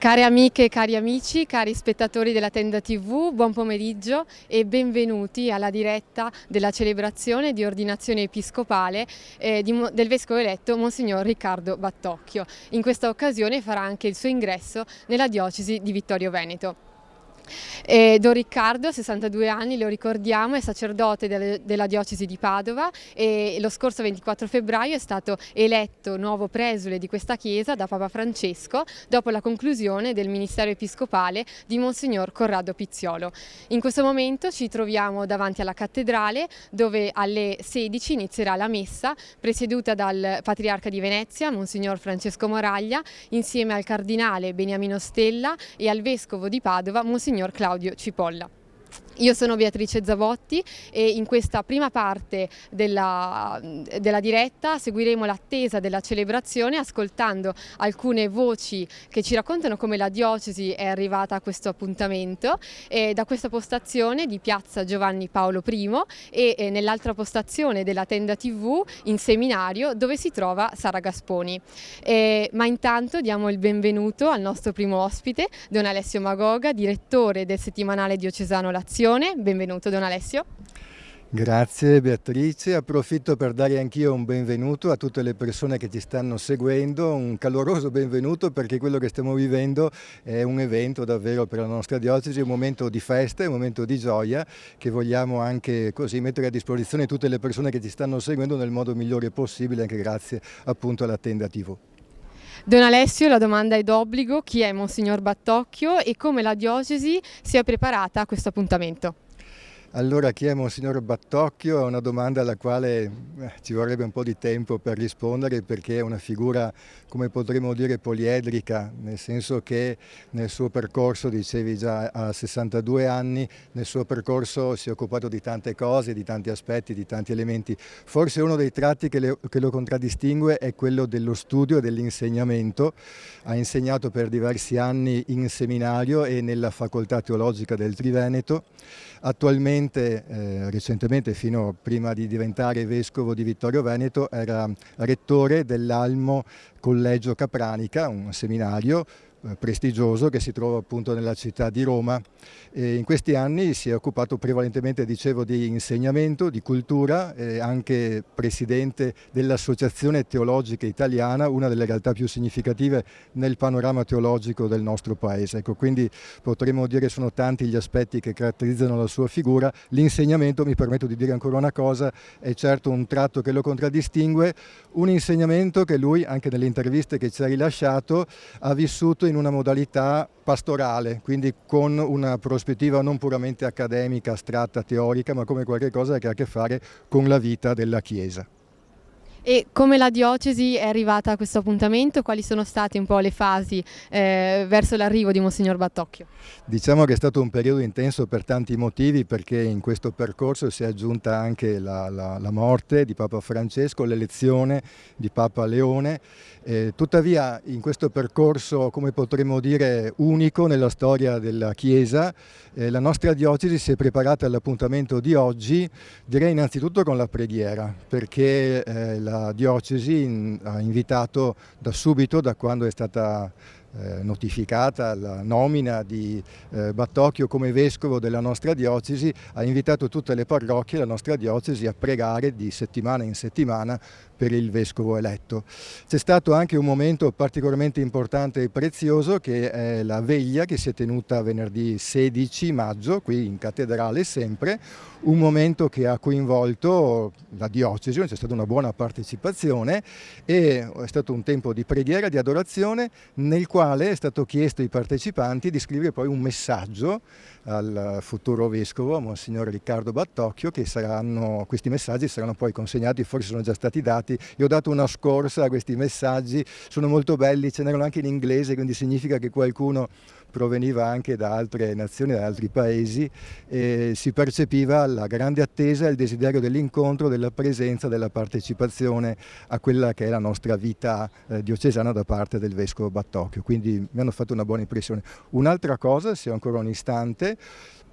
Care amiche e cari amici, cari spettatori della Tenda TV, buon pomeriggio e benvenuti alla diretta della celebrazione di ordinazione episcopale del vescovo eletto Monsignor Riccardo Battocchio. In questa occasione farà anche il suo ingresso nella diocesi di Vittorio Veneto. Don Riccardo, 62 anni, lo ricordiamo, è sacerdote della diocesi di Padova e lo scorso 24 febbraio è stato eletto nuovo presule di questa chiesa da Papa Francesco dopo la conclusione del ministero episcopale di Monsignor Corrado Pizziolo. In questo momento ci troviamo davanti alla cattedrale dove alle 16 inizierà la messa presieduta dal Patriarca di Venezia, Monsignor Francesco Moraglia, insieme al Cardinale Beniamino Stella e al Vescovo di Padova, Monsignor Claudio Cipolla. Io sono Beatrice Zavotti e in questa prima parte della diretta seguiremo l'attesa della celebrazione ascoltando alcune voci che ci raccontano come la diocesi è arrivata a questo appuntamento da questa postazione di piazza Giovanni Paolo I e nell'altra postazione della Tenda TV in seminario dove si trova Sara Gasponi. Ma intanto diamo il benvenuto al nostro primo ospite, Don Alessio Magoga, direttore del settimanale diocesano L'Azione. Benvenuto Don Alessio. Grazie Beatrice, approfitto per dare anch'io un benvenuto a tutte le persone che ci stanno seguendo, un caloroso benvenuto perché quello che stiamo vivendo è un evento davvero per la nostra diocesi, un momento di festa, un momento di gioia che vogliamo anche così mettere a disposizione tutte le persone che ci stanno seguendo nel modo migliore possibile, anche grazie appunto alla Tenda TV. Don Alessio, la domanda è d'obbligo: chi è Monsignor Battocchio e come la diocesi si è preparata a questo appuntamento? Allora, chi è Monsignor Battocchio? È una domanda alla quale ci vorrebbe un po' di tempo per rispondere perché è una figura, come potremmo dire, poliedrica, nel senso che nel suo percorso, dicevi già a 62 anni, nel suo percorso si è occupato di tante cose, di tanti aspetti, di tanti elementi. Forse uno dei tratti che lo contraddistingue è quello dello studio e dell'insegnamento. Ha insegnato per diversi anni in seminario e nella facoltà teologica del Triveneto. Attualmente, recentemente, fino prima di diventare vescovo di Vittorio Veneto, era rettore dell'Almo Collegio Capranica, un seminario prestigioso che si trova appunto nella città di Roma. E in questi anni si è occupato prevalentemente, dicevo, di insegnamento, di cultura, anche presidente dell'Associazione Teologica Italiana, una delle realtà più significative nel panorama teologico del nostro paese. Ecco, quindi potremmo dire sono tanti gli aspetti che caratterizzano la sua figura. L'insegnamento, mi permetto di dire ancora una cosa, è certo un tratto che lo contraddistingue, un insegnamento che lui, anche nelle interviste che ci ha rilasciato, ha vissuto in una modalità pastorale, quindi con una prospettiva non puramente accademica, astratta, teorica, ma come qualcosa che ha a che fare con la vita della Chiesa. E come la diocesi è arrivata a questo appuntamento? Quali sono state un po' le fasi verso l'arrivo di Monsignor Battocchio? Diciamo che è stato un periodo intenso per tanti motivi, perché in questo percorso si è aggiunta anche la morte di Papa Francesco, l'elezione di Papa Leone. Tuttavia in questo percorso, come potremmo dire, unico nella storia della Chiesa, la nostra diocesi si è preparata all'appuntamento di oggi, direi innanzitutto con la preghiera, perché la diocesi ha invitato da subito, da quando è stata notificata la nomina di Battocchio come vescovo della nostra diocesi, ha invitato tutte le parrocchie della nostra diocesi a pregare di settimana in settimana per il vescovo eletto. C'è stato anche un momento particolarmente importante e prezioso che è la veglia che si è tenuta venerdì 16 maggio qui in cattedrale sempre, un momento che ha coinvolto la diocesi, c'è stata una buona partecipazione e è stato un tempo di preghiera, di adorazione nel quale è stato chiesto ai partecipanti di scrivere poi un messaggio al futuro vescovo, Monsignor Riccardo Battocchio, che questi messaggi saranno poi consegnati, forse sono già stati dati. Io ho dato una scorsa a questi messaggi, sono molto belli, ce n'erano anche in inglese, quindi significa che qualcuno proveniva anche da altre nazioni, da altri paesi, e si percepiva la grande attesa e il desiderio dell'incontro, della presenza, della partecipazione a quella che è la nostra vita diocesana da parte del vescovo Battocchio, quindi mi hanno fatto una buona impressione. Un'altra cosa, se ho ancora un istante,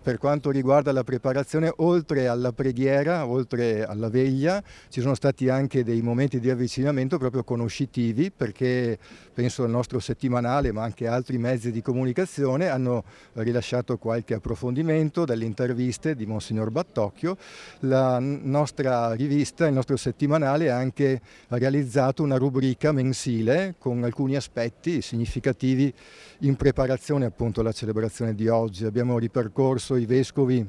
per quanto riguarda la preparazione, oltre alla preghiera, oltre alla veglia, ci sono stati anche dei momenti di avvicinamento proprio conoscitivi, perché penso al nostro settimanale, ma anche altri mezzi di comunicazione hanno rilasciato qualche approfondimento, delle interviste di Monsignor Battocchio. La nostra rivista, il nostro settimanale, ha anche realizzato una rubrica mensile con alcuni aspetti significativi in preparazione appunto alla celebrazione di oggi. Abbiamo ripercorso i vescovi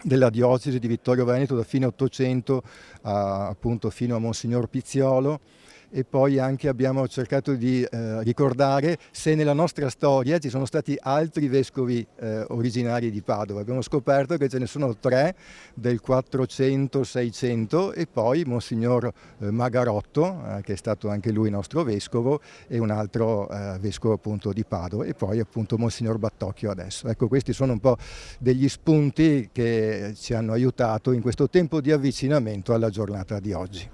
della diocesi di Vittorio Veneto da fine Ottocento appunto fino a Monsignor Pizziolo, e poi anche abbiamo cercato di ricordare se nella nostra storia ci sono stati altri vescovi originari di Padova. Abbiamo scoperto che ce ne sono 3 del 400-600 e poi Monsignor Magarotto, che è stato anche lui nostro vescovo, e un altro vescovo appunto di Padova, e poi appunto Monsignor Battocchio adesso. Ecco, questi sono un po' degli spunti che ci hanno aiutato in questo tempo di avvicinamento alla giornata di oggi.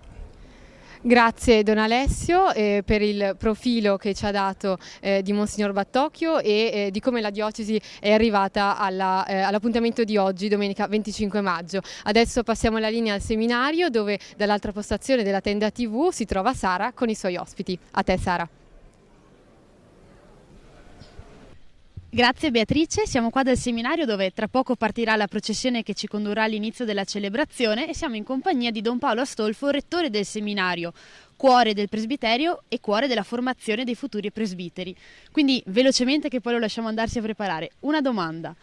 Grazie Don Alessio per il profilo che ci ha dato di Monsignor Battocchio e di come la diocesi è arrivata all'appuntamento di oggi, domenica 25 maggio. Adesso passiamo la linea al seminario, dove dall'altra postazione della tenda TV si trova Sara con i suoi ospiti. A te Sara. Grazie Beatrice, siamo qua dal seminario dove tra poco partirà la processione che ci condurrà all'inizio della celebrazione, e siamo in compagnia di Don Paolo Astolfo, rettore del seminario, cuore del presbiterio e cuore della formazione dei futuri presbiteri. Quindi velocemente, che poi lo lasciamo andarsi a preparare, una domanda,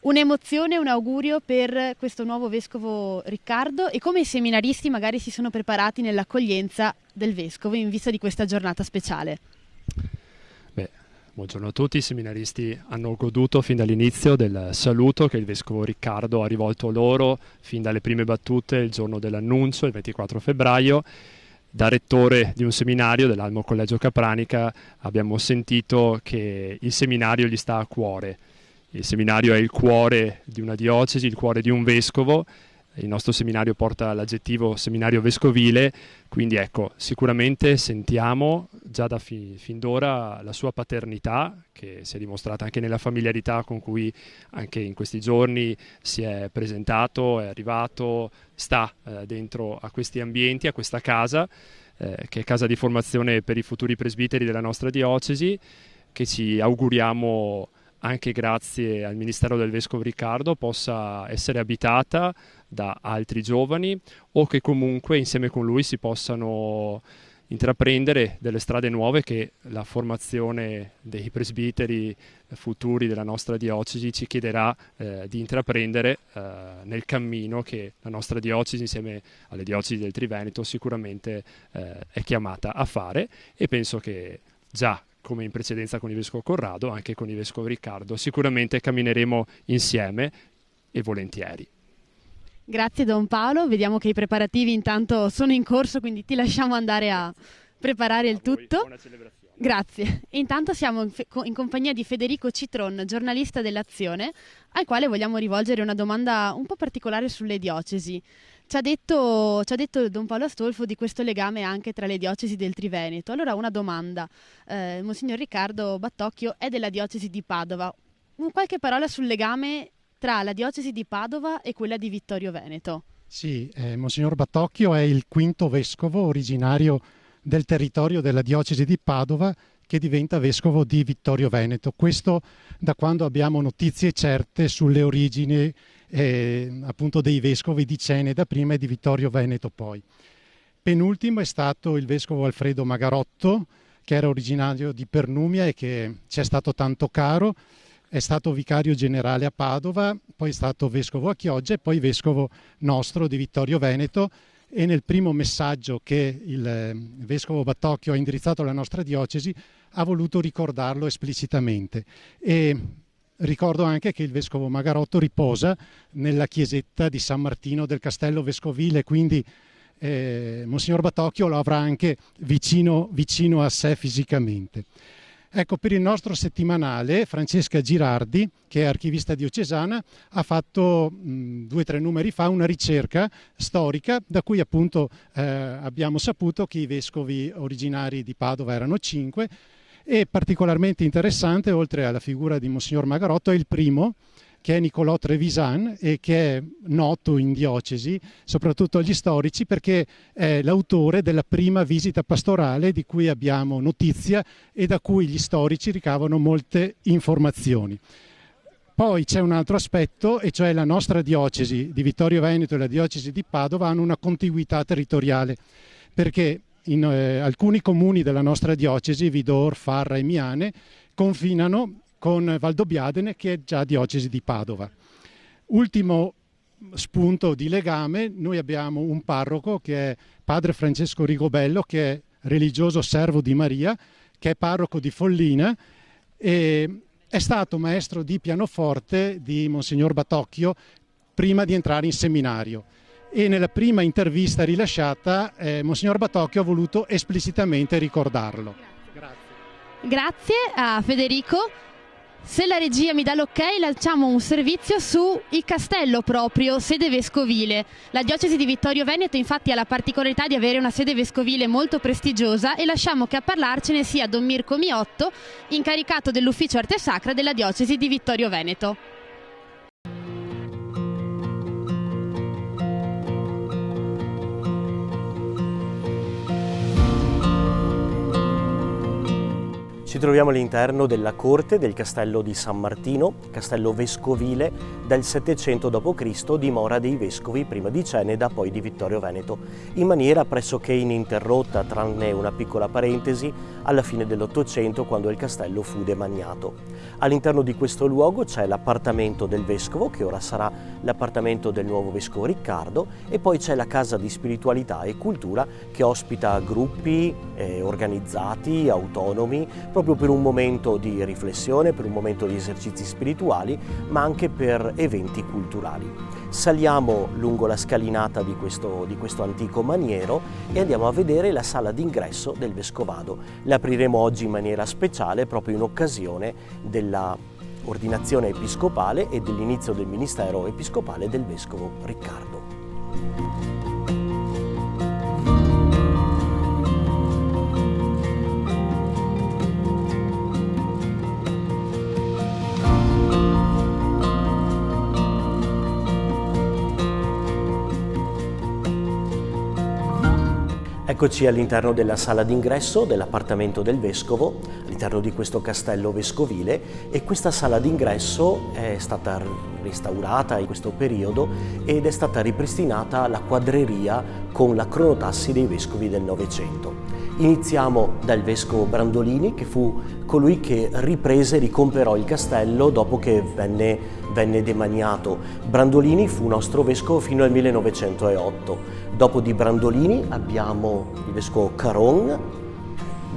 un'emozione, un augurio per questo nuovo vescovo Riccardo, e come i seminaristi magari si sono preparati nell'accoglienza del vescovo in vista di questa giornata speciale. Buongiorno a tutti, i seminaristi hanno goduto fin dall'inizio del saluto che il Vescovo Riccardo ha rivolto loro fin dalle prime battute il giorno dell'annuncio, il 24 febbraio. Da rettore di un seminario dell'Almo Collegio Capranica abbiamo sentito che il seminario gli sta a cuore. Il seminario è il cuore di una diocesi, il cuore di un vescovo. Il nostro seminario porta l'aggettivo seminario vescovile, quindi ecco, sicuramente sentiamo già da fin d'ora la sua paternità, che si è dimostrata anche nella familiarità con cui anche in questi giorni si è presentato, è arrivato, sta dentro a questi ambienti, a questa casa, che è casa di formazione per i futuri presbiteri della nostra diocesi, che ci auguriamo anche grazie al Ministero del Vescovo Riccardo possa essere abitata da altri giovani, o che comunque insieme con lui si possano intraprendere delle strade nuove che la formazione dei presbiteri futuri della nostra diocesi ci chiederà di intraprendere nel cammino che la nostra diocesi insieme alle diocesi del Triveneto sicuramente è chiamata a fare, e penso che già come in precedenza con il Vescovo Corrado, anche con il Vescovo Riccardo sicuramente cammineremo insieme e volentieri. Grazie Don Paolo, vediamo che i preparativi intanto sono in corso, quindi ti lasciamo andare a preparare il tutto. Buona celebrazione. Grazie. E intanto siamo in compagnia di Federico Citron, giornalista dell'Azione, al quale vogliamo rivolgere una domanda un po' particolare sulle diocesi. Ci ha detto Don Paolo Astolfo di questo legame anche tra le diocesi del Triveneto. Allora una domanda, Monsignor Riccardo Battocchio è della diocesi di Padova. Qualche parola sul legame tra la diocesi di Padova e quella di Vittorio Veneto? Sì, Monsignor Battocchio è il quinto vescovo originario del territorio della diocesi di Padova che diventa vescovo di Vittorio Veneto. Questo da quando abbiamo notizie certe sulle origini appunto dei vescovi di Cene da prima e di Vittorio Veneto poi. Penultimo è stato il vescovo Alfredo Magarotto, che era originario di Pernumia e che ci è stato tanto caro. È stato vicario generale a Padova, poi è stato vescovo a Chioggia e poi vescovo nostro di Vittorio Veneto, e nel primo messaggio che il vescovo Battocchio ha indirizzato alla nostra diocesi ha voluto ricordarlo esplicitamente. E ricordo anche che il vescovo Magarotto riposa nella chiesetta di San Martino del Castello Vescovile, quindi Monsignor Battocchio lo avrà anche vicino a sé fisicamente. Ecco, per il nostro settimanale Francesca Girardi, che è archivista diocesana, ha fatto 2 o 3 numeri fa una ricerca storica da cui appunto abbiamo saputo che i vescovi originari di Padova erano 5, e particolarmente interessante, oltre alla figura di Monsignor Magarotto, è il primo, che è Nicolò Trevisan e che è noto in diocesi, soprattutto agli storici, perché è l'autore della prima visita pastorale di cui abbiamo notizia e da cui gli storici ricavano molte informazioni. Poi c'è un altro aspetto, e cioè la nostra diocesi di Vittorio Veneto e la diocesi di Padova hanno una contiguità territoriale, perché in alcuni comuni della nostra diocesi, Vidor, Farra e Miane, confinano con Valdobbiadene, che è già diocesi di Padova. Ultimo spunto di legame, noi abbiamo un parroco che è padre Francesco Rigobello, che è religioso servo di Maria, che è parroco di Follina e è stato maestro di pianoforte di Monsignor Batocchio prima di entrare in seminario. E nella prima intervista rilasciata Monsignor Batocchio ha voluto esplicitamente ricordarlo. Grazie a Federico. Se la regia mi dà l'ok, lanciamo un servizio su il castello proprio, sede vescovile. La diocesi di Vittorio Veneto infatti ha la particolarità di avere una sede vescovile molto prestigiosa e lasciamo che a parlarcene sia Don Mirko Miotto, incaricato dell'ufficio arte sacra della diocesi di Vittorio Veneto. Ci troviamo all'interno della corte del castello di San Martino, castello vescovile del 700 d.C., dimora dei vescovi prima di Ceneda, poi di Vittorio Veneto, in maniera pressoché ininterrotta, tranne una piccola parentesi, alla fine dell'Ottocento, quando il castello fu demaniato. All'interno di questo luogo c'è l'appartamento del vescovo, che ora sarà l'appartamento del nuovo vescovo Riccardo, e poi c'è la casa di spiritualità e cultura che ospita gruppi organizzati, autonomi, proprio per un momento di riflessione, per un momento di esercizi spirituali, ma anche per eventi culturali. Saliamo lungo la scalinata di questo antico maniero e andiamo a vedere la sala d'ingresso del Vescovado. La apriremo oggi in maniera speciale proprio in occasione della ordinazione episcopale e dell'inizio del ministero episcopale del Vescovo Riccardo. Eccoci all'interno della sala d'ingresso dell'appartamento del Vescovo, all'interno di questo castello vescovile, e questa sala d'ingresso è stata restaurata in questo periodo ed è stata ripristinata la quadreria con la cronotassi dei vescovi del Novecento. Iniziamo dal vescovo Brandolini, che fu colui che riprese e ricomperò il castello dopo che venne demaniato. Brandolini fu nostro vescovo fino al 1908. Dopo di Brandolini abbiamo il vescovo Caron,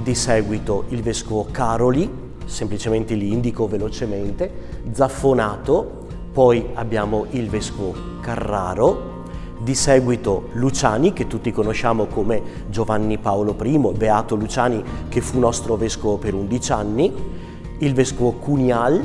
di seguito il vescovo Caroli, semplicemente li indico velocemente, Zaffonato, poi abbiamo il vescovo Carraro, di seguito Luciani, che tutti conosciamo come Giovanni Paolo I, Beato Luciani, che fu nostro vescovo per 11 anni, il vescovo Cunial,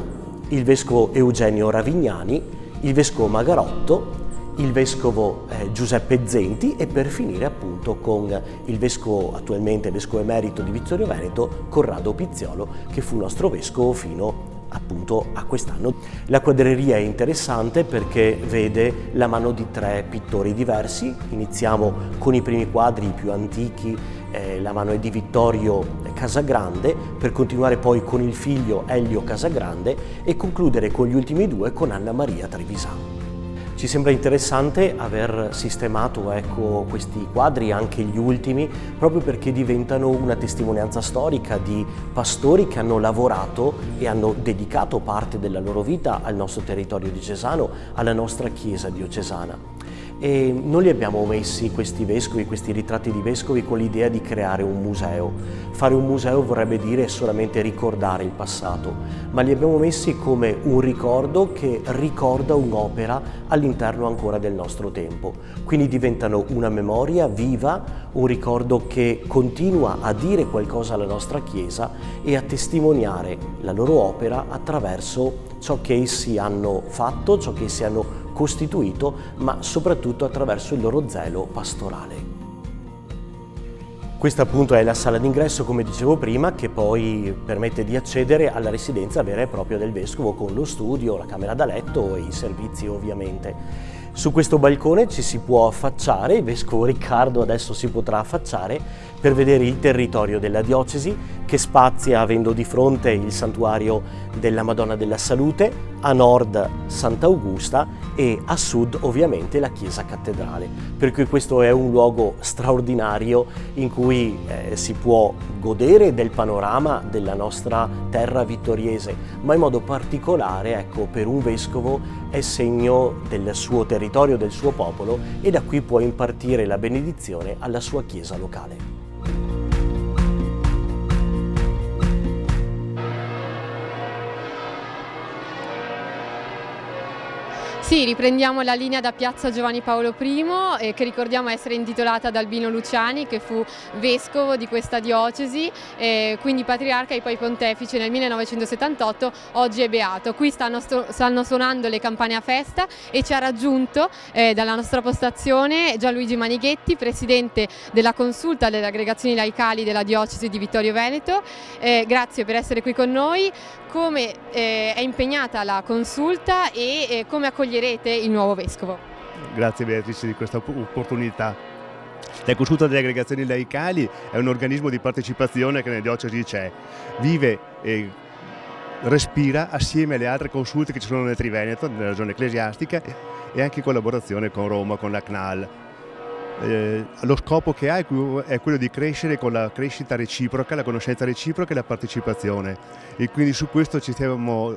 il vescovo Eugenio Ravignani, il vescovo Magarotto, il vescovo Giuseppe Zenti e per finire appunto con il vescovo, attualmente vescovo emerito di Vittorio Veneto, Corrado Pizziolo, che fu nostro vescovo fino appunto a quest'anno. La quadreria è interessante perché vede la mano di 3 pittori diversi. Iniziamo con i primi quadri più antichi, la mano è di Vittorio Casagrande, per continuare poi con il figlio Elio Casagrande e concludere con gli ultimi 2 con Anna Maria Trevisan. Ci sembra interessante aver sistemato questi quadri, anche gli ultimi, proprio perché diventano una testimonianza storica di pastori che hanno lavorato e hanno dedicato parte della loro vita al nostro territorio diocesano, alla nostra Chiesa diocesana. E non li abbiamo messi questi vescovi, questi ritratti di vescovi, con l'idea di creare un museo. Fare un museo vorrebbe dire solamente ricordare il passato, ma li abbiamo messi come un ricordo che ricorda un'opera all'interno ancora del nostro tempo. Quindi diventano una memoria viva, un ricordo che continua a dire qualcosa alla nostra Chiesa e a testimoniare la loro opera attraverso ciò che essi hanno fatto, ciò che essi hanno costituito, ma soprattutto attraverso il loro zelo pastorale. Questa appunto è la sala d'ingresso, come dicevo prima, che poi permette di accedere alla residenza vera e propria del vescovo, con lo studio, la camera da letto e i servizi ovviamente. Su questo balcone ci si può affacciare, il vescovo Riccardo adesso si potrà affacciare per vedere il territorio della diocesi, che spazia avendo di fronte il santuario della Madonna della Salute, a nord Sant'Augusta e a sud ovviamente la chiesa cattedrale. Per cui questo è un luogo straordinario in cui si può godere del panorama della nostra terra vittoriese, ma in modo particolare, ecco, per un vescovo è segno del suo territorio, del suo popolo, e da qui può impartire la benedizione alla sua chiesa locale. Sì, riprendiamo la linea da Piazza Giovanni Paolo I, che ricordiamo essere intitolata da Albino Luciani, che fu vescovo di questa diocesi, quindi patriarca e poi pontefice nel 1978, oggi è beato. Qui stanno suonando le campane a festa e ci ha raggiunto dalla nostra postazione Gianluigi Manighetti, presidente della consulta delle aggregazioni laicali della diocesi di Vittorio Veneto. Grazie per essere qui con noi. Come è impegnata la consulta e come accoglierete il nuovo vescovo? Grazie Beatrice di questa opportunità. La consulta delle aggregazioni laicali è un organismo di partecipazione che nelle diocesi c'è, vive e respira assieme alle altre consulte che ci sono nel Triveneto, nella regione ecclesiastica, e anche in collaborazione con Roma, con la CNAL. Lo scopo che ha è quello di crescere con la crescita reciproca, la conoscenza reciproca e la partecipazione, e quindi su questo ci stiamo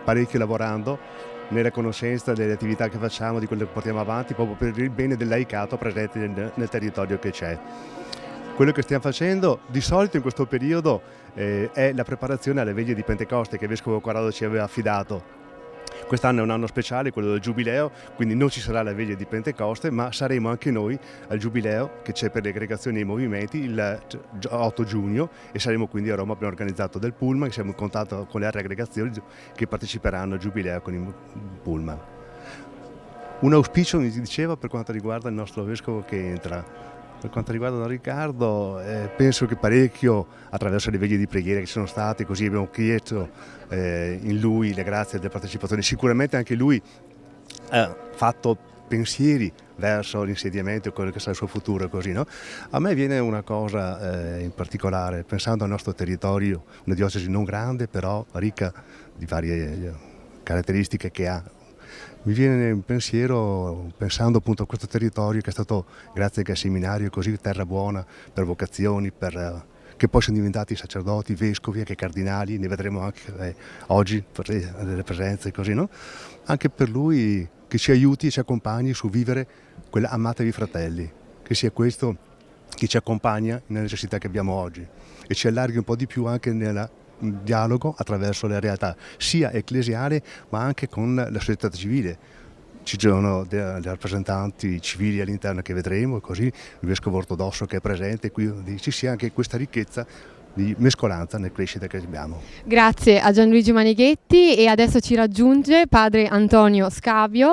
parecchio lavorando, nella conoscenza delle attività che facciamo, di quelle che portiamo avanti, proprio per il bene del laicato presente nel territorio che c'è. Quello che stiamo facendo di solito in questo periodo è la preparazione alle veglie di Pentecoste che il Vescovo Corrado ci aveva affidato. Quest'anno è un anno speciale, quello del Giubileo, quindi non ci sarà la veglia di Pentecoste, ma saremo anche noi al Giubileo che c'è per le aggregazioni e i movimenti il 8 giugno, e saremo quindi a Roma. Abbiamo organizzato del pullman, che siamo in contatto con le altre aggregazioni che parteciperanno al Giubileo con il pullman. Un auspicio mi diceva per quanto riguarda il nostro vescovo che entra. Per quanto riguarda Don Riccardo, penso che parecchio attraverso le veglie di preghiera che ci sono state, così abbiamo chiesto in lui le grazie della partecipazione. Sicuramente anche lui ha fatto pensieri verso l'insediamento e quello che sarà il suo futuro, così, no? A me viene una cosa in particolare, pensando al nostro territorio, una diocesi non grande però ricca di varie caratteristiche che ha. Mi viene un pensiero, pensando appunto a questo territorio che è stato, grazie anche al seminario, così terra buona per vocazioni, che poi sono diventati sacerdoti, vescovi, anche cardinali, ne vedremo anche oggi per delle presenze, così, no? Anche per lui che ci aiuti e ci accompagni su vivere quella amatevi fratelli, che sia questo che ci accompagna nelle necessità che abbiamo oggi e ci allarghi un po' di più anche nel dialogo attraverso le realtà sia ecclesiale ma anche con la società civile. Ci sono dei rappresentanti civili all'interno che vedremo, e così il vescovo ortodosso che è presente, quindi ci sia anche questa ricchezza di mescolanza nel crescita che abbiamo. Grazie a Gianluigi Manighetti, e adesso ci raggiunge padre Antonio Scabio,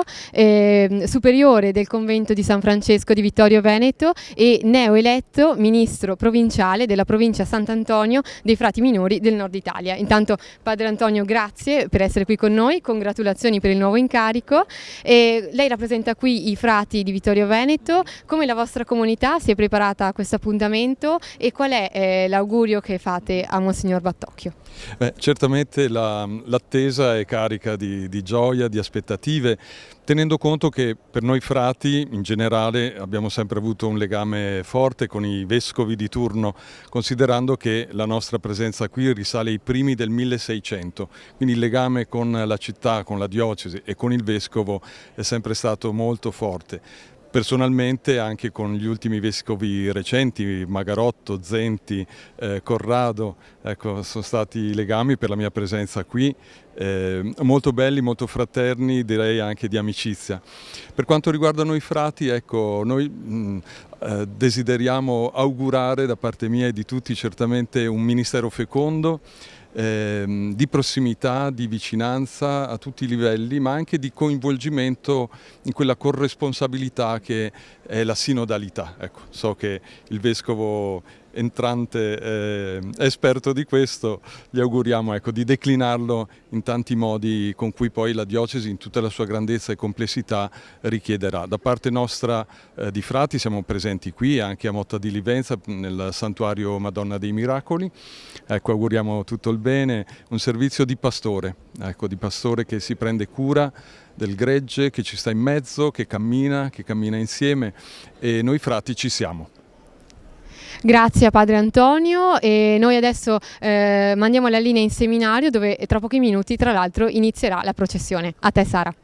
superiore del convento di San Francesco di Vittorio Veneto e neoeletto ministro provinciale della provincia Sant'Antonio dei Frati Minori del Nord Italia. Intanto padre Antonio, grazie per essere qui con noi, congratulazioni per il nuovo incarico. Lei rappresenta qui i frati di Vittorio Veneto. Come la vostra comunità si è preparata a questo appuntamento e qual è l'augurio che fate a Monsignor Battocchio? Certamente l'attesa è carica di gioia, di aspettative, tenendo conto che per noi frati in generale abbiamo sempre avuto un legame forte con i vescovi di turno, considerando che la nostra presenza qui risale ai primi del 1600, quindi il legame con la città, con la diocesi e con il vescovo è sempre stato molto forte. Personalmente anche con gli ultimi vescovi recenti, Magarotto, Zenti, Corrado, ecco, sono stati legami per la mia presenza qui, molto belli, molto fraterni, direi anche di amicizia. Per quanto riguarda noi frati, ecco, noi desideriamo augurare da parte mia e di tutti certamente un ministero fecondo, di prossimità, di vicinanza a tutti i livelli, ma anche di coinvolgimento in quella corresponsabilità che è la sinodalità. Ecco, so che il Vescovo entrante è esperto di questo, gli auguriamo, ecco, di declinarlo in tanti modi con cui poi la diocesi in tutta la sua grandezza e complessità richiederà. Da parte nostra di frati siamo presenti qui anche a Motta di Livenza nel santuario Madonna dei Miracoli, ecco, auguriamo tutto il bene, un servizio di pastore, ecco, di pastore che si prende cura del gregge, che ci sta in mezzo, che cammina insieme, e noi frati ci siamo. Grazie a Padre Antonio, e noi adesso mandiamo la linea in seminario, dove tra pochi minuti tra l'altro inizierà la processione. A te, Sara.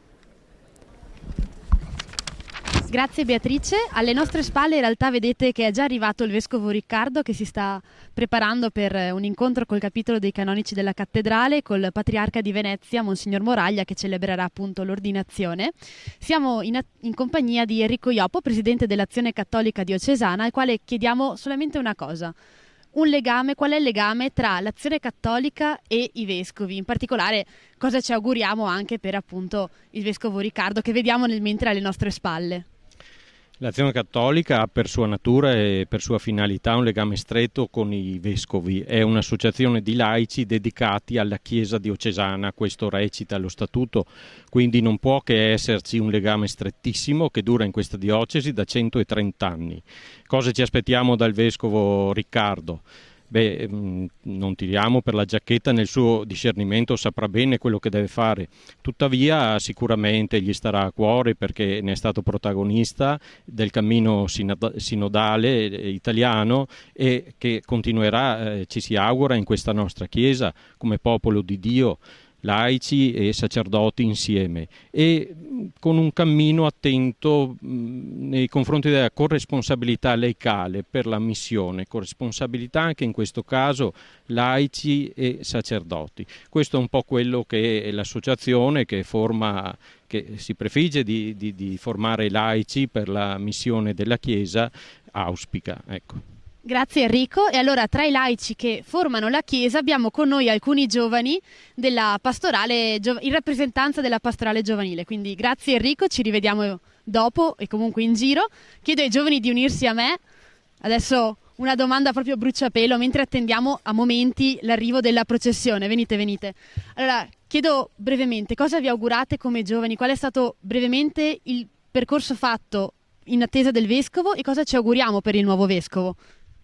Grazie Beatrice. Alle nostre spalle in realtà vedete che è già arrivato il Vescovo Riccardo, che si sta preparando per un incontro col capitolo dei canonici della cattedrale, col Patriarca di Venezia, Monsignor Moraglia, che celebrerà appunto l'ordinazione. Siamo in compagnia di Enrico Iopo, Presidente dell'Azione Cattolica Diocesana, al quale chiediamo solamente una cosa. Un legame, qual è il legame tra l'Azione Cattolica e i Vescovi? In particolare, cosa ci auguriamo anche per appunto il Vescovo Riccardo, che vediamo nel mentre alle nostre spalle? L'Azione Cattolica ha per sua natura e per sua finalità un legame stretto con i Vescovi. È un'associazione di laici dedicati alla Chiesa diocesana, questo recita lo Statuto, quindi non può che esserci un legame strettissimo che dura in questa diocesi da 130 anni. Cosa ci aspettiamo dal Vescovo Riccardo? Beh, non tiriamo per la giacchetta, nel suo discernimento saprà bene quello che deve fare, tuttavia sicuramente gli starà a cuore, perché ne è stato protagonista del cammino sinodale italiano e che continuerà, ci si augura, in questa nostra Chiesa come popolo di Dio, laici e sacerdoti insieme, e con un cammino attento nei confronti della corresponsabilità laicale per la missione, corresponsabilità anche in questo caso laici e sacerdoti. Questo è un po' quello che è l'associazione che si prefigge di formare laici per la missione della Chiesa, auspica, ecco. Grazie Enrico. E allora, tra i laici che formano la Chiesa abbiamo con noi alcuni giovani della pastorale, in rappresentanza della pastorale giovanile. Quindi grazie Enrico, ci rivediamo dopo e comunque in giro. Chiedo ai giovani di unirsi a me. Adesso una domanda proprio bruciapelo, mentre attendiamo a momenti l'arrivo della processione. Venite. Allora, chiedo brevemente, cosa vi augurate come giovani? Qual è stato brevemente il percorso fatto in attesa del Vescovo e cosa ci auguriamo per il nuovo Vescovo?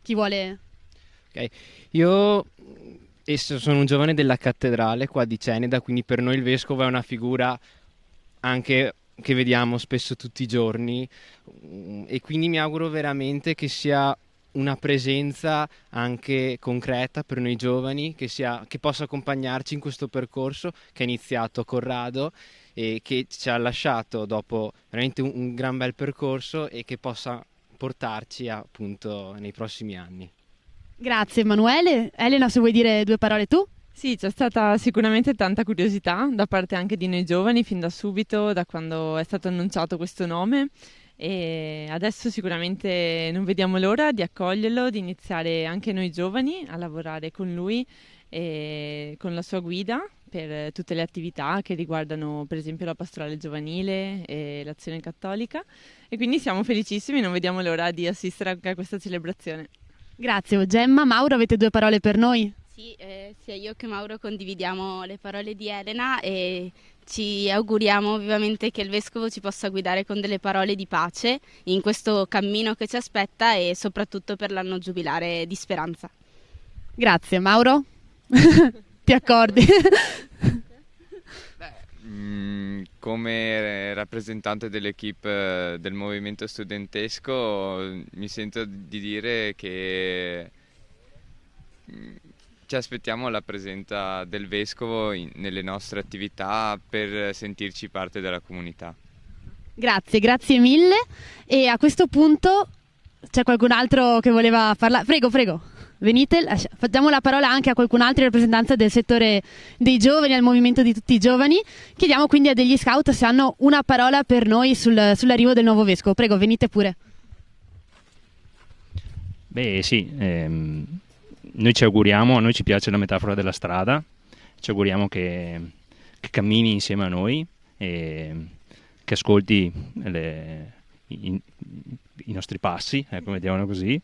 Chi vuole? Ok, io sono un giovane della cattedrale qua di Ceneda, quindi per noi il Vescovo è una figura anche che vediamo spesso tutti i giorni, e quindi mi auguro veramente che sia una presenza anche concreta per noi giovani, che possa accompagnarci in questo percorso che è iniziato a Corrado e che ci ha lasciato dopo veramente un gran bel percorso, e che possa portarci appunto nei prossimi anni. Grazie Emanuele. Elena, se vuoi dire due parole tu? Sì, c'è stata sicuramente tanta curiosità da parte anche di noi giovani fin da subito, da quando è stato annunciato questo nome, e adesso sicuramente non vediamo l'ora di accoglierlo, di iniziare anche noi giovani a lavorare con lui e con la sua guida per tutte le attività che riguardano per esempio la pastorale giovanile e l'Azione Cattolica, e quindi siamo felicissimi, non vediamo l'ora di assistere anche a questa celebrazione. Grazie Gemma. Mauro, avete due parole per noi? Sì, sia io che Mauro condividiamo le parole di Elena e ci auguriamo vivamente che il Vescovo ci possa guidare con delle parole di pace in questo cammino che ci aspetta, e soprattutto per l'anno giubilare di speranza. Grazie. Mauro? Ti accordi? Come rappresentante dell'equipe del movimento studentesco mi sento di dire che ci aspettiamo la presenza del Vescovo nelle nostre attività per sentirci parte della comunità. Grazie mille. E a questo punto c'è qualcun altro che voleva parlare? Prego. Venite, facciamo la parola anche a qualcun altro in rappresentanza del settore dei giovani, al movimento di tutti i giovani. Chiediamo quindi a degli scout se hanno una parola per noi sull'arrivo del nuovo Vescovo. Prego, venite pure. Beh sì, noi ci auguriamo, a noi ci piace la metafora della strada, ci auguriamo che cammini insieme a noi e che ascolti i nostri passi, ecco, mettiamolo così,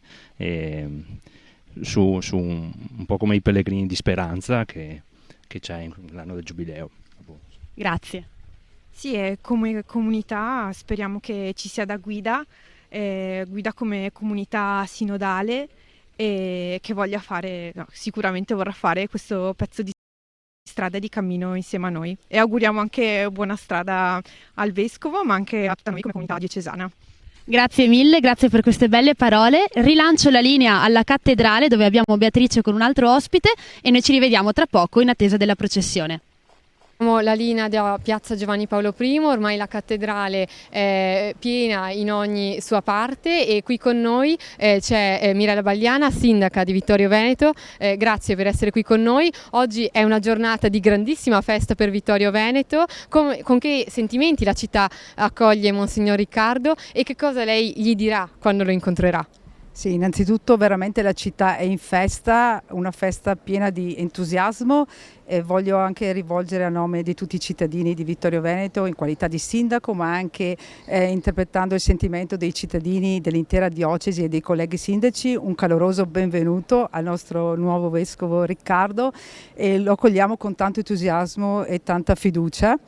su un po' come i pellegrini di speranza che c'è l'anno del Giubileo. Grazie. Sì, e come comunità speriamo che ci sia da guida come comunità sinodale e che voglia fare, sicuramente vorrà fare questo pezzo di strada di cammino insieme a noi. E auguriamo anche buona strada al Vescovo, ma anche a tutta noi come comunità diocesana. Grazie mille, grazie per queste belle parole. Rilancio la linea alla cattedrale dove abbiamo Beatrice con un altro ospite e noi ci rivediamo tra poco in attesa della processione. La linea da Piazza Giovanni Paolo I, ormai la cattedrale è piena in ogni sua parte e qui con noi c'è Mirella Bagliana, sindaca di Vittorio Veneto. Grazie per essere qui con noi. Oggi è una giornata di grandissima festa per Vittorio Veneto. Con che sentimenti la città accoglie Monsignor Riccardo e che cosa lei gli dirà quando lo incontrerà? Sì, innanzitutto veramente la città è in festa, una festa piena di entusiasmo e voglio anche rivolgere a nome di tutti i cittadini di Vittorio Veneto in qualità di sindaco, ma anche interpretando il sentimento dei cittadini dell'intera diocesi e dei colleghi sindaci, un caloroso benvenuto al nostro nuovo vescovo Riccardo e lo accogliamo con tanto entusiasmo e tanta fiducia.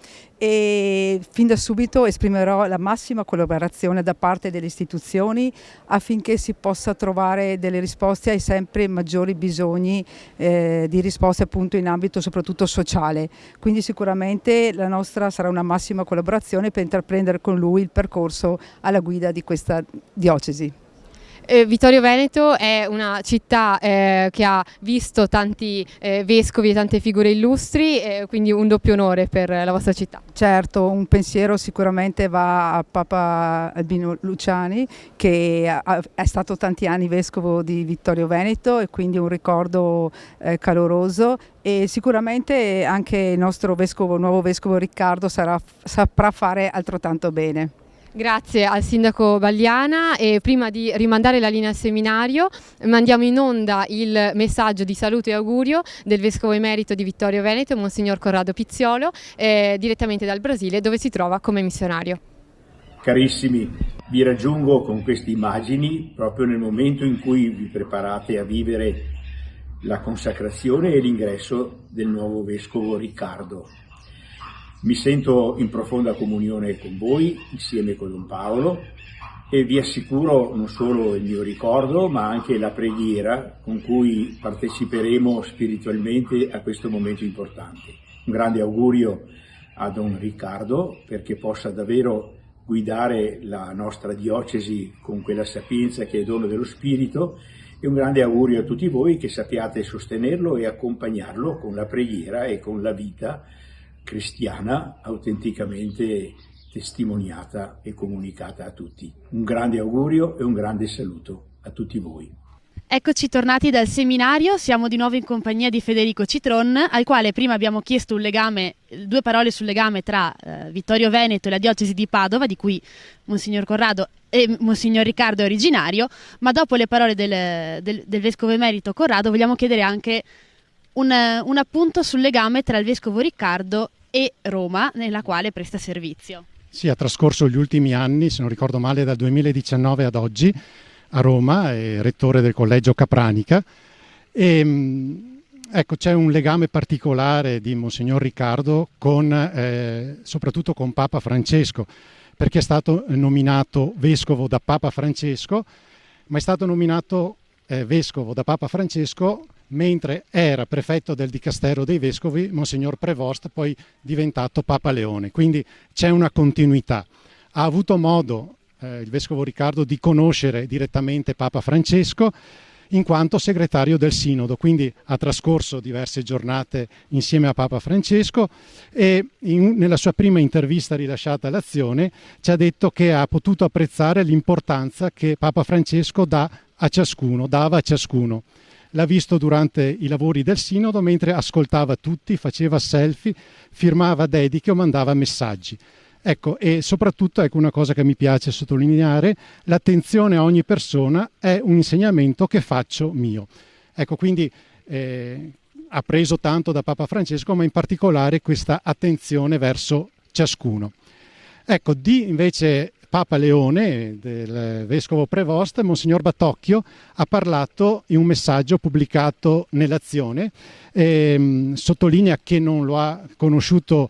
E fin da subito esprimerò la massima collaborazione da parte delle istituzioni affinché si possa trovare delle risposte ai sempre maggiori bisogni di risposte appunto in ambito soprattutto sociale. Quindi sicuramente la nostra sarà una massima collaborazione per intraprendere con lui il percorso alla guida di questa diocesi. Vittorio Veneto è una città che ha visto tanti vescovi e tante figure illustri, quindi un doppio onore per la vostra città. Certo, un pensiero sicuramente va a Papa Albino Luciani, che è stato tanti anni vescovo di Vittorio Veneto e quindi un ricordo caloroso, e sicuramente anche il nostro nuovo vescovo Riccardo saprà fare altrettanto bene. Grazie al sindaco Bagliana e prima di rimandare la linea al seminario mandiamo in onda il messaggio di saluto e augurio del vescovo emerito di Vittorio Veneto, Monsignor Corrado Pizziolo, direttamente dal Brasile dove si trova come missionario. Carissimi, vi raggiungo con queste immagini proprio nel momento in cui vi preparate a vivere la consacrazione e l'ingresso del nuovo vescovo Riccardo. Mi sento in profonda comunione con voi, insieme con Don Paolo, e vi assicuro non solo il mio ricordo, ma anche la preghiera con cui parteciperemo spiritualmente a questo momento importante. Un grande augurio a Don Riccardo perché possa davvero guidare la nostra diocesi con quella sapienza che è dono dello Spirito, e un grande augurio a tutti voi che sappiate sostenerlo e accompagnarlo con la preghiera e con la vita cristiana autenticamente testimoniata e comunicata a tutti. Un grande augurio e un grande saluto a tutti voi. Eccoci tornati dal seminario, siamo di nuovo in compagnia di Federico Citron, al quale prima abbiamo chiesto due parole sul legame tra Vittorio Veneto e la diocesi di Padova, di cui Monsignor Corrado e Monsignor Riccardo è originario, ma dopo le parole del vescovo emerito Corrado vogliamo chiedere anche un appunto sul legame tra il vescovo Riccardo e Roma, nella quale presta servizio. Sì, ha trascorso gli ultimi anni, se non ricordo male, dal 2019 ad oggi a Roma, è rettore del collegio Capranica. E, ecco, c'è un legame particolare di Monsignor Riccardo soprattutto con Papa Francesco, perché è stato nominato vescovo da Papa Francesco, ma è stato nominato vescovo da Papa Francesco mentre era prefetto del Dicastero dei Vescovi, Monsignor Prevost, poi diventato Papa Leone. Quindi c'è una continuità. Ha avuto modo il vescovo Riccardo di conoscere direttamente Papa Francesco in quanto segretario del Sinodo, quindi ha trascorso diverse giornate insieme a Papa Francesco e nella sua prima intervista rilasciata all'Azione ci ha detto che ha potuto apprezzare l'importanza che Papa Francesco dava a ciascuno. L'ha visto durante i lavori del Sinodo mentre ascoltava tutti, faceva selfie, firmava dediche o mandava messaggi. Ecco, e soprattutto una cosa che mi piace sottolineare, l'attenzione a ogni persona è un insegnamento che faccio mio. Ecco, quindi ha preso tanto da Papa Francesco, ma in particolare questa attenzione verso ciascuno. Ecco, invece Papa Leone, del Vescovo Prevost, Monsignor Battocchio, ha parlato in un messaggio pubblicato nell'Azione, sottolinea che non lo ha conosciuto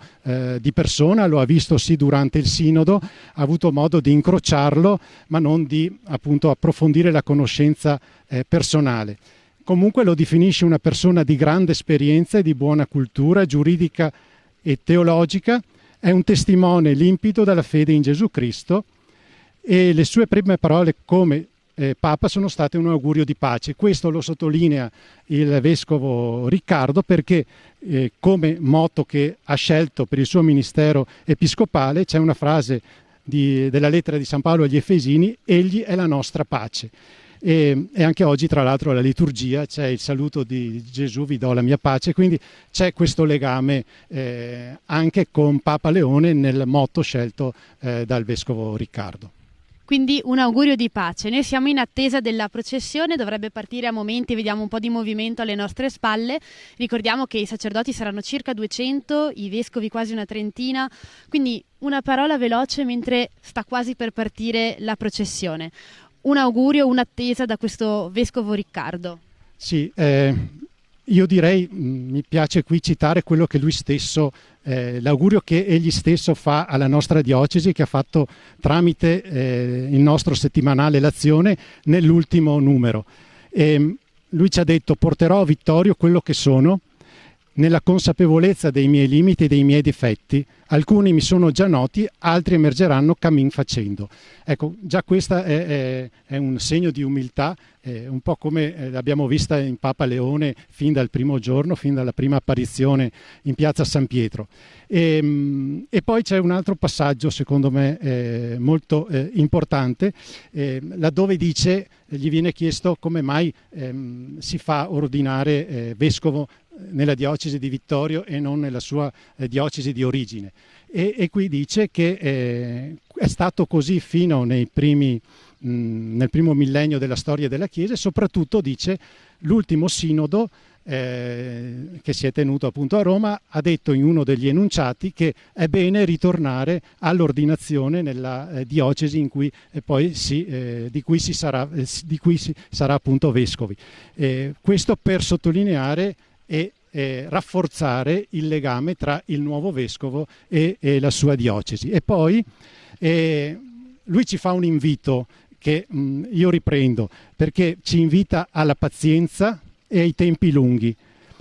di persona, lo ha visto sì durante il Sinodo, ha avuto modo di incrociarlo, ma non di appunto approfondire la conoscenza personale. Comunque lo definisce una persona di grande esperienza e di buona cultura giuridica e teologica, è un testimone limpido della fede in Gesù Cristo e le sue prime parole come Papa sono state un augurio di pace. Questo lo sottolinea il Vescovo Riccardo perché come motto che ha scelto per il suo ministero episcopale c'è una frase della lettera di San Paolo agli Efesini: egli è la nostra pace. E anche oggi tra l'altro alla liturgia c'è il saluto di Gesù, vi do la mia pace, quindi c'è questo legame anche con Papa Leone nel motto scelto dal Vescovo Riccardo. Quindi un augurio di pace. Noi siamo in attesa della processione, dovrebbe partire a momenti, vediamo un po' di movimento alle nostre spalle. Ricordiamo che i sacerdoti saranno circa 200, i vescovi quasi una trentina, quindi una parola veloce mentre sta quasi per partire la processione. Un augurio, un'attesa da questo Vescovo Riccardo. Sì, io direi, mi piace qui citare quello che lui stesso, l'augurio che egli stesso fa alla nostra diocesi, che ha fatto tramite il nostro settimanale L'Azione nell'ultimo numero. Lui ci ha detto: porterò a Vittorio quello che sono, nella consapevolezza dei miei limiti e dei miei difetti. Alcuni mi sono già noti, altri emergeranno cammin facendo. Ecco, già questo è un segno di umiltà, un po' come l'abbiamo vista in Papa Leone fin dal primo giorno, fin dalla prima apparizione in piazza San Pietro. E poi c'è un altro passaggio, secondo me molto importante, laddove dice, gli viene chiesto come mai si fa ordinare vescovo nella diocesi di Vittorio e non nella sua diocesi di origine. E qui dice che è stato così fino nel primo millennio della storia della Chiesa, e soprattutto dice l'ultimo sinodo che si è tenuto appunto a Roma ha detto in uno degli enunciati che è bene ritornare all'ordinazione nella diocesi in cui poi di cui si sarà appunto vescovi. Questo per sottolineare e rafforzare il legame tra il nuovo vescovo e la sua diocesi. E poi lui ci fa un invito che io riprendo, perché ci invita alla pazienza e ai tempi lunghi,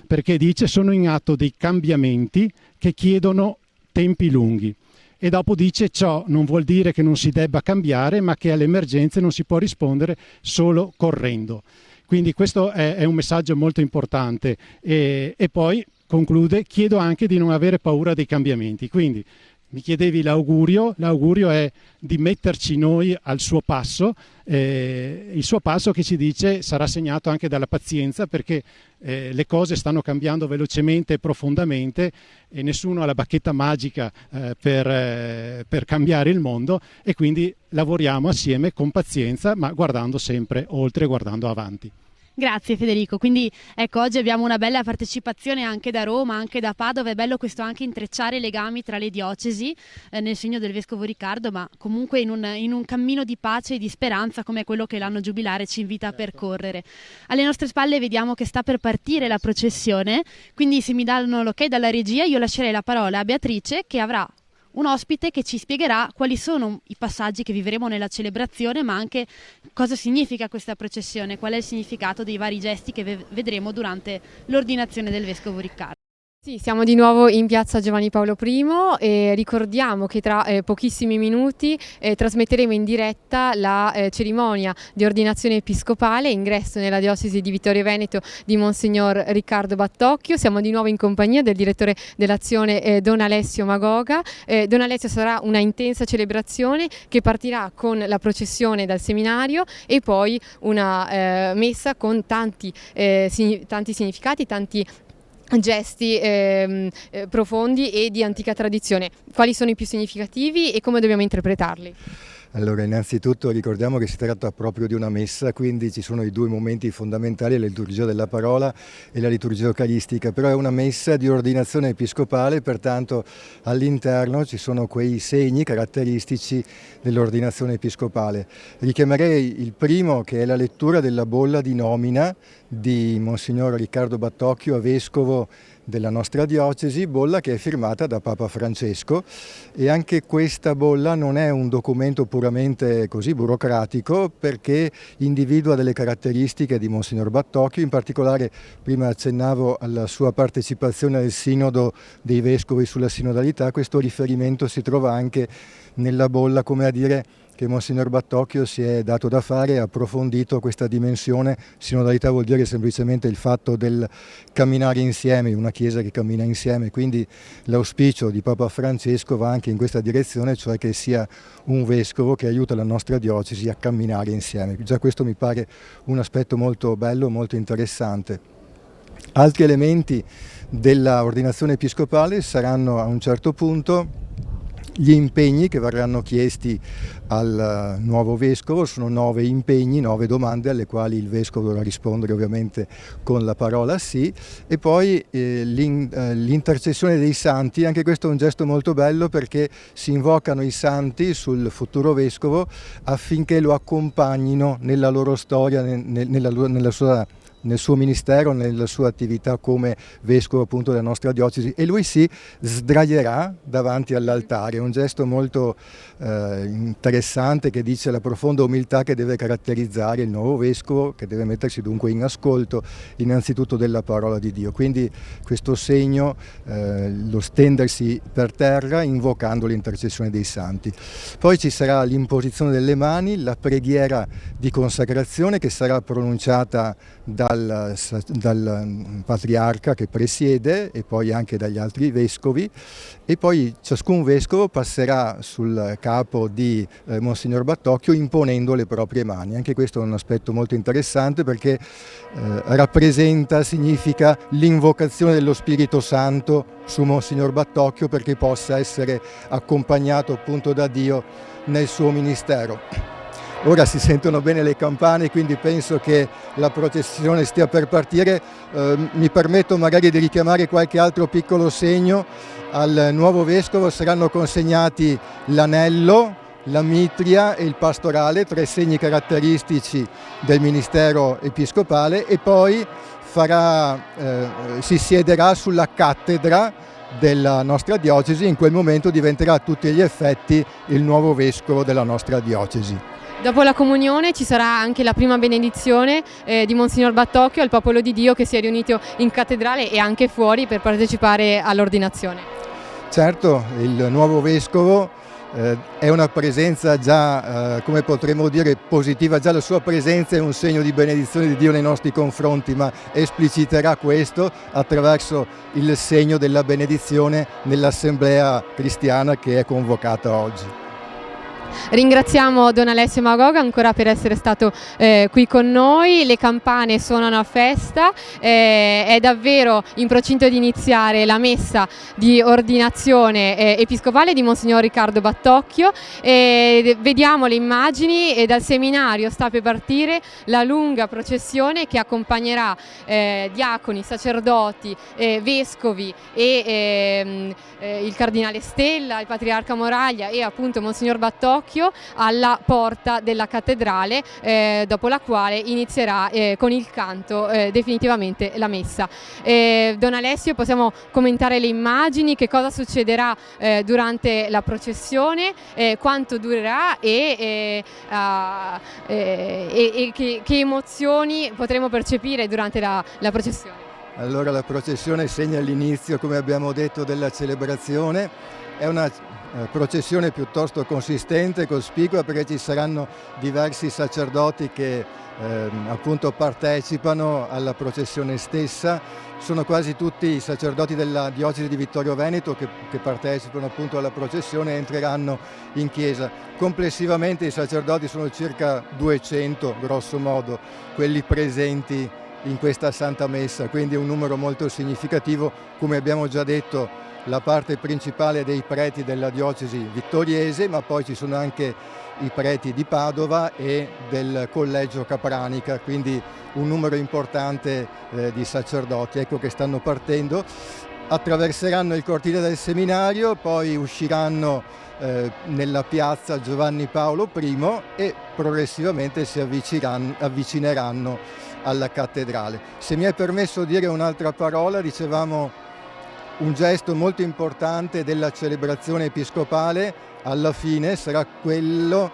perché dice: sono in atto dei cambiamenti che chiedono tempi lunghi. E dopo dice: ciò non vuol dire che non si debba cambiare, ma che alle emergenze non si può rispondere solo correndo. Quindi questo è un messaggio molto importante e poi conclude: chiedo anche di non avere paura dei cambiamenti. Quindi mi chiedevi l'augurio è di metterci noi al suo passo, il suo passo che ci dice sarà segnato anche dalla pazienza, perché le cose stanno cambiando velocemente e profondamente e nessuno ha la bacchetta magica per cambiare il mondo, e quindi lavoriamo assieme con pazienza, ma guardando sempre oltre, guardando avanti. Grazie Federico, quindi ecco, oggi abbiamo una bella partecipazione anche da Roma, anche da Padova. È bello questo anche intrecciare i legami tra le diocesi nel segno del Vescovo Riccardo, ma comunque in un cammino di pace e di speranza come quello che l'anno giubilare ci invita a percorrere. Alle nostre spalle vediamo che sta per partire la processione, quindi se mi danno l'ok dalla regia io lascerei la parola a Beatrice, che avrà un ospite che ci spiegherà quali sono i passaggi che vivremo nella celebrazione, ma anche cosa significa questa processione, qual è il significato dei vari gesti che vedremo durante l'ordinazione del Vescovo Riccardo. Sì, siamo di nuovo in piazza Giovanni Paolo I e ricordiamo che tra pochissimi minuti trasmetteremo in diretta la cerimonia di ordinazione episcopale, ingresso nella diocesi di Vittorio Veneto di Monsignor Riccardo Battocchio. Siamo di nuovo in compagnia del direttore dell'Azione Don Alessio Magoga. Don Alessio, sarà una intensa celebrazione che partirà con la processione dal seminario e poi una messa con tanti significati, tanti gesti profondi e di antica tradizione. Quali sono i più significativi e come dobbiamo interpretarli? Allora, innanzitutto ricordiamo che si tratta proprio di una messa, quindi ci sono i due momenti fondamentali, la liturgia della parola e la liturgia eucaristica, però è una messa di ordinazione episcopale, pertanto all'interno ci sono quei segni caratteristici dell'ordinazione episcopale. Richiamerei il primo, che è la lettura della bolla di nomina di Monsignor Riccardo Battocchio a vescovo della nostra diocesi, bolla che è firmata da Papa Francesco, e anche questa bolla non è un documento puramente così burocratico, perché individua delle caratteristiche di Monsignor Battocchio. In particolare, prima accennavo alla sua partecipazione al Sinodo dei Vescovi sulla sinodalità, questo riferimento si trova anche nella bolla, come a dire che Monsignor Battocchio si è dato da fare e ha approfondito questa dimensione. Sinodalità vuol dire semplicemente il fatto del camminare insieme, una Chiesa che cammina insieme, quindi l'auspicio di Papa Francesco va anche in questa direzione, cioè che sia un vescovo che aiuta la nostra diocesi a camminare insieme. Già questo mi pare un aspetto molto bello, molto interessante. Altri elementi della ordinazione episcopale saranno a un certo punto gli impegni che verranno chiesti al nuovo vescovo. Sono 9 impegni, 9 domande alle quali il vescovo dovrà rispondere ovviamente con la parola sì, e poi l'intercessione dei santi. Anche questo è un gesto molto bello, perché si invocano i santi sul futuro vescovo affinché lo accompagnino nella loro storia, nel suo ministero, nella sua attività come vescovo appunto della nostra diocesi, e lui si sdraierà davanti all'altare. È un gesto molto interessante, che dice la profonda umiltà che deve caratterizzare il nuovo vescovo, che deve mettersi dunque in ascolto innanzitutto della parola di Dio. Quindi questo segno, lo stendersi per terra invocando l'intercessione dei santi. Poi ci sarà l'imposizione delle mani, la preghiera di consacrazione che sarà pronunciata dal patriarca che presiede e poi anche dagli altri vescovi, e poi ciascun vescovo passerà sul capo di Monsignor Battocchio imponendo le proprie mani. Anche questo è un aspetto molto interessante, perché significa l'invocazione dello Spirito Santo su Monsignor Battocchio, perché possa essere accompagnato appunto da Dio nel suo ministero. Ora si sentono bene le campane, quindi penso che la processione stia per partire. Mi permetto magari di richiamare qualche altro piccolo segno. Al nuovo vescovo saranno consegnati l'anello, la mitria e il pastorale, 3 segni caratteristici del ministero episcopale, e poi si siederà sulla cattedra della nostra diocesi. In quel momento diventerà a tutti gli effetti il nuovo vescovo della nostra diocesi. Dopo la comunione ci sarà anche la prima benedizione di Monsignor Battocchio al popolo di Dio che si è riunito in cattedrale e anche fuori per partecipare all'ordinazione. Certo, il nuovo vescovo è una presenza già, come potremmo dire, positiva. Già la sua presenza è un segno di benedizione di Dio nei nostri confronti, ma espliciterà questo attraverso il segno della benedizione nell'assemblea cristiana che è convocata oggi. Ringraziamo Don Alessio Magoga ancora per essere stato qui con noi. Le campane suonano a festa, è davvero in procinto di iniziare la messa di ordinazione episcopale di Monsignor Riccardo Battocchio. Vediamo le immagini e dal seminario sta per partire la lunga processione che accompagnerà diaconi, sacerdoti, vescovi e il cardinale Stella, il patriarca Moraglia e appunto Monsignor Battocchio alla porta della cattedrale, dopo la quale inizierà con il canto definitivamente la messa. Don Alessio, possiamo commentare le immagini, che cosa succederà durante la processione, quanto durerà e che emozioni potremo percepire durante la processione? Allora, la processione segna l'inizio, come abbiamo detto, della celebrazione. È una processione piuttosto consistente, cospicua, perché ci saranno diversi sacerdoti che appunto partecipano alla processione stessa. Sono quasi tutti i sacerdoti della diocesi di Vittorio Veneto che partecipano appunto alla processione e entreranno in chiesa. Complessivamente i sacerdoti sono circa 200, grosso modo, quelli presenti in questa Santa Messa, quindi un numero molto significativo. Come abbiamo già detto, la parte principale dei preti della diocesi vittoriese, ma poi ci sono anche i preti di Padova e del collegio Capranica, quindi un numero importante di sacerdoti, ecco, che stanno partendo. Attraverseranno il cortile del seminario, poi usciranno nella piazza Giovanni Paolo I e progressivamente si avvicineranno alla cattedrale. Se mi è permesso dire un'altra parola, dicevamo un gesto molto importante della celebrazione episcopale alla fine sarà quello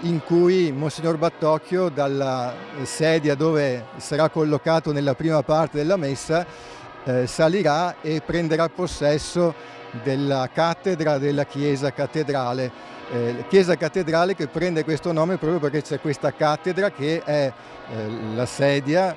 in cui Monsignor Battocchio, dalla sedia dove sarà collocato nella prima parte della messa, salirà e prenderà possesso della cattedra della Chiesa Cattedrale. Chiesa Cattedrale che prende questo nome proprio perché c'è questa cattedra che è la sedia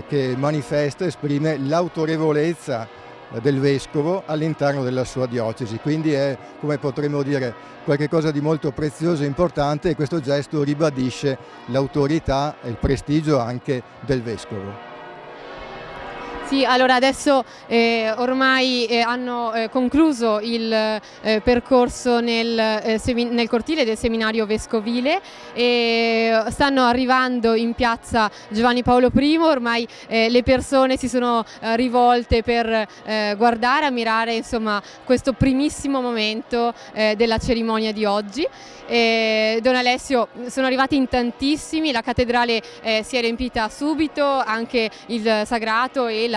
che manifesta, esprime l'autorevolezza del vescovo all'interno della sua diocesi, quindi è, come potremmo dire, qualcosa di molto prezioso e importante, e questo gesto ribadisce l'autorità e il prestigio anche del vescovo. Sì, allora adesso ormai hanno concluso il percorso nel cortile del seminario vescovile e stanno arrivando in piazza Giovanni Paolo I, ormai le persone si sono rivolte per guardare, ammirare insomma questo primissimo momento della cerimonia di oggi. Don Alessio, sono arrivati in tantissimi, la cattedrale si è riempita subito, anche il sagrato e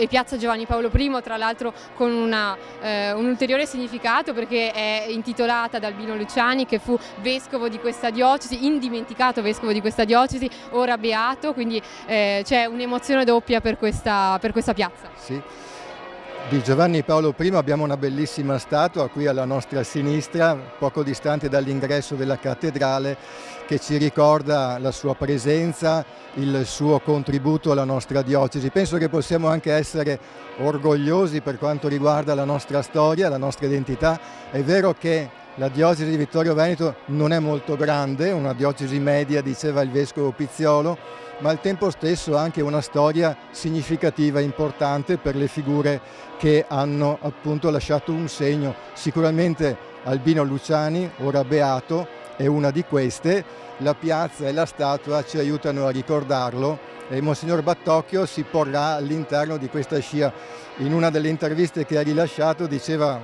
piazza Giovanni Paolo I, tra l'altro con un ulteriore significato perché è intitolata da Albino Luciani, che fu vescovo di questa diocesi, indimenticato vescovo di questa diocesi, ora beato, quindi c'è un'emozione doppia per questa piazza. Sì. Di Giovanni Paolo I abbiamo una bellissima statua qui alla nostra sinistra, poco distante dall'ingresso della cattedrale, che ci ricorda la sua presenza, il suo contributo alla nostra diocesi. Penso che possiamo anche essere orgogliosi per quanto riguarda la nostra storia, la nostra identità. È vero che la diocesi di Vittorio Veneto non è molto grande, una diocesi media, diceva il vescovo Pizziolo, ma al tempo stesso anche una storia significativa e importante per le figure che hanno appunto lasciato un segno. Sicuramente Albino Luciani, ora beato, è una di queste. La piazza e la statua ci aiutano a ricordarlo e Monsignor Battocchio si porrà all'interno di questa scia. In una delle interviste che ha rilasciato diceva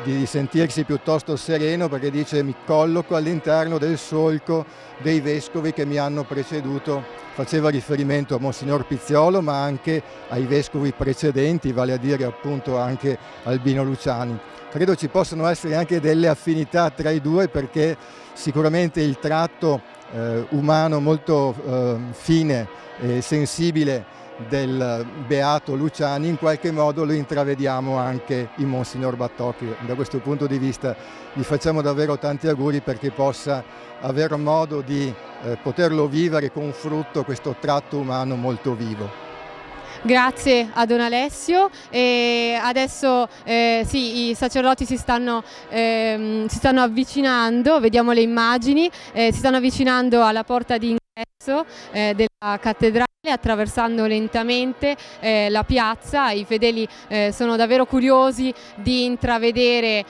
di sentirsi piuttosto sereno perché dice: mi colloco all'interno del solco dei vescovi che mi hanno preceduto. Faceva riferimento a Monsignor Pizziolo ma anche ai vescovi precedenti, vale a dire appunto anche Albino Luciani. Credo ci possano essere anche delle affinità tra i due perché sicuramente il tratto umano molto fine e sensibile del beato Luciani in qualche modo lo intravediamo anche in Monsignor Battocchio. Da questo punto di vista gli facciamo davvero tanti auguri perché possa aver modo di poterlo vivere con frutto questo tratto umano molto vivo. Grazie a Don Alessio e adesso sì, i sacerdoti si stanno avvicinando, vediamo le immagini, si stanno avvicinando alla porta d'ingresso della cattedrale, attraversando lentamente la piazza. I fedeli sono davvero curiosi di intravedere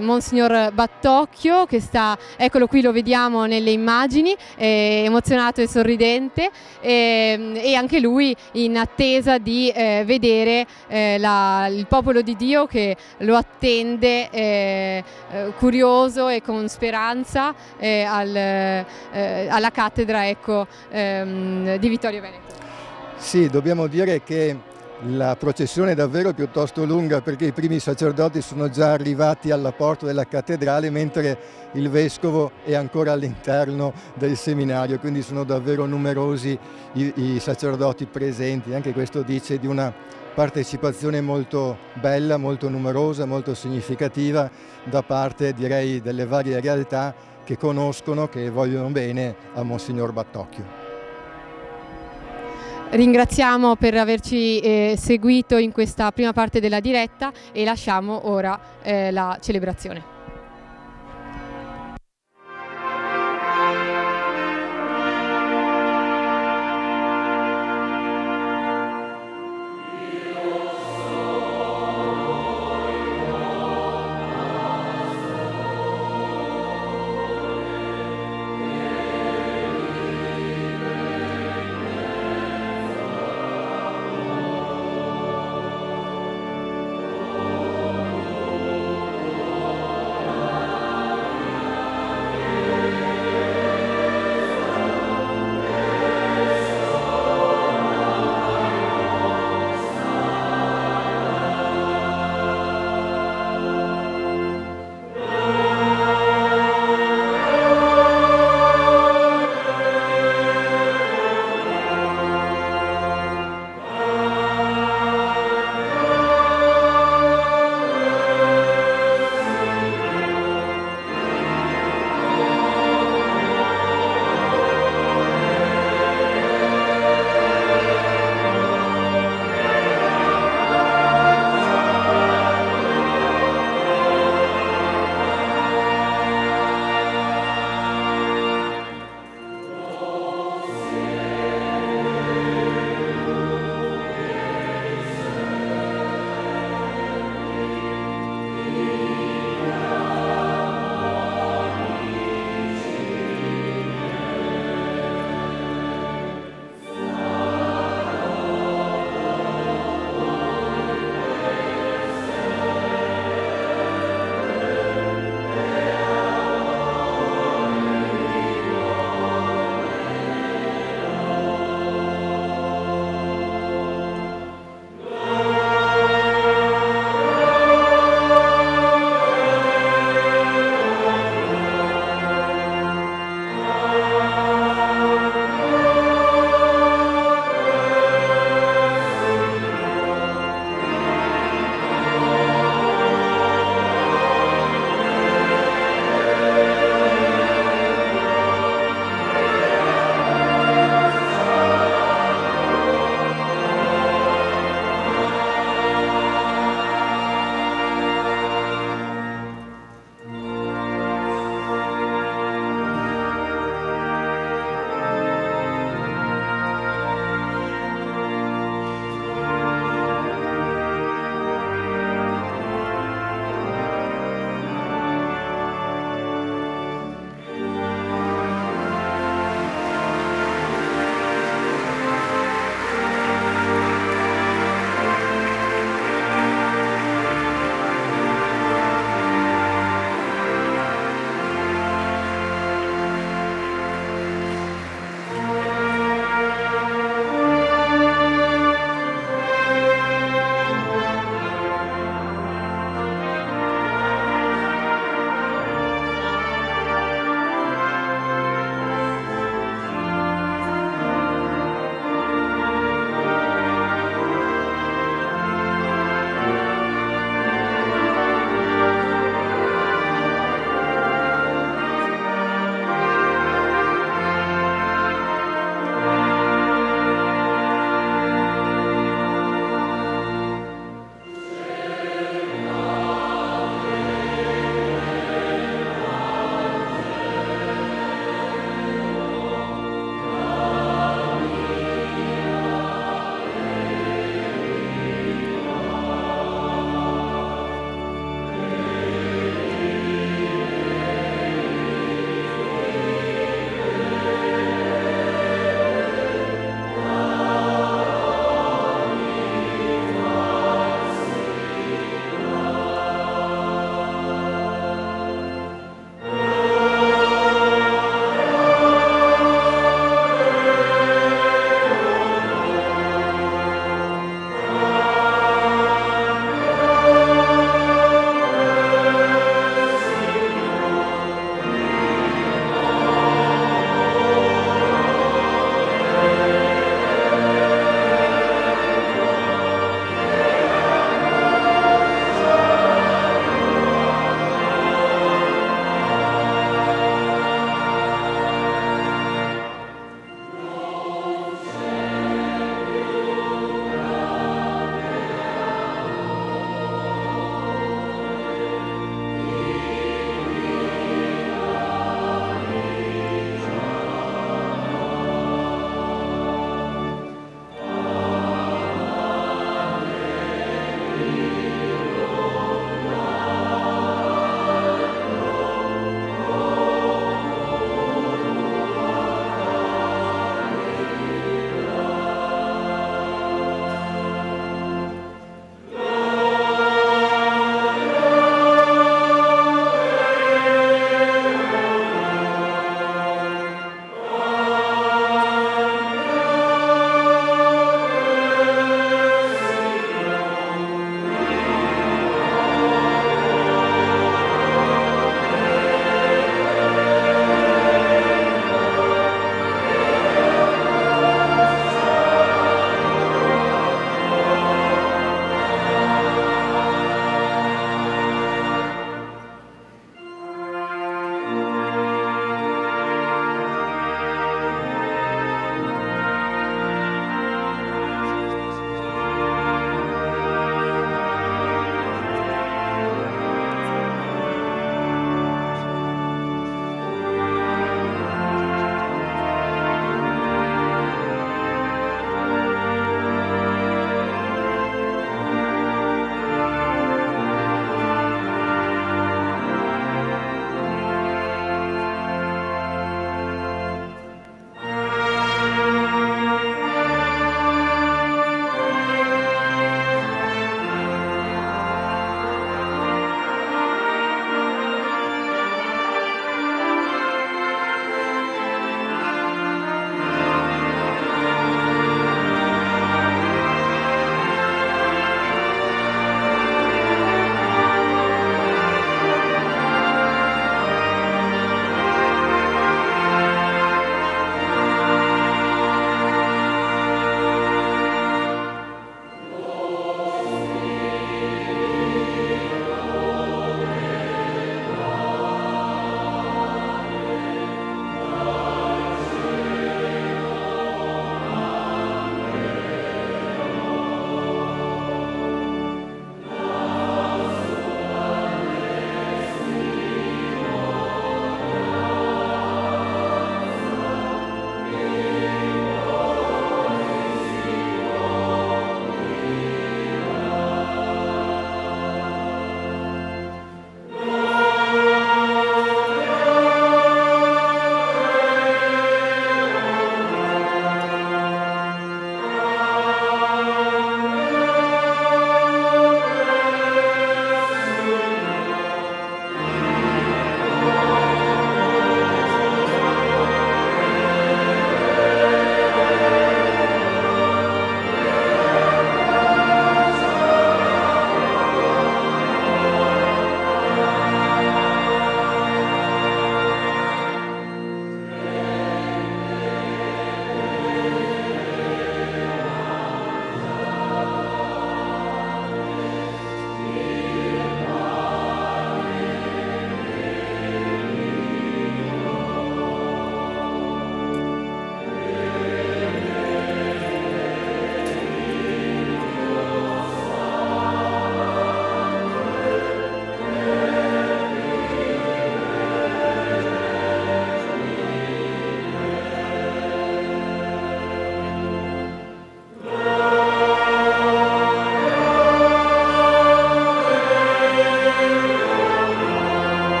Monsignor Battocchio che sta, eccolo qui, lo vediamo nelle immagini, emozionato e sorridente e anche lui in attesa di vedere il popolo di Dio che lo attende curioso e con speranza alla cattedra, ecco, di Vittorio Veneto. Sì, dobbiamo dire che la processione è davvero piuttosto lunga perché i primi sacerdoti sono già arrivati alla porta della cattedrale mentre il vescovo è ancora all'interno del seminario, quindi sono davvero numerosi i sacerdoti presenti. Anche questo dice di una partecipazione molto bella, molto numerosa, molto significativa da parte, direi, delle varie realtà che conoscono, che vogliono bene a Monsignor Battocchio. Ringraziamo per averci seguito in questa prima parte della diretta e lasciamo ora la celebrazione.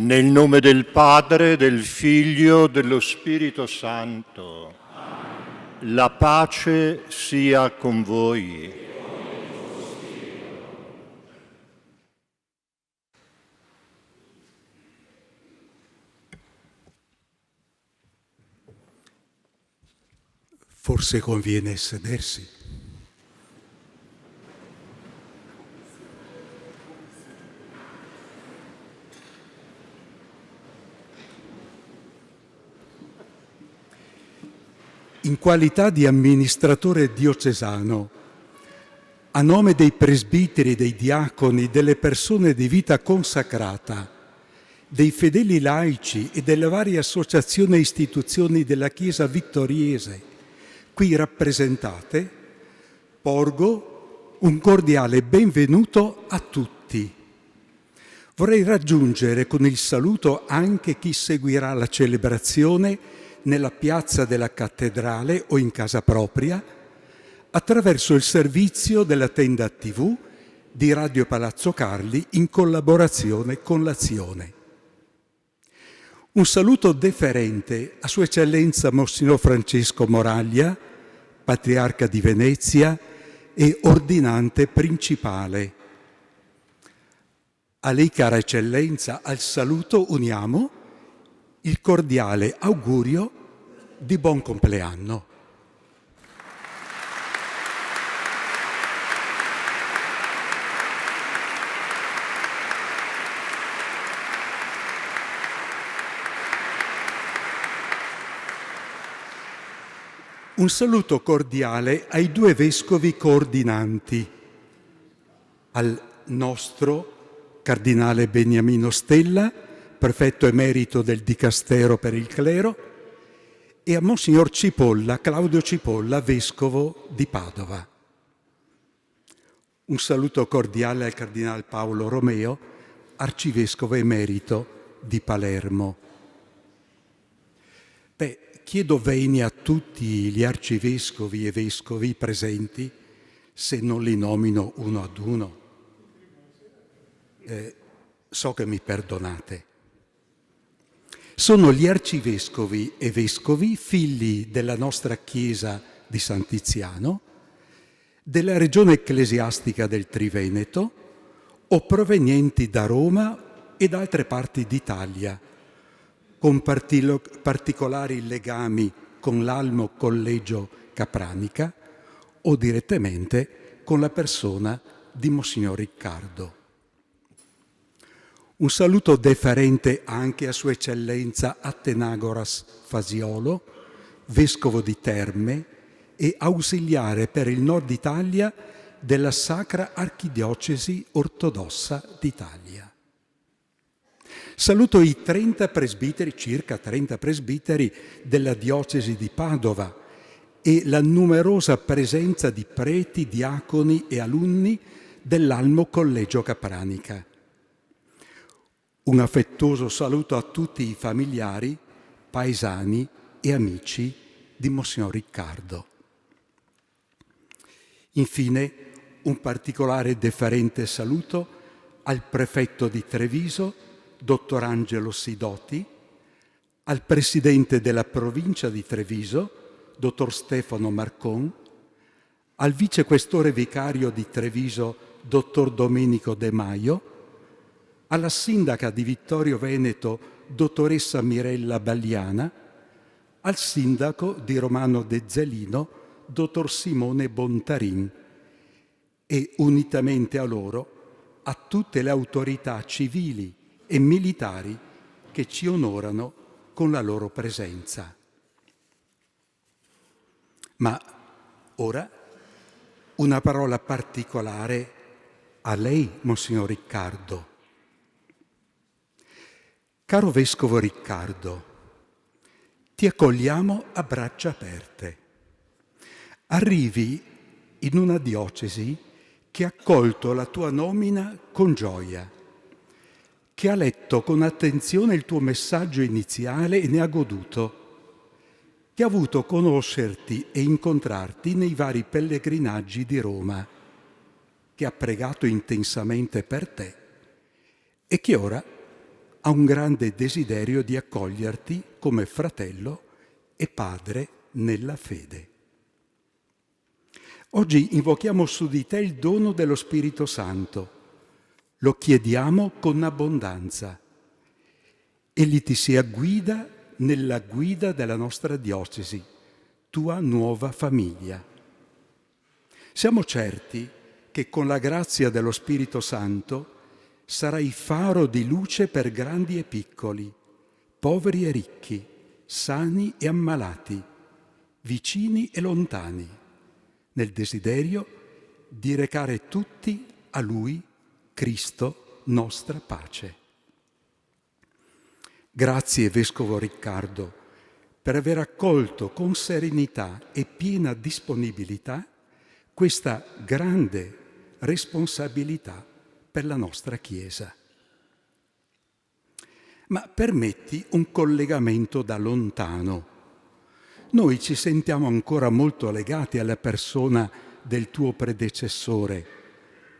Nel nome del Padre, del Figlio, dello Spirito Santo. La pace sia con voi. Forse conviene sedersi. In qualità di amministratore diocesano, a nome dei presbiteri, dei diaconi, delle persone di vita consacrata, dei fedeli laici e delle varie associazioni e istituzioni della Chiesa vittoriese qui rappresentate, porgo un cordiale benvenuto a tutti. Vorrei raggiungere con il saluto anche chi seguirà la celebrazione nella piazza della cattedrale o in casa propria, attraverso il servizio della tenda TV di Radio Palazzo Carli in collaborazione con l'Azione. Un saluto deferente a Sua Eccellenza Monsignor Francesco Moraglia, Patriarca di Venezia e Ordinante Principale. A lei, cara Eccellenza, al saluto uniamo il cordiale augurio di buon compleanno. Un saluto cordiale ai due vescovi coordinanti, al nostro Cardinale Beniamino Stella, prefetto emerito del Dicastero per il Clero, e a Monsignor Cipolla, Claudio Cipolla, vescovo di Padova. Un saluto cordiale al Cardinale Paolo Romeo, arcivescovo emerito di Palermo. Chiedo venia a tutti gli arcivescovi e vescovi presenti, se non li nomino uno ad uno. So che mi perdonate. Sono gli arcivescovi e vescovi, figli della nostra Chiesa di San Tiziano, della regione ecclesiastica del Triveneto o provenienti da Roma e da altre parti d'Italia, con particolari legami con l'Almo Collegio Capranica o direttamente con la persona di Monsignor Riccardo. Un saluto deferente anche a Sua Eccellenza Athenagoras Fasiolo, vescovo di Terme e ausiliare per il Nord Italia della Sacra Archidiocesi Ortodossa d'Italia. Saluto i 30 presbiteri, circa 30 presbiteri della Diocesi di Padova e la numerosa presenza di preti, diaconi e alunni dell'Almo Collegio Capranica. Un affettuoso saluto a tutti i familiari, paesani e amici di Monsignor Riccardo. Infine, un particolare deferente saluto al prefetto di Treviso, Dottor Angelo Sidoti, al presidente della provincia di Treviso, Dottor Stefano Marcon, al vicequestore vicario di Treviso, Dottor Domenico De Maio, alla sindaca di Vittorio Veneto, Dottoressa Mirella Bagliana, al sindaco di Romano De Zelino, Dottor Simone Bontarin, e unitamente a loro a tutte le autorità civili e militari che ci onorano con la loro presenza. Ma ora una parola particolare a lei, Monsignor Riccardo. Caro Vescovo Riccardo, ti accogliamo a braccia aperte. Arrivi in una diocesi che ha accolto la tua nomina con gioia, che ha letto con attenzione il tuo messaggio iniziale e ne ha goduto, che ha avuto conoscerti e incontrarti nei vari pellegrinaggi di Roma, che ha pregato intensamente per te e che ora ha un grande desiderio di accoglierti come fratello e padre nella fede. Oggi invochiamo su di te il dono dello Spirito Santo. Lo chiediamo con abbondanza. Egli ti sia guida nella guida della nostra diocesi, tua nuova famiglia. Siamo certi che con la grazia dello Spirito Santo sarai faro di luce per grandi e piccoli, poveri e ricchi, sani e ammalati, vicini e lontani, nel desiderio di recare tutti a Lui, Cristo, nostra pace. Grazie, Vescovo Riccardo, per aver accolto con serenità e piena disponibilità questa grande responsabilità per la nostra Chiesa. Ma permetti un collegamento da lontano. Noi ci sentiamo ancora molto legati alla persona del tuo predecessore,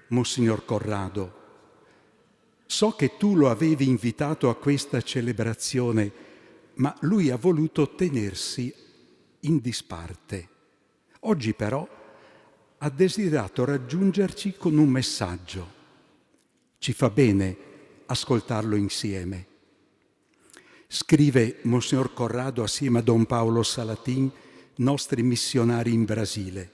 Monsignor Corrado. So che tu lo avevi invitato a questa celebrazione, ma lui ha voluto tenersi in disparte. Oggi però ha desiderato raggiungerci con un messaggio. Ci fa bene ascoltarlo insieme. Scrive Monsignor Corrado assieme a Don Paolo Salatin, nostri missionari in Brasile.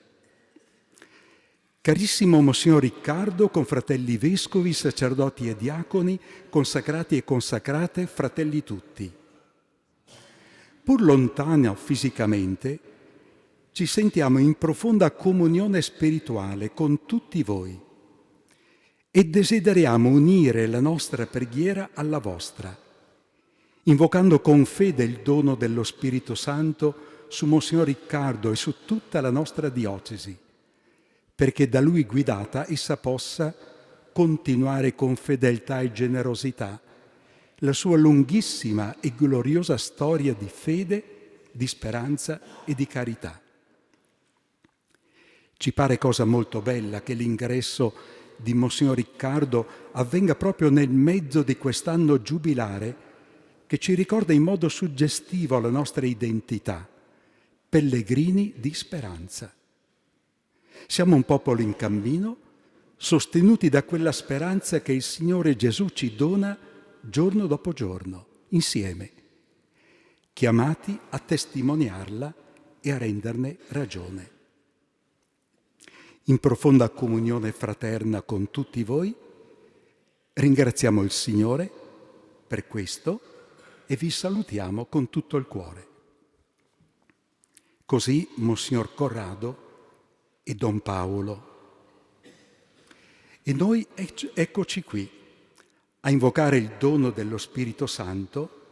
Carissimo Monsignor Riccardo, confratelli vescovi, sacerdoti e diaconi, consacrati e consacrate, fratelli tutti. Pur lontano fisicamente, ci sentiamo in profonda comunione spirituale con tutti voi e desideriamo unire la nostra preghiera alla vostra, invocando con fede il dono dello Spirito Santo su Monsignor Riccardo e su tutta la nostra diocesi, perché da lui guidata essa possa continuare con fedeltà e generosità la sua lunghissima e gloriosa storia di fede, di speranza e di carità. Ci pare cosa molto bella che l'ingresso di Monsignor Riccardo avvenga proprio nel mezzo di quest'anno giubilare che ci ricorda in modo suggestivo la nostra identità, pellegrini di speranza. Siamo un popolo in cammino, sostenuti da quella speranza che il Signore Gesù ci dona giorno dopo giorno, insieme, chiamati a testimoniarla e a renderne ragione. In profonda comunione fraterna con tutti voi, ringraziamo il Signore per questo e vi salutiamo con tutto il cuore. Così Monsignor Corrado e Don Paolo. E noi eccoci qui a invocare il dono dello Spirito Santo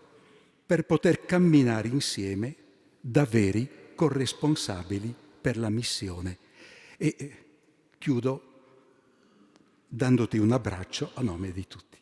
per poter camminare insieme da veri corresponsabili per la missione. E chiudo dandoti un abbraccio a nome di tutti.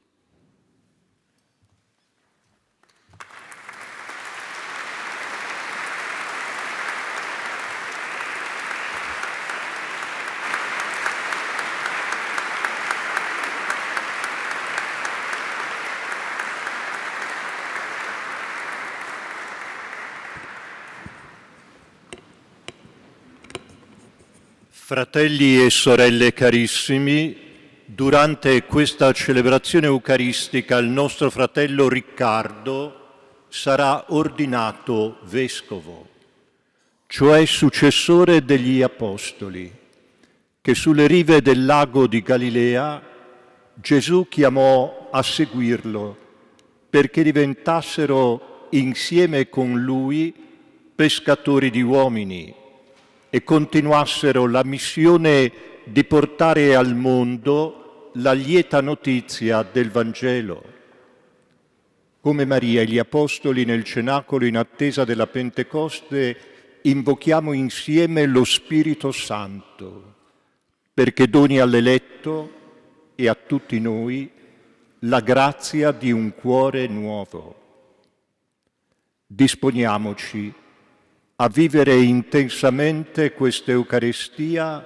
Fratelli e sorelle carissimi, durante questa celebrazione eucaristica il nostro fratello Riccardo sarà ordinato vescovo, cioè successore degli apostoli, che sulle rive del lago di Galilea Gesù chiamò a seguirlo perché diventassero insieme con lui pescatori di uomini e continuassero la missione di portare al mondo la lieta notizia del Vangelo. Come Maria e gli Apostoli nel cenacolo in attesa della Pentecoste, invochiamo insieme lo Spirito Santo, perché doni all'eletto e a tutti noi la grazia di un cuore nuovo. Disponiamoci a vivere intensamente questa Eucaristia,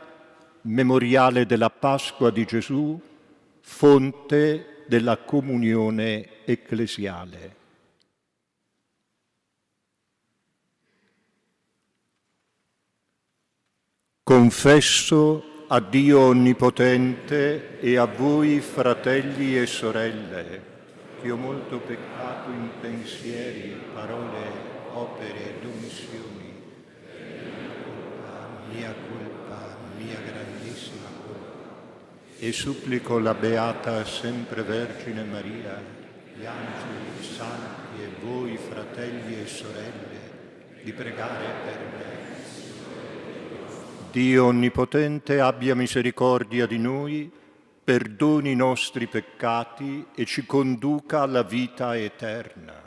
memoriale della Pasqua di Gesù, fonte della comunione ecclesiale. Confesso a Dio Onnipotente e a voi, fratelli e sorelle, che ho molto peccato in pensieri, parole, opere ed omissioni. Mia grandissima colpa. E supplico la Beata Sempre Vergine Maria, gli angeli, i santi e voi, fratelli e sorelle, di pregare per me. Dio Onnipotente abbia misericordia di noi, perdoni i nostri peccati e ci conduca alla vita eterna.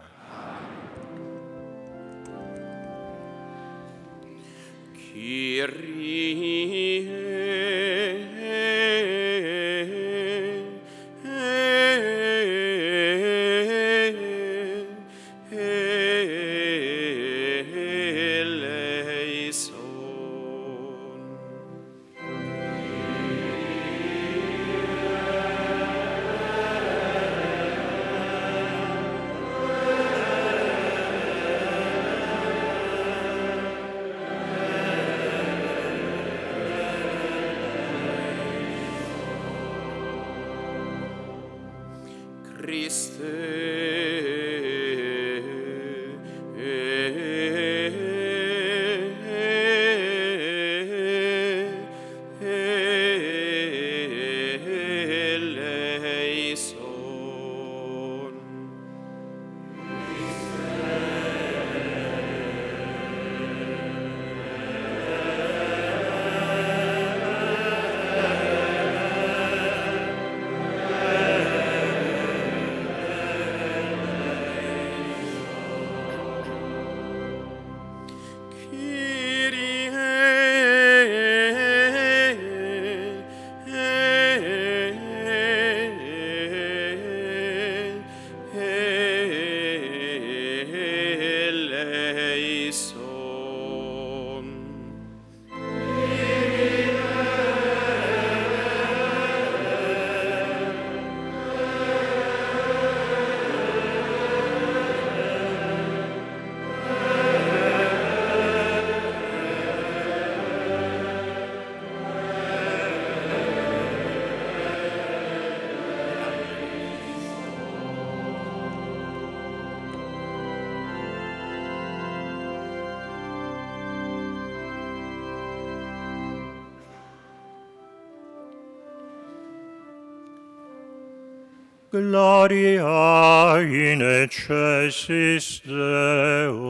Gloria in excelsis Deo.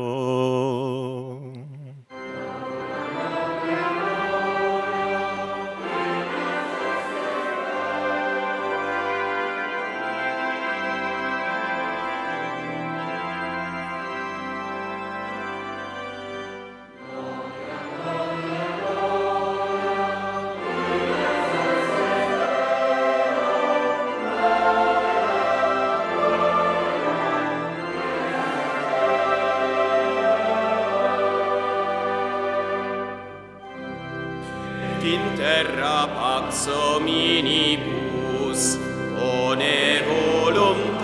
In terra pax hominibus, bone voluntatis.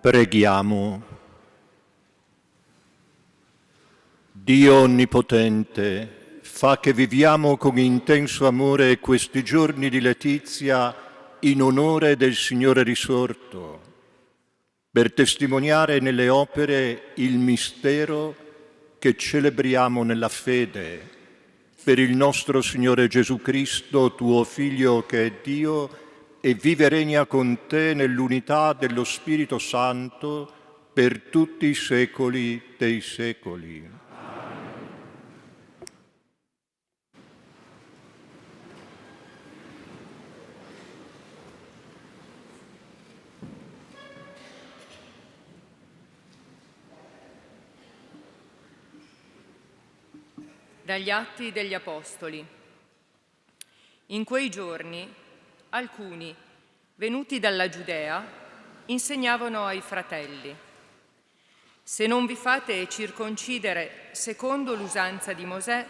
Preghiamo. Dio Onnipotente, fa che viviamo con intenso amore questi giorni di letizia in onore del Signore risorto, per testimoniare nelle opere il mistero che celebriamo nella fede, per il nostro Signore Gesù Cristo, tuo Figlio che è Dio, e vive e regna con te nell'unità dello Spirito Santo per tutti i secoli dei secoli. Dagli Atti degli Apostoli. In quei giorni alcuni, venuti dalla Giudea, insegnavano ai fratelli: se non vi fate circoncidere secondo l'usanza di Mosè,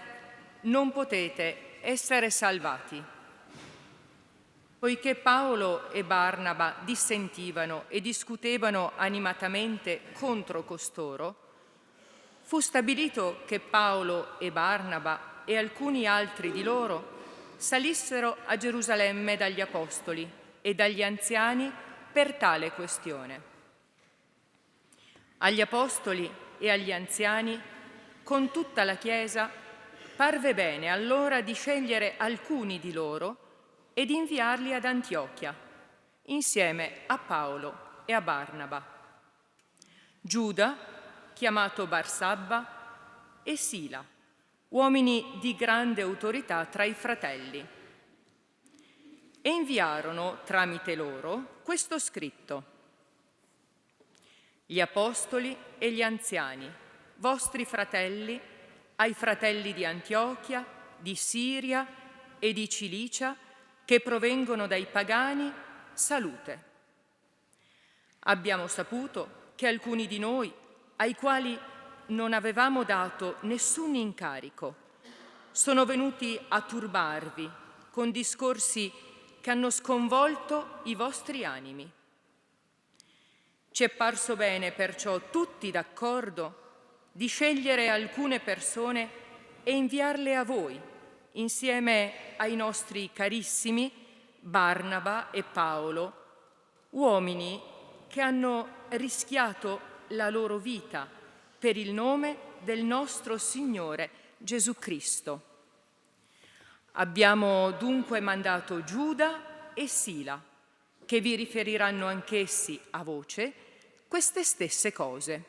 non potete essere salvati. Poiché Paolo e Barnaba dissentivano e discutevano animatamente contro costoro, fu stabilito che Paolo e Barnaba e alcuni altri di loro salissero a Gerusalemme dagli apostoli e dagli anziani per tale questione. Agli apostoli e agli anziani, con tutta la Chiesa, parve bene allora di scegliere alcuni di loro e di inviarli ad Antiochia, insieme a Paolo e a Barnaba. Giuda, chiamato Barsabba, e Sila, uomini di grande autorità tra i fratelli. E inviarono tramite loro questo scritto: gli apostoli e gli anziani, vostri fratelli, ai fratelli di Antiochia, di Siria e di Cilicia, che provengono dai pagani, salute. Abbiamo saputo che alcuni di noi, ai quali non avevamo dato nessun incarico, sono venuti a turbarvi con discorsi che hanno sconvolto i vostri animi. Ci è parso bene perciò, tutti d'accordo, di scegliere alcune persone e inviarle a voi, insieme ai nostri carissimi Barnaba e Paolo, uomini che hanno rischiato la loro vita per il nome del nostro Signore Gesù Cristo. Abbiamo dunque mandato Giuda e Sila, che vi riferiranno anch'essi a voce queste stesse cose.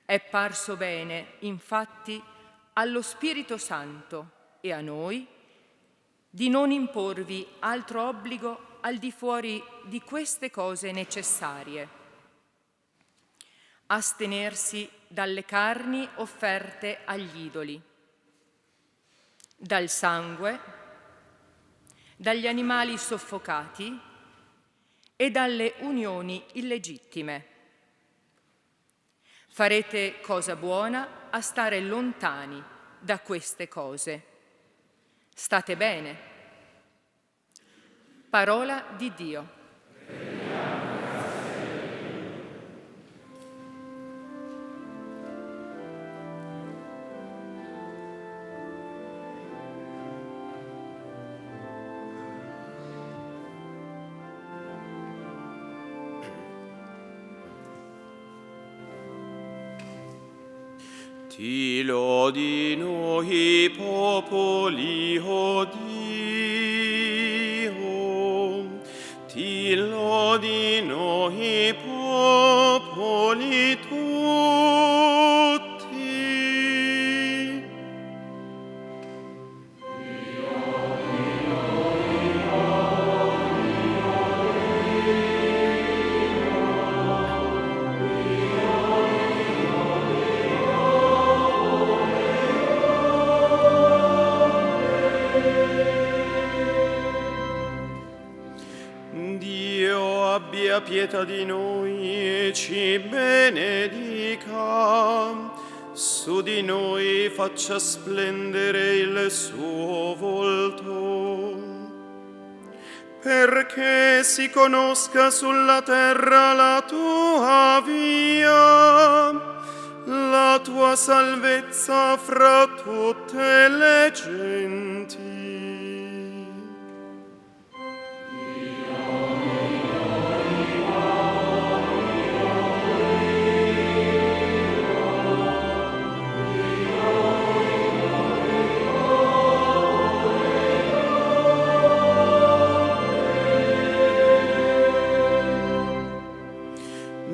È parso bene, infatti, allo Spirito Santo e a noi di non imporvi altro obbligo al di fuori di queste cose necessarie: astenersi dalle carni offerte agli idoli, dal sangue, dagli animali soffocati e dalle unioni illegittime. Farete cosa buona a stare lontani da queste cose. State bene. Parola di Dio. Ti lodino i popoli, o Dio, ti lodino i popoli tutti. Abbia pietà di noi e ci benedica, su di noi faccia splendere il suo volto, perché si conosca sulla terra la tua via, la tua salvezza fra tutte le genti.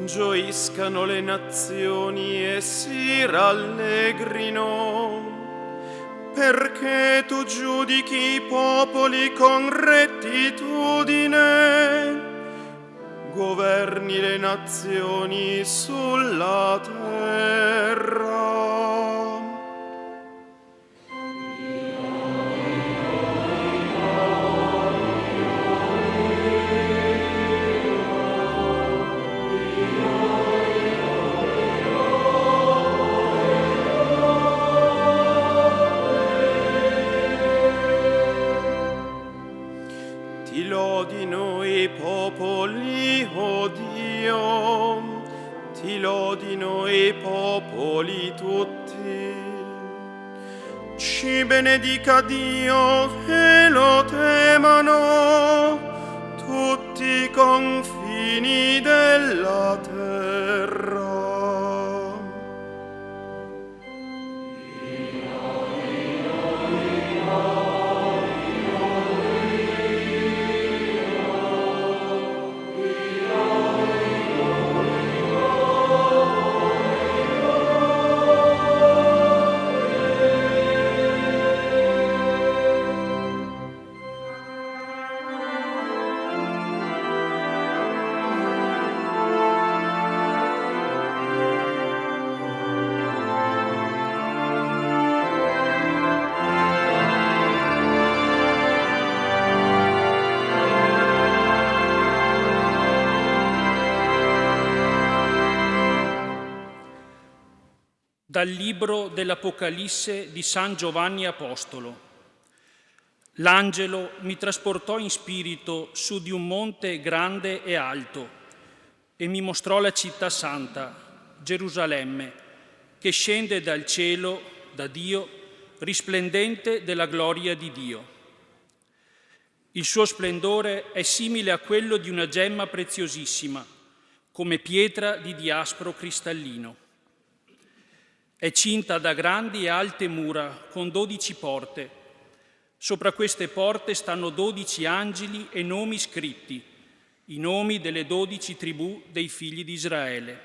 Gioiscano le nazioni e si rallegrino, perché tu giudichi i popoli con rettitudine, governi le nazioni sulla terra. Ti lodino i popoli, o Dio, ti lodino i popoli tutti. Ci benedica Dio e lo temano tutti i confini della terra. Dal libro dell'Apocalisse di San Giovanni Apostolo. L'angelo mi trasportò in spirito su di un monte grande e alto e mi mostrò la città santa, Gerusalemme, che scende dal cielo, da Dio, risplendente della gloria di Dio. Il suo splendore è simile a quello di una gemma preziosissima, come pietra di diaspro cristallino. È cinta da grandi e alte mura con 12 porte. Sopra queste porte stanno 12 angeli e nomi scritti, i nomi delle 12 tribù dei figli di Israele.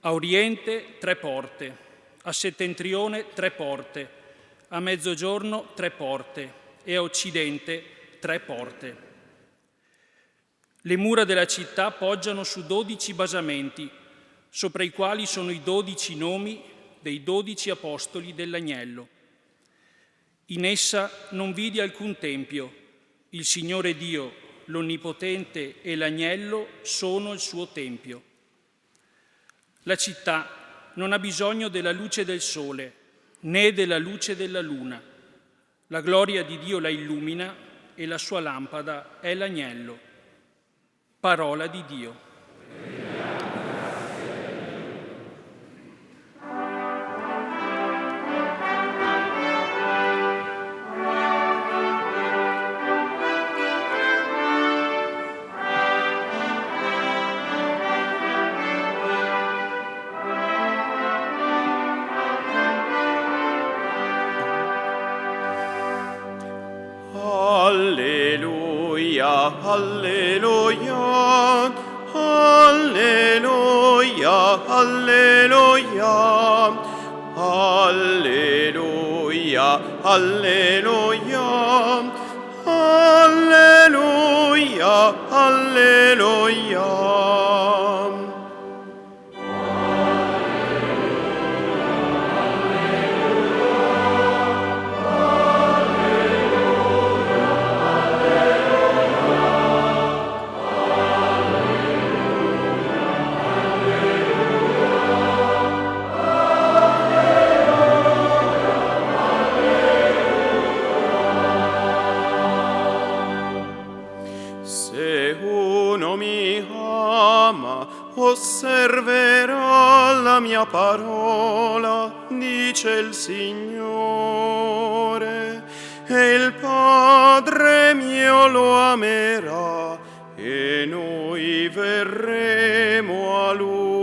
A oriente 3 porte, a settentrione 3 porte, a mezzogiorno 3 porte e a occidente 3 porte. Le mura della città poggiano su 12 basamenti, sopra i quali sono i 12 nomi dei 12 apostoli dell'Agnello. In essa non vidi alcun tempio, il Signore Dio, l'Onnipotente e l'Agnello sono il suo tempio. La città non ha bisogno della luce del sole, né della luce della luna. La gloria di Dio la illumina e la sua lampada è l'Agnello. Parola di Dio. Alleluia, alleluia, alleluia, alleluia, alleluia, alleluia, alleluia. osserverò la mia parola, dice il Signore, e il Padre mio lo amerà, e noi verremo a Lui.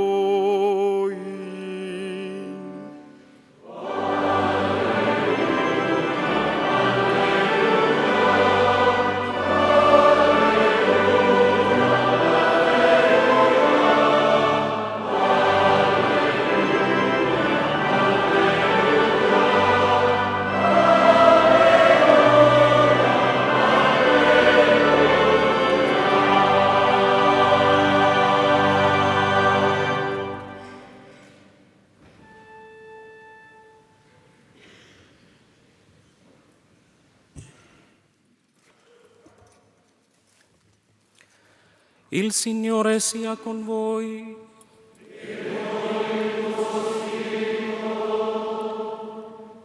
Il Signore sia con voi.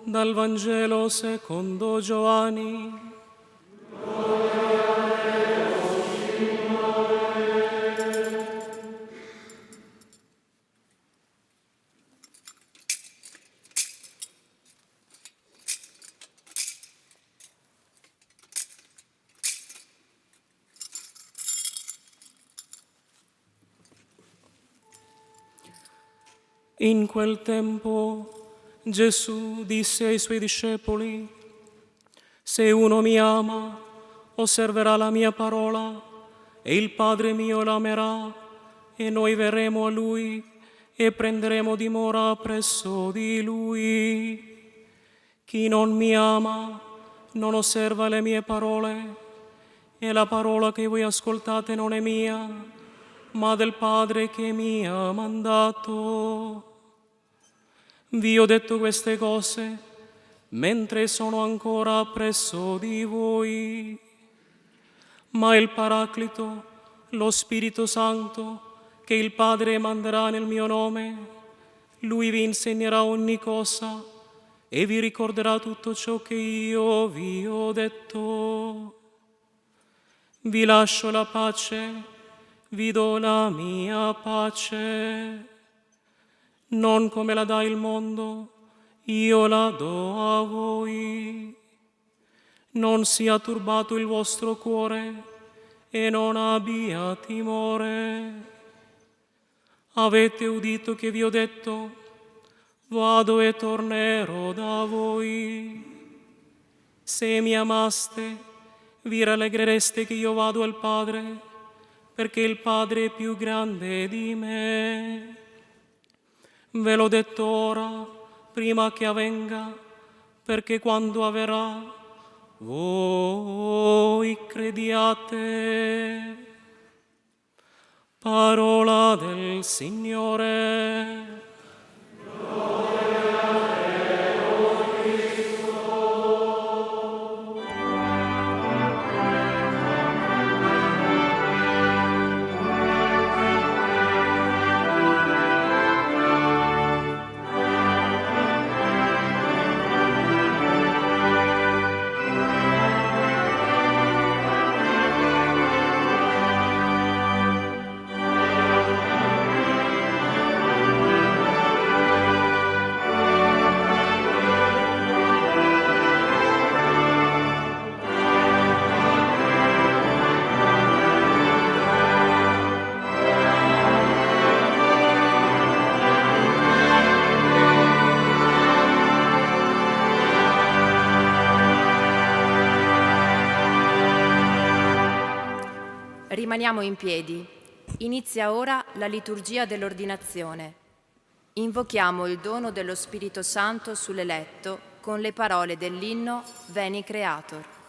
Dal Vangelo secondo Giovanni. In quel tempo Gesù disse ai suoi discepoli: se uno mi ama, osserverà la mia parola, e il Padre mio l'amerà, e noi verremo a Lui e prenderemo dimora presso di Lui. Chi non mi ama non osserva le mie parole, e la parola che voi ascoltate non è mia, ma del Padre che mi ha mandato. Vi ho detto queste cose mentre sono ancora presso di voi. Ma il Paraclito, lo Spirito Santo, che il Padre manderà nel mio nome, Lui vi insegnerà ogni cosa e vi ricorderà tutto ciò che io vi ho detto. Vi lascio la pace, vi do la mia pace. Non come la dà il mondo, io la do a voi. Non sia turbato il vostro cuore e non abbia timore. Avete udito che vi ho detto: vado e tornerò da voi. Se mi amaste, vi rallegrereste che io vado al Padre, perché il Padre è più grande di me. Ve l'ho detto ora, prima che avvenga, perché quando avverrà, voi crediate. Parola del Signore. Rimaniamo in piedi. Inizia ora la liturgia dell'ordinazione. Invochiamo il dono dello Spirito Santo sull'eletto con le parole dell'inno Veni Creator.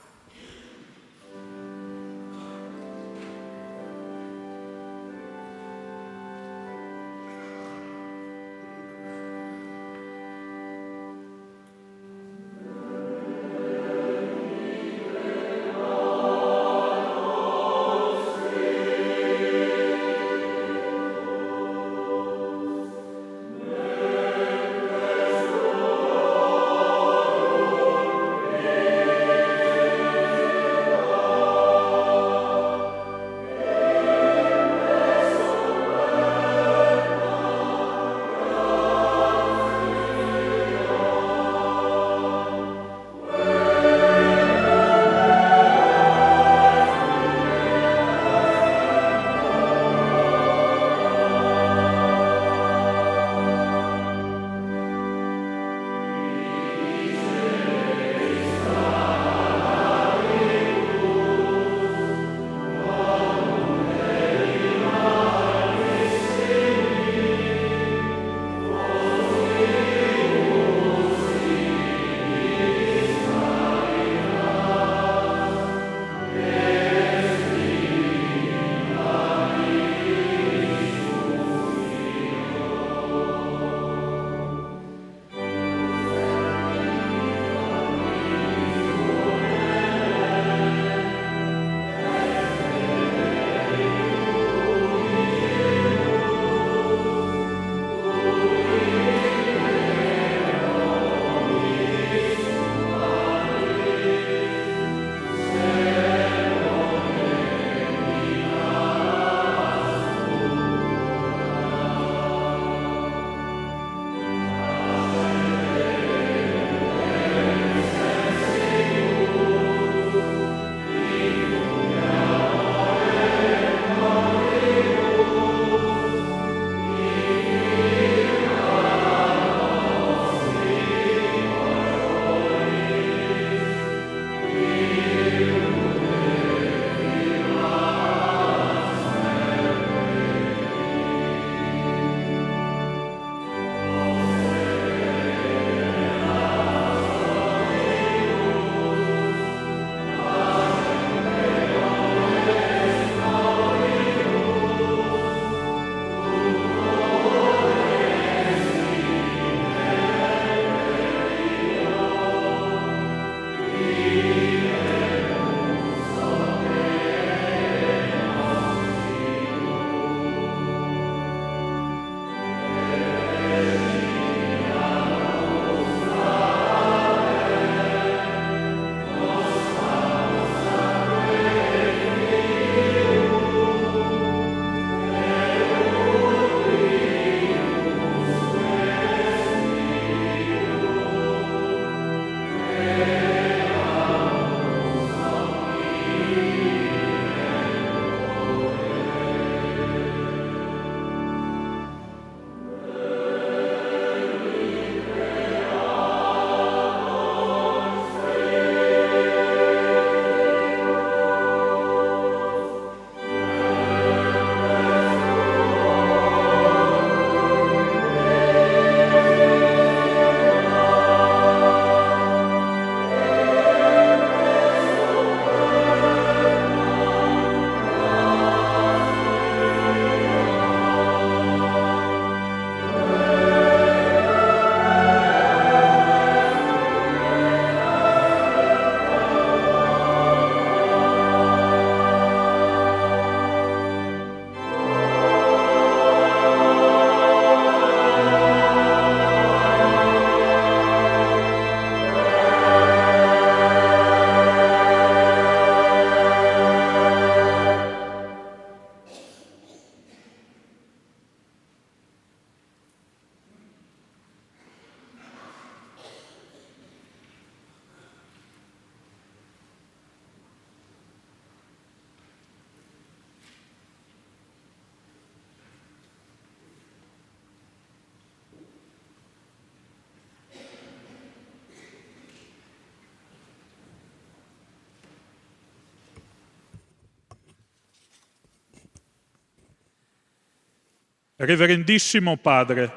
Reverendissimo Padre,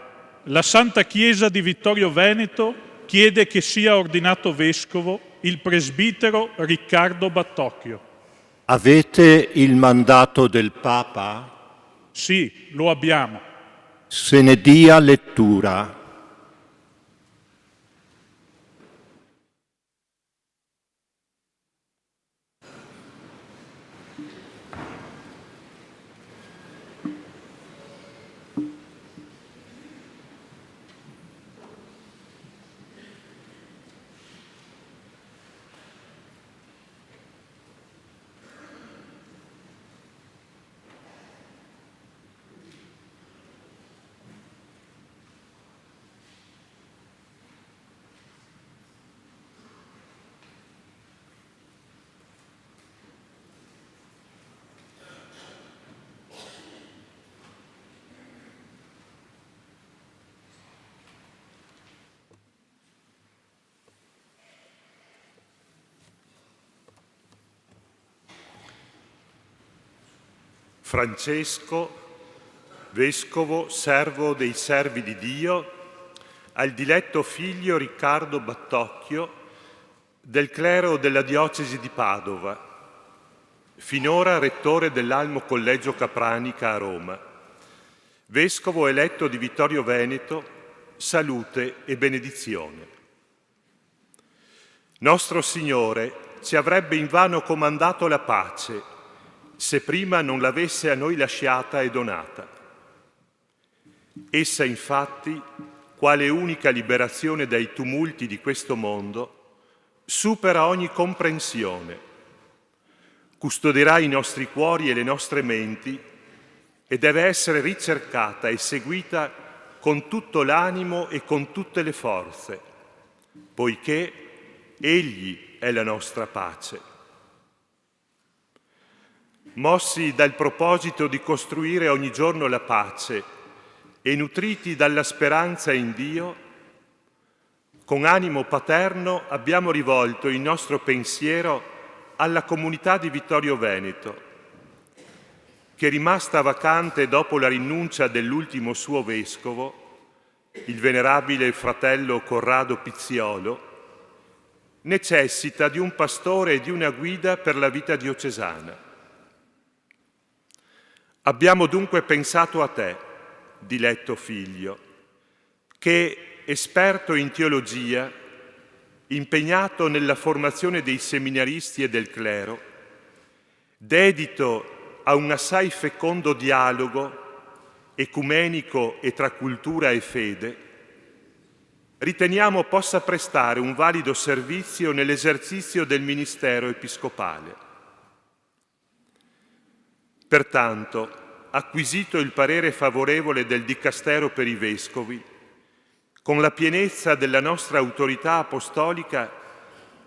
la Santa Chiesa di Vittorio Veneto chiede che sia ordinato vescovo il presbitero Riccardo Battocchio. Avete il mandato del Papa? Sì, lo abbiamo. Se ne dia lettura. Francesco, vescovo, servo dei servi di Dio, al diletto figlio Riccardo Battocchio, del clero della diocesi di Padova, finora rettore dell'Almo Collegio Capranica a Roma, vescovo eletto di Vittorio Veneto, salute e benedizione. Nostro Signore ci avrebbe invano comandato la pace, se prima non l'avesse a noi lasciata e donata. Essa infatti, quale unica liberazione dai tumulti di questo mondo, supera ogni comprensione, custodirà i nostri cuori e le nostre menti e deve essere ricercata e seguita con tutto l'animo e con tutte le forze, poiché Egli è la nostra pace. Mossi dal proposito di costruire ogni giorno la pace e nutriti dalla speranza in Dio, con animo paterno abbiamo rivolto il nostro pensiero alla comunità di Vittorio Veneto, che rimasta vacante dopo la rinuncia dell'ultimo suo vescovo, il venerabile fratello Corrado Pizziolo, necessita di un pastore e di una guida per la vita diocesana. Abbiamo dunque pensato a te, diletto figlio, che, esperto in teologia, impegnato nella formazione dei seminaristi e del clero, dedito a un assai fecondo dialogo ecumenico e tra cultura e fede, riteniamo possa prestare un valido servizio nell'esercizio del ministero episcopale. Pertanto, acquisito il parere favorevole del Dicastero per i Vescovi, con la pienezza della nostra autorità apostolica,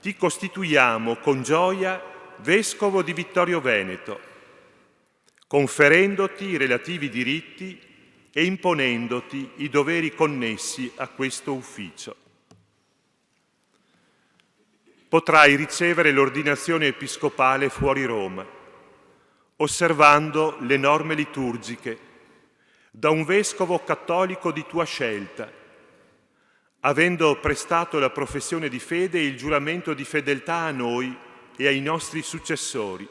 ti costituiamo con gioia Vescovo di Vittorio Veneto, conferendoti i relativi diritti e imponendoti i doveri connessi a questo ufficio. Potrai ricevere l'ordinazione episcopale fuori Roma, osservando le norme liturgiche, da un vescovo cattolico di tua scelta, avendo prestato la professione di fede e il giuramento di fedeltà a noi e ai nostri successori,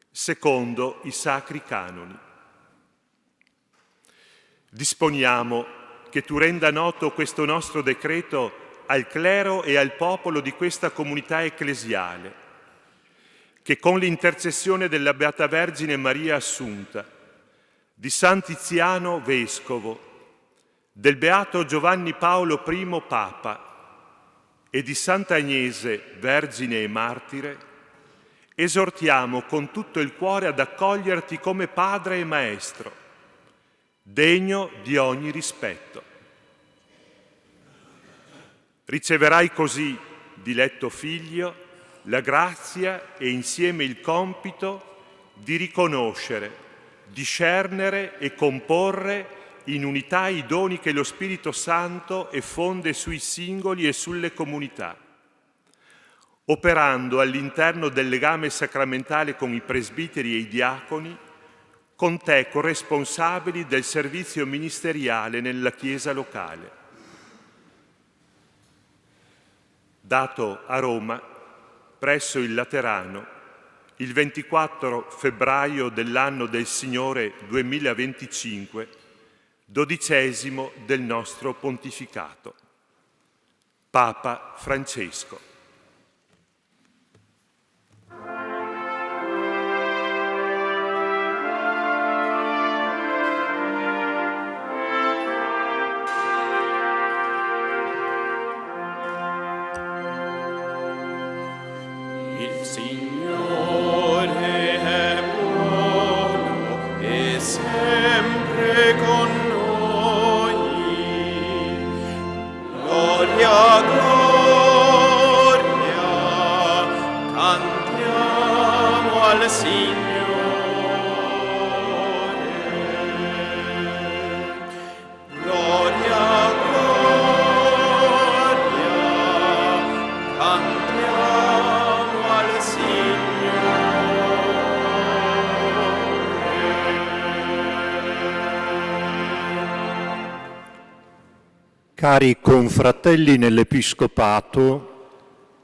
secondo i sacri canoni. Disponiamo che tu renda noto questo nostro decreto al clero e al popolo di questa comunità ecclesiale, che con l'intercessione della Beata Vergine Maria Assunta, di San Tiziano Vescovo, del Beato Giovanni Paolo I Papa e di Santa Agnese Vergine e Martire, esortiamo con tutto il cuore ad accoglierti come Padre e Maestro, degno di ogni rispetto. Riceverai così, diletto figlio, la grazia e insieme il compito di riconoscere, discernere e comporre in unità i doni che lo Spirito Santo effonde sui singoli e sulle comunità, operando all'interno del legame sacramentale con i presbiteri e i diaconi con te corresponsabili del servizio ministeriale nella Chiesa locale. Dato a Roma, presso il Laterano, il 24 febbraio dell'anno del Signore 2025, 12° del nostro pontificato. Papa Francesco. Il Signore è buono e sempre con noi. Gloria, gloria, cantiamo al Signore. Gloria, gloria, cantiamo al Cari confratelli nell'Episcopato,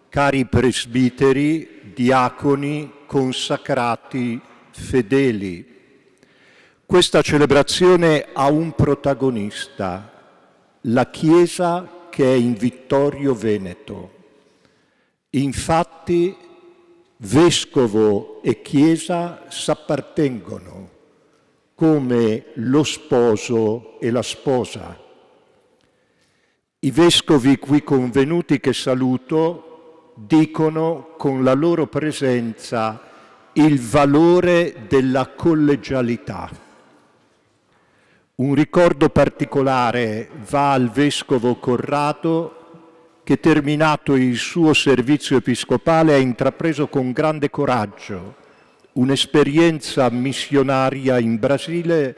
cari presbiteri, diaconi, consacrati, fedeli, questa celebrazione ha un protagonista, la Chiesa che è in Vittorio Veneto. Infatti, vescovo e Chiesa s'appartengono come lo sposo e la sposa. I vescovi qui convenuti che saluto dicono con la loro presenza il valore della collegialità. Un ricordo particolare va al vescovo Corrado che, terminato il suo servizio episcopale, ha intrapreso con grande coraggio un'esperienza missionaria in Brasile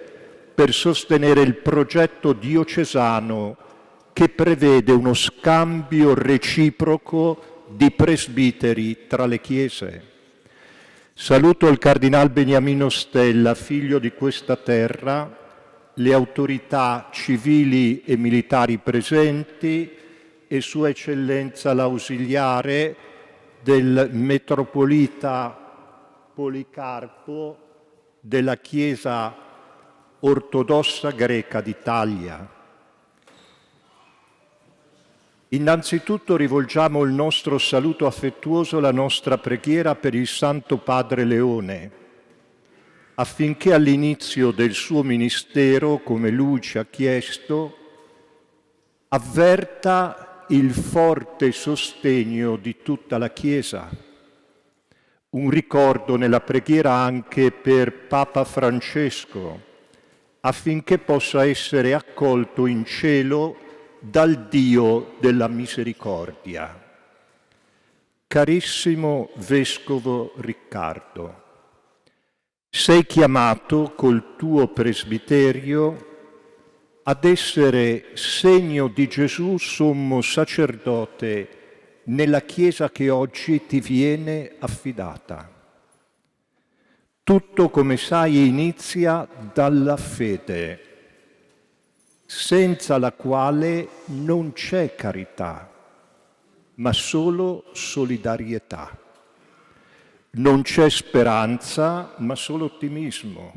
per sostenere il progetto diocesano che prevede uno scambio reciproco di presbiteri tra le chiese. Saluto il Cardinal Beniamino Stella, figlio di questa terra, le autorità civili e militari presenti e Sua Eccellenza l'Ausiliare del Metropolita Policarpo della Chiesa Ortodossa Greca d'Italia. Innanzitutto rivolgiamo il nostro saluto affettuoso, la nostra preghiera per il Santo Padre Leone, affinché all'inizio del suo ministero, come lui ci ha chiesto, avverta il forte sostegno di tutta la Chiesa. Un ricordo nella preghiera anche per Papa Francesco, affinché possa essere accolto in cielo dal Dio della misericordia. Carissimo Vescovo Riccardo, sei chiamato col tuo presbiterio ad essere segno di Gesù sommo sacerdote nella Chiesa che oggi ti viene affidata. Tutto, come sai, inizia dalla fede, senza la quale non c'è carità, ma solo solidarietà. Non c'è speranza, ma solo ottimismo.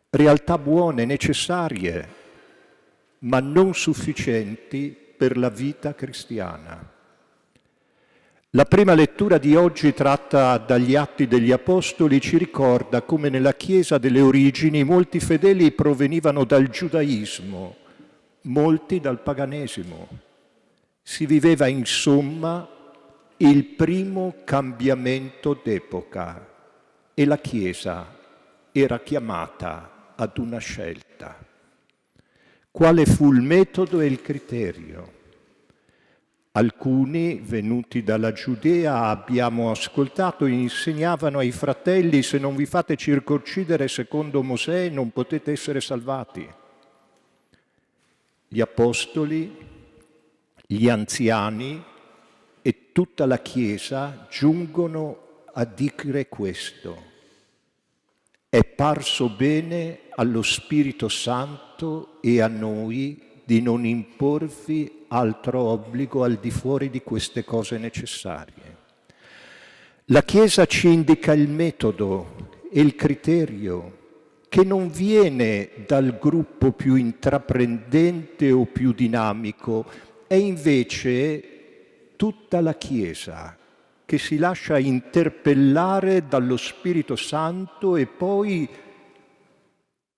Realtà buone, necessarie, ma non sufficienti per la vita cristiana. La prima lettura di oggi, tratta dagli Atti degli Apostoli, ci ricorda come nella Chiesa delle origini molti fedeli provenivano dal giudaismo, molti dal paganesimo. Si viveva insomma il primo cambiamento d'epoca e la Chiesa era chiamata ad una scelta. Quale fu il metodo e il criterio? Alcuni, venuti dalla Giudea, abbiamo ascoltato, insegnavano ai fratelli: se non vi fate circoncidere secondo Mosè non potete essere salvati. Gli apostoli, gli anziani e tutta la Chiesa giungono a dire questo: è parso bene allo Spirito Santo e a noi di non imporvi altro obbligo al di fuori di queste cose necessarie. La Chiesa ci indica il metodo e il criterio che non viene dal gruppo più intraprendente o più dinamico, è invece tutta la Chiesa che si lascia interpellare dallo Spirito Santo e poi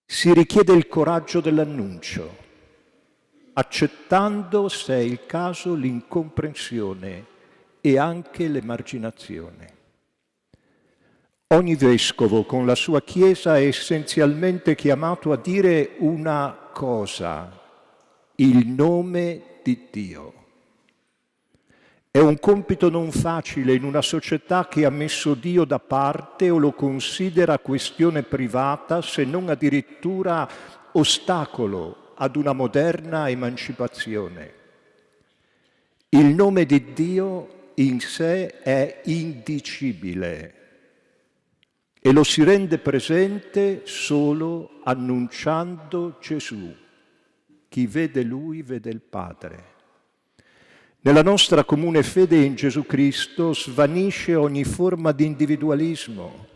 si richiede il coraggio dell'annuncio, accettando, se è il caso, l'incomprensione e anche l'emarginazione. Ogni vescovo con la sua Chiesa è essenzialmente chiamato a dire una cosa: il nome di Dio. È un compito non facile in una società che ha messo Dio da parte o lo considera questione privata, se non addirittura ostacolo ad una moderna emancipazione. Il nome di Dio in sé è indicibile e lo si rende presente solo annunciando Gesù. Chi vede Lui vede il Padre. Nella nostra comune fede in Gesù Cristo svanisce ogni forma di individualismo,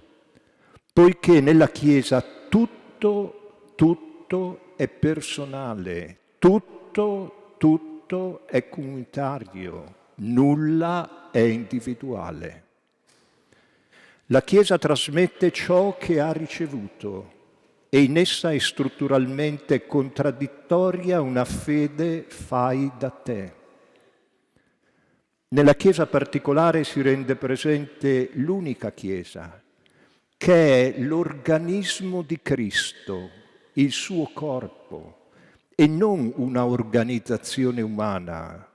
poiché nella Chiesa tutto è personale, tutto è comunitario, nulla è individuale. La Chiesa trasmette ciò che ha ricevuto e in essa è strutturalmente contraddittoria una fede fai da te. Nella Chiesa particolare si rende presente l'unica Chiesa, che è l'organismo di Cristo, il suo corpo, e non una organizzazione umana.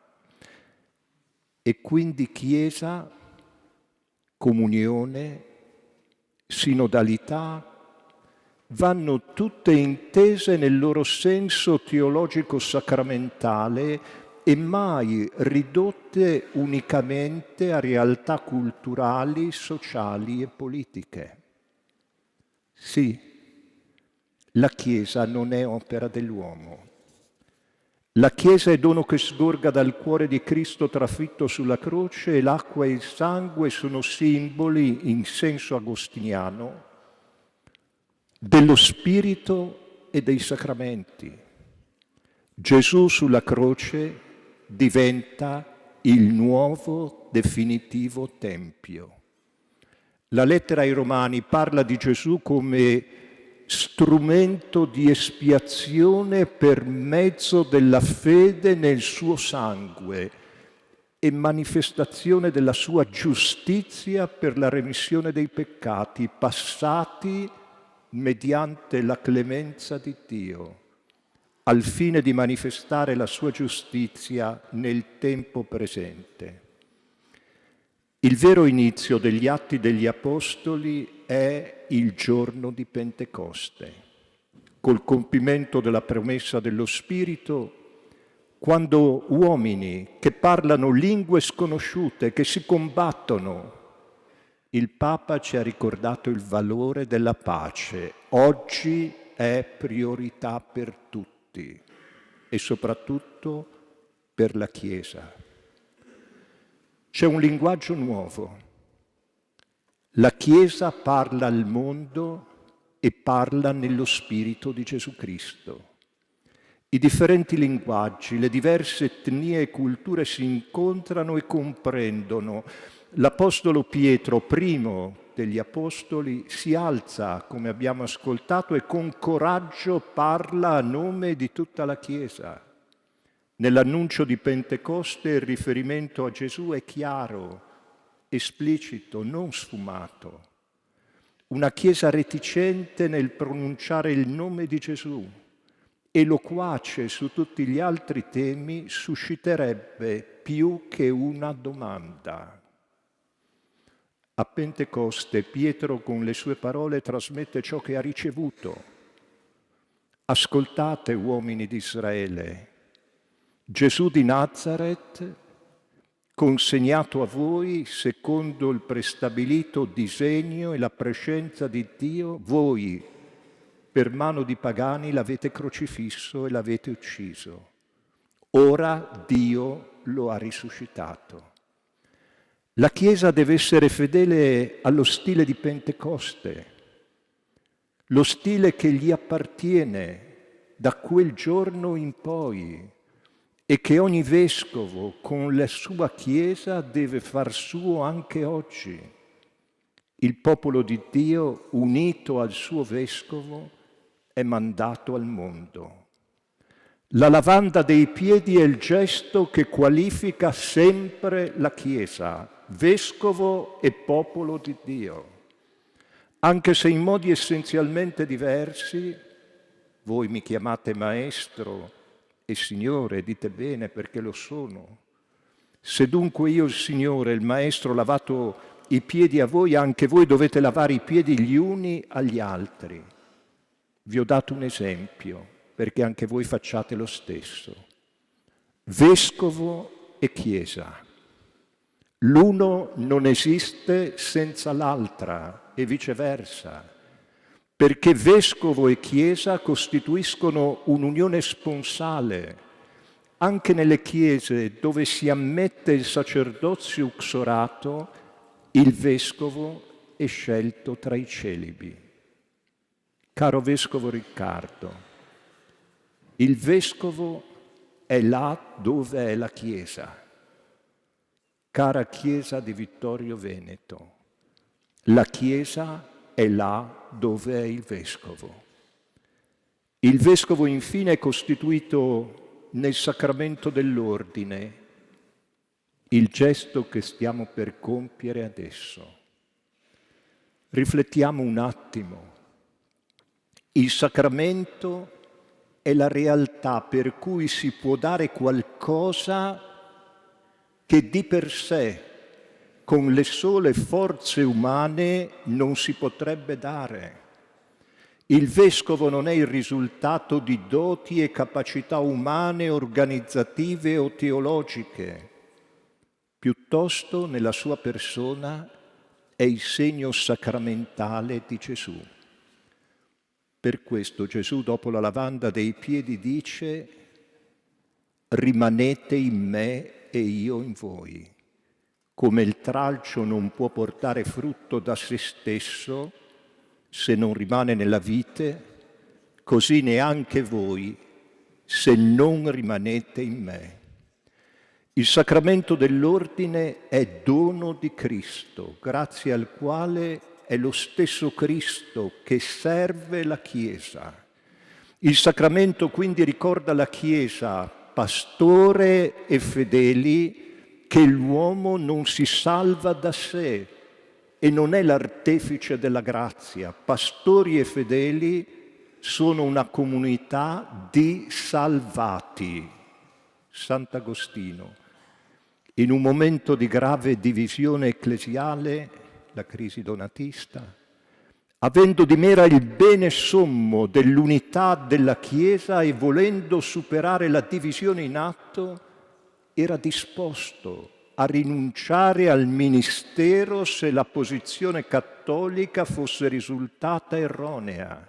E quindi Chiesa, comunione, sinodalità, vanno tutte intese nel loro senso teologico-sacramentale e mai ridotte unicamente a realtà culturali, sociali e politiche. Sì, la Chiesa non è opera dell'uomo. La Chiesa è dono che sgorga dal cuore di Cristo trafitto sulla croce e l'acqua e il sangue sono simboli, in senso agostiniano, dello Spirito e dei sacramenti. Gesù sulla croce diventa il nuovo definitivo Tempio. La lettera ai Romani parla di Gesù come strumento di espiazione per mezzo della fede nel suo sangue e manifestazione della sua giustizia per la remissione dei peccati passati mediante la clemenza di Dio, al fine di manifestare la sua giustizia nel tempo presente. Il vero inizio degli Atti degli Apostoli è il giorno di Pentecoste, col compimento della promessa dello Spirito, quando uomini che parlano lingue sconosciute, che si combattono, il Papa ci ha ricordato il valore della pace. Oggi è priorità per tutti e soprattutto per la Chiesa. C'è un linguaggio nuovo. La Chiesa parla al mondo e parla nello Spirito di Gesù Cristo. I differenti linguaggi, le diverse etnie e culture si incontrano e comprendono. L'Apostolo Pietro, primo degli Apostoli, si alza, come abbiamo ascoltato, e con coraggio parla a nome di tutta la Chiesa. Nell'annuncio di Pentecoste il riferimento a Gesù è chiaro, esplicito, non sfumato. Una Chiesa reticente nel pronunciare il nome di Gesù e loquace su tutti gli altri temi susciterebbe più che una domanda. A Pentecoste Pietro con le sue parole trasmette ciò che ha ricevuto. Ascoltate, uomini di Israele, Gesù di Nazaret consegnato a voi secondo il prestabilito disegno e la prescenza di Dio, voi per mano di pagani l'avete crocifisso e l'avete ucciso. Ora Dio lo ha risuscitato. La Chiesa deve essere fedele allo stile di Pentecoste, lo stile che gli appartiene da quel giorno in poi e che ogni vescovo con la sua Chiesa deve far suo anche oggi. Il popolo di Dio, unito al suo vescovo, è mandato al mondo. La lavanda dei piedi è il gesto che qualifica sempre la Chiesa, vescovo e popolo di Dio. Anche se in modi essenzialmente diversi, voi mi chiamate maestro e Signore, dite bene perché lo sono. Se dunque io, il Signore, il Maestro, ho lavato i piedi a voi, anche voi dovete lavare i piedi gli uni agli altri. Vi ho dato un esempio, perché anche voi facciate lo stesso. Vescovo e Chiesa. L'uno non esiste senza l'altra e viceversa, perché vescovo e Chiesa costituiscono un'unione sponsale. Anche nelle chiese dove si ammette il sacerdozio uxorato, il vescovo è scelto tra i celibi. Caro vescovo Riccardo, il vescovo è là dove è la Chiesa. Cara Chiesa di Vittorio Veneto, la Chiesa è là dove è il vescovo. Il vescovo infine è costituito nel sacramento dell'ordine, il gesto che stiamo per compiere adesso. Riflettiamo un attimo. Il sacramento è la realtà per cui si può dare qualcosa che di per sé, con le sole forze umane, non si potrebbe dare. Il vescovo non è il risultato di doti e capacità umane, organizzative o teologiche. Piuttosto, nella sua persona, è il segno sacramentale di Gesù. Per questo Gesù, dopo la lavanda dei piedi, dice: rimanete in me e io in voi. Come il tralcio non può portare frutto da se stesso se non rimane nella vite, così neanche voi se non rimanete in me. Il sacramento dell'ordine è dono di Cristo, grazie al quale è lo stesso Cristo che serve la Chiesa. Il sacramento quindi ricorda la Chiesa, pastore e fedeli, che l'uomo non si salva da sé e non è l'artefice della grazia. Pastori e fedeli sono una comunità di salvati. Sant'Agostino, in un momento di grave divisione ecclesiale, la crisi donatista, avendo di mira il bene sommo dell'unità della Chiesa e volendo superare la divisione in atto, era disposto a rinunciare al ministero se la posizione cattolica fosse risultata erronea.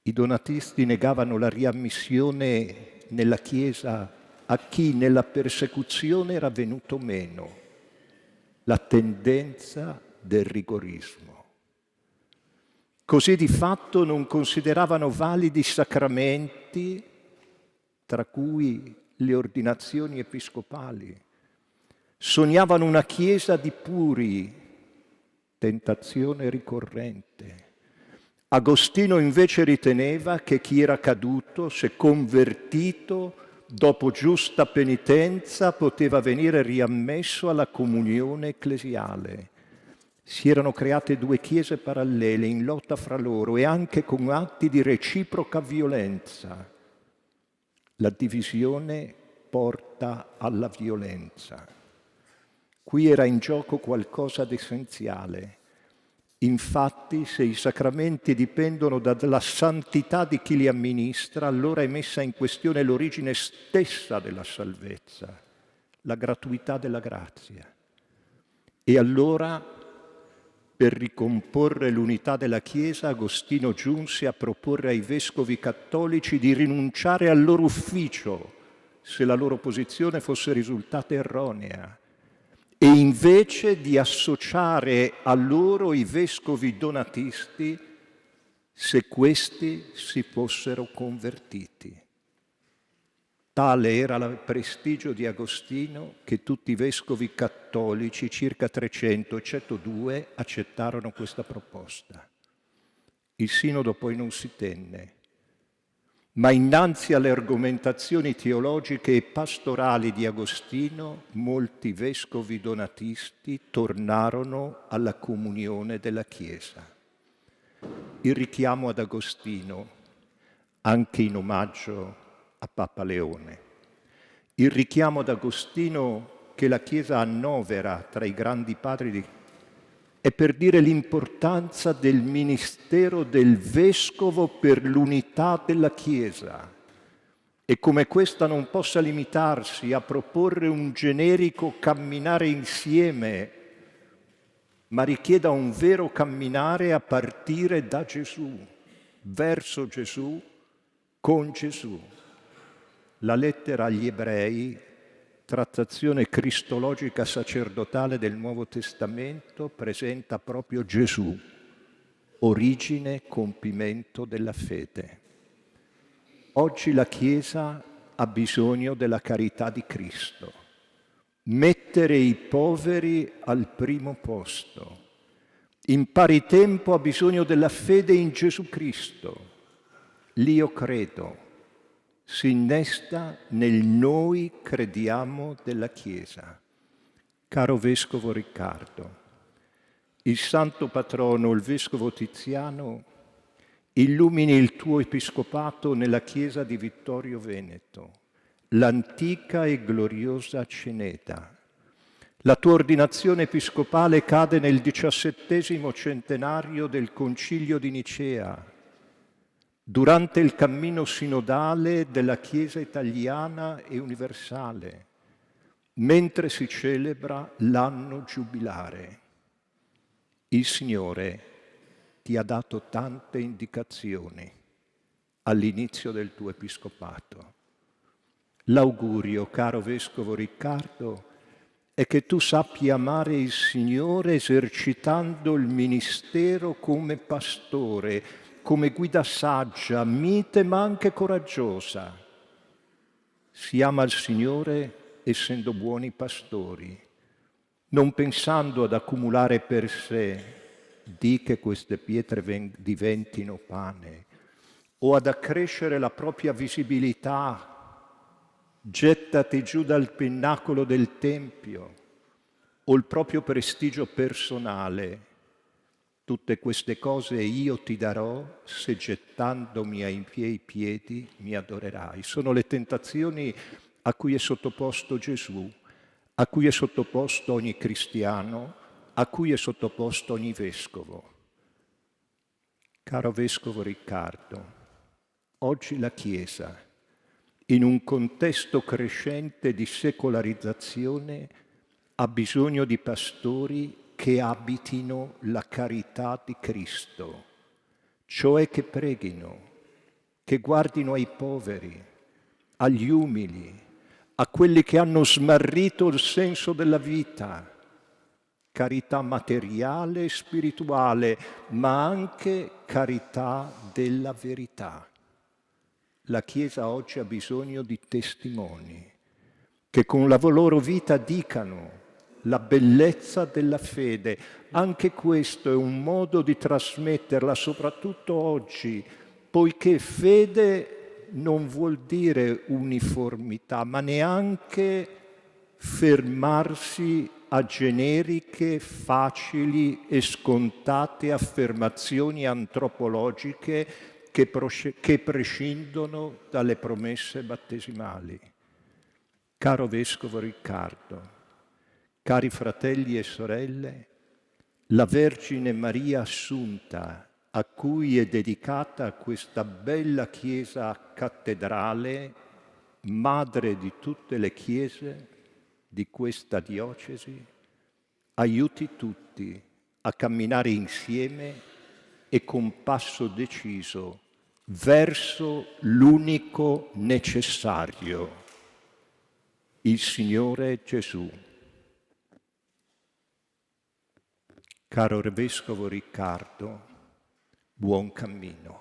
I donatisti negavano la riammissione nella Chiesa a chi nella persecuzione era venuto meno, la tendenza del rigorismo. Così di fatto non consideravano validi i sacramenti, tra cui le ordinazioni episcopali. Sognavano una Chiesa di puri, tentazione ricorrente. Agostino invece riteneva che chi era caduto, se convertito, dopo giusta penitenza, poteva venire riammesso alla comunione ecclesiale. Si erano create due chiese parallele in lotta fra loro e anche con atti di reciproca violenza. La divisione porta alla violenza. Qui era in gioco qualcosa di essenziale. Infatti, se i sacramenti dipendono dalla santità di chi li amministra, allora è messa in questione l'origine stessa della salvezza. la gratuità della grazia. E allora, per ricomporre l'unità della Chiesa, Agostino giunse a proporre ai vescovi cattolici di rinunciare al loro ufficio se la loro posizione fosse risultata erronea, e invece di associare a loro i vescovi donatisti se questi si fossero convertiti. Tale era il prestigio di Agostino che tutti i vescovi cattolici, circa 300, eccetto 2, accettarono questa proposta. Il sinodo poi non si tenne, ma innanzi alle argomentazioni teologiche e pastorali di Agostino, molti vescovi donatisti tornarono alla comunione della Chiesa. Il richiamo ad Agostino, anche in omaggio a Papa Leone. Il richiamo ad Agostino che la Chiesa annovera tra i grandi padri è per dire l'importanza del ministero del Vescovo per l'unità della Chiesa e come questa non possa limitarsi a proporre un generico camminare insieme, ma richieda un vero camminare a partire da Gesù, verso Gesù, con Gesù. La lettera agli Ebrei, trattazione cristologica sacerdotale del Nuovo Testamento, presenta proprio Gesù, origine e compimento della fede. Oggi la Chiesa ha bisogno della carità di Cristo, mettere i poveri al primo posto. In pari tempo ha bisogno della fede in Gesù Cristo. L'io credo si innesta nel noi crediamo della Chiesa. Caro Vescovo Riccardo, il santo patrono, il Vescovo Tiziano, illumini il tuo episcopato nella Chiesa di Vittorio Veneto, l'antica e gloriosa Ceneda. La tua ordinazione episcopale cade nel 17° centenario del Concilio di Nicea, durante il cammino sinodale della Chiesa italiana e universale, mentre si celebra l'anno giubilare. Il Signore ti ha dato tante indicazioni all'inizio del tuo episcopato. L'augurio, caro Vescovo Riccardo, è che tu sappia amare il Signore esercitando il ministero come pastore, come guida saggia, mite ma anche coraggiosa. Si ama il Signore essendo buoni pastori, non pensando ad accumulare per sé, di che queste pietre diventino pane, o ad accrescere la propria visibilità. Gettati giù dal pinnacolo del Tempio, o il proprio prestigio personale. Tutte queste cose io ti darò se gettandomi ai miei piedi mi adorerai. Sono le tentazioni a cui è sottoposto Gesù, a cui è sottoposto ogni cristiano, a cui è sottoposto ogni vescovo. Caro Vescovo Riccardo, oggi la Chiesa, in un contesto crescente di secolarizzazione, ha bisogno di pastori che abitino la carità di Cristo, cioè che preghino, che guardino ai poveri, agli umili, a quelli che hanno smarrito il senso della vita, carità materiale e spirituale, ma anche carità della verità. La Chiesa oggi ha bisogno di testimoni che con la loro vita dicano la bellezza della fede. Anche questo è un modo di trasmetterla, soprattutto oggi, poiché fede non vuol dire uniformità, ma neanche fermarsi a generiche, facili e scontate affermazioni antropologiche che prescindono dalle promesse battesimali. Caro Vescovo Riccardo, cari fratelli e sorelle, la Vergine Maria Assunta, a cui è dedicata questa bella chiesa cattedrale, madre di tutte le chiese, di questa diocesi aiuti tutti a camminare insieme e con passo deciso verso l'unico necessario, il Signore Gesù. Caro Vescovo Riccardo, buon cammino.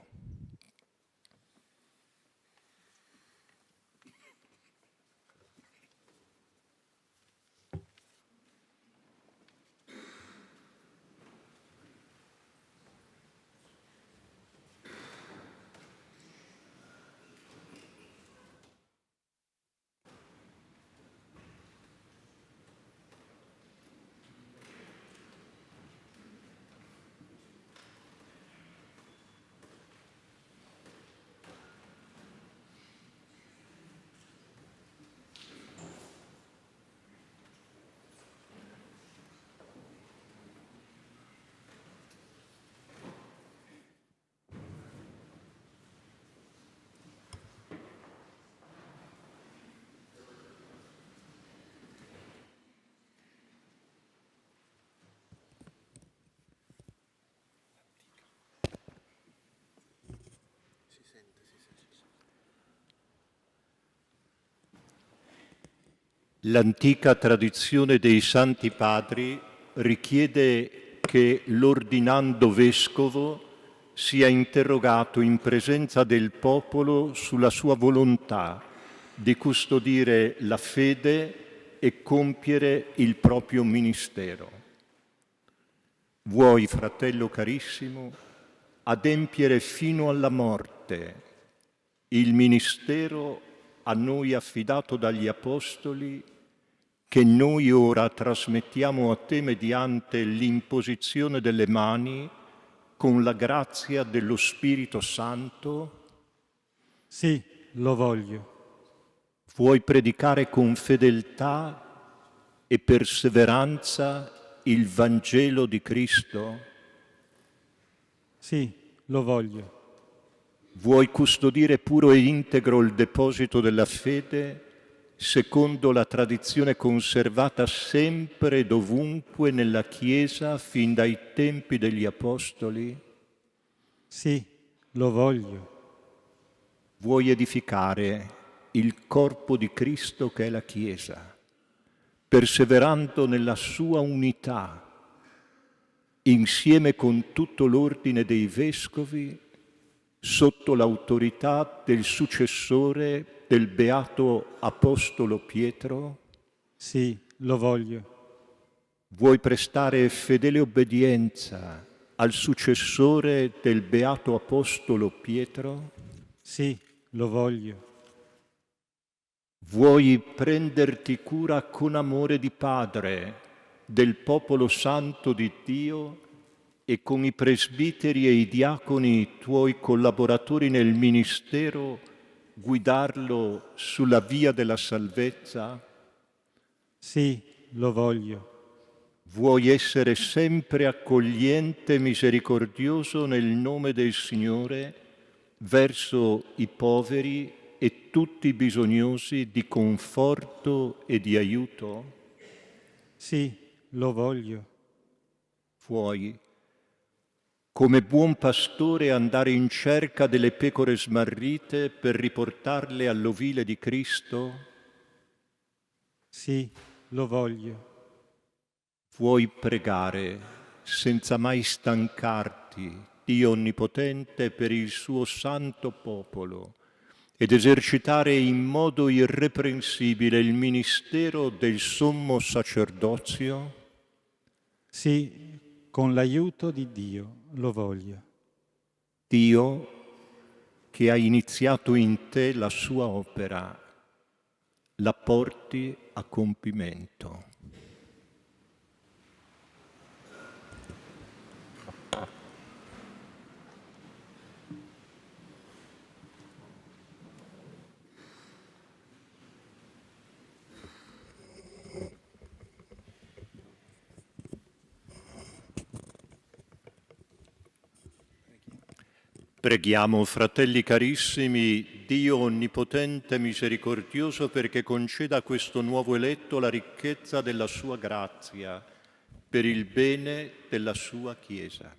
L'antica tradizione dei Santi Padri richiede che l'ordinando vescovo sia interrogato in presenza del popolo sulla sua volontà di custodire la fede e compiere il proprio ministero. Vuoi, fratello carissimo, adempiere fino alla morte il ministero a noi affidato dagli Apostoli, che noi ora trasmettiamo a te mediante l'imposizione delle mani con la grazia dello Spirito Santo? Sì, lo voglio. Vuoi predicare con fedeltà e perseveranza il Vangelo di Cristo? Sì, lo voglio. Vuoi custodire puro e integro il deposito della fede secondo la tradizione conservata sempre e dovunque nella Chiesa fin dai tempi degli Apostoli? Sì, lo voglio. Vuoi edificare il corpo di Cristo che è la Chiesa, perseverando nella sua unità, insieme con tutto l'ordine dei vescovi, sotto l'autorità del successore del beato Apostolo Pietro? Sì, lo voglio. Vuoi prestare fedele obbedienza al successore del beato Apostolo Pietro? Sì, lo voglio. Vuoi prenderti cura con amore di padre del popolo santo di Dio e con i presbiteri e i diaconi tuoi collaboratori nel ministero guidarlo sulla via della salvezza? Sì, lo voglio. Vuoi essere sempre accogliente e misericordioso nel nome del Signore verso i poveri e tutti i bisognosi di conforto e di aiuto? Sì, lo voglio. Vuoi, come buon pastore, andare in cerca delle pecore smarrite per riportarle all'ovile di Cristo? Sì, lo voglio. Vuoi pregare senza mai stancarti, Dio Onnipotente, per il suo santo popolo ed esercitare in modo irreprensibile il ministero del sommo sacerdozio? Sì, con l'aiuto di Dio lo voglio. Dio, che ha iniziato in te la sua opera, la porti a compimento. Preghiamo, fratelli carissimi, Dio onnipotente e misericordioso, perché conceda a questo nuovo eletto la ricchezza della sua grazia, per il bene della sua Chiesa.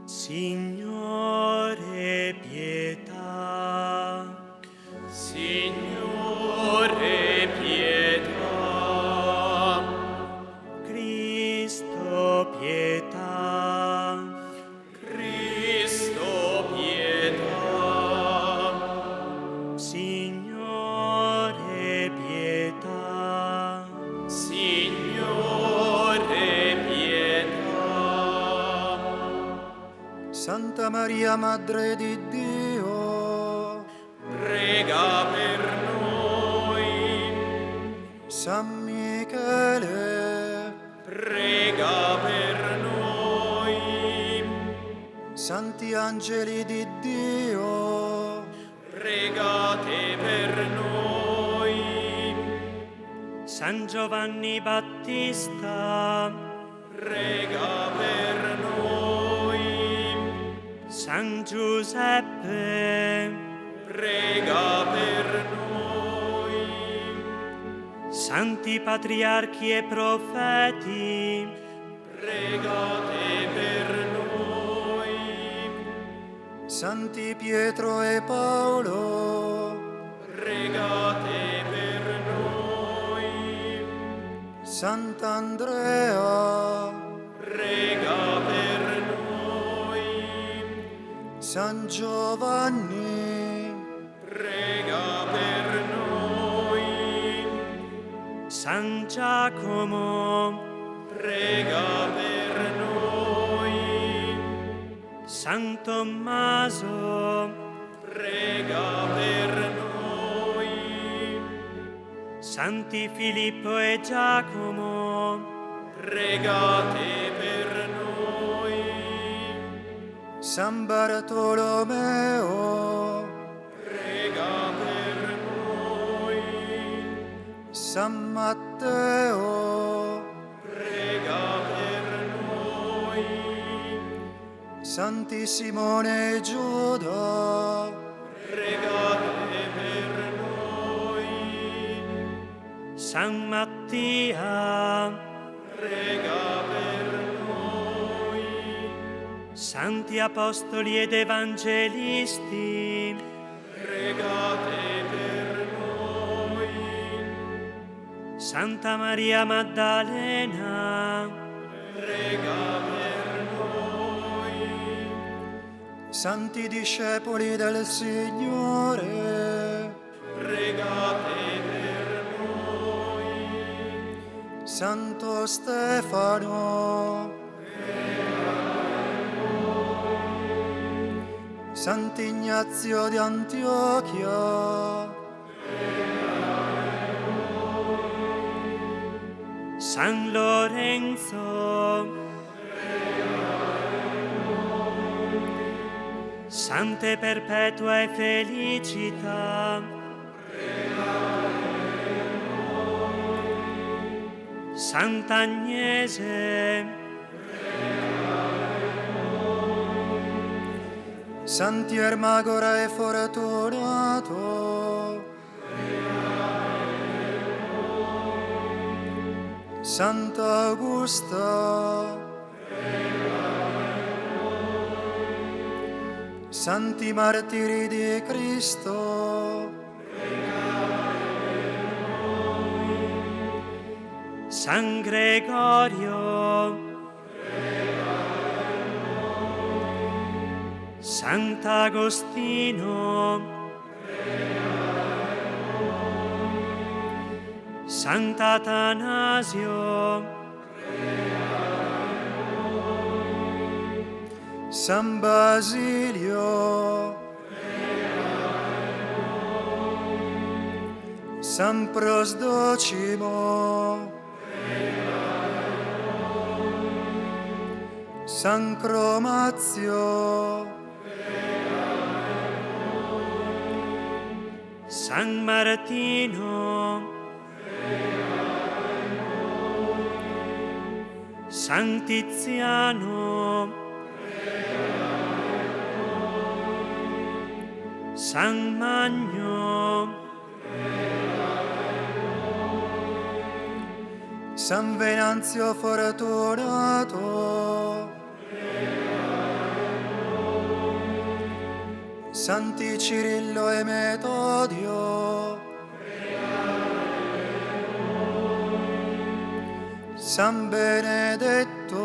Signore, pietà. Signore, pietà. Cristo, pietà. Cristo, pietà. Signore, pietà. Signore, pietà. Santa Maria, Madre di Dio, prega per noi. San Michele, prega per noi. Santi angeli di Dio, pregate per noi. San Giovanni Battista, prega per noi. San Giuseppe, prega per noi. Santi patriarchi e profeti, pregate per noi. Santi Pietro e Paolo, pregate per noi. Sant'Andrea, prega per noi. San Giovanni, prega per noi. San Giacomo, prega per noi. San Tommaso, prega per noi. Santi Filippo e Giacomo, pregate per noi. San Bartolomeo, prega per noi. San Matteo, prega per noi. Santi Simone e Giuda, pregate per noi. San Mattia, prega per noi. Santi Apostoli ed Evangelisti, pregate per noi. Santa Maria Maddalena, prega per noi. Santi discepoli del Signore, pregate per noi. Santo Stefano, Sant'Ignazio di Antiochia, San Lorenzo, Sante Perpetua e Felicita, Sant'Agnese, Santi Ermagora e Fortunato, Santa Augusta, Santi Martiri di Cristo, San Gregorio, Sant'Agostino, Sant'Atanasio, San Basilio, San Prosdocimo, San Cromazio, San Martino, San Tiziano, San Magno, San Venanzio Fortunato, Santi Cirillo e Metodio, San Benedetto,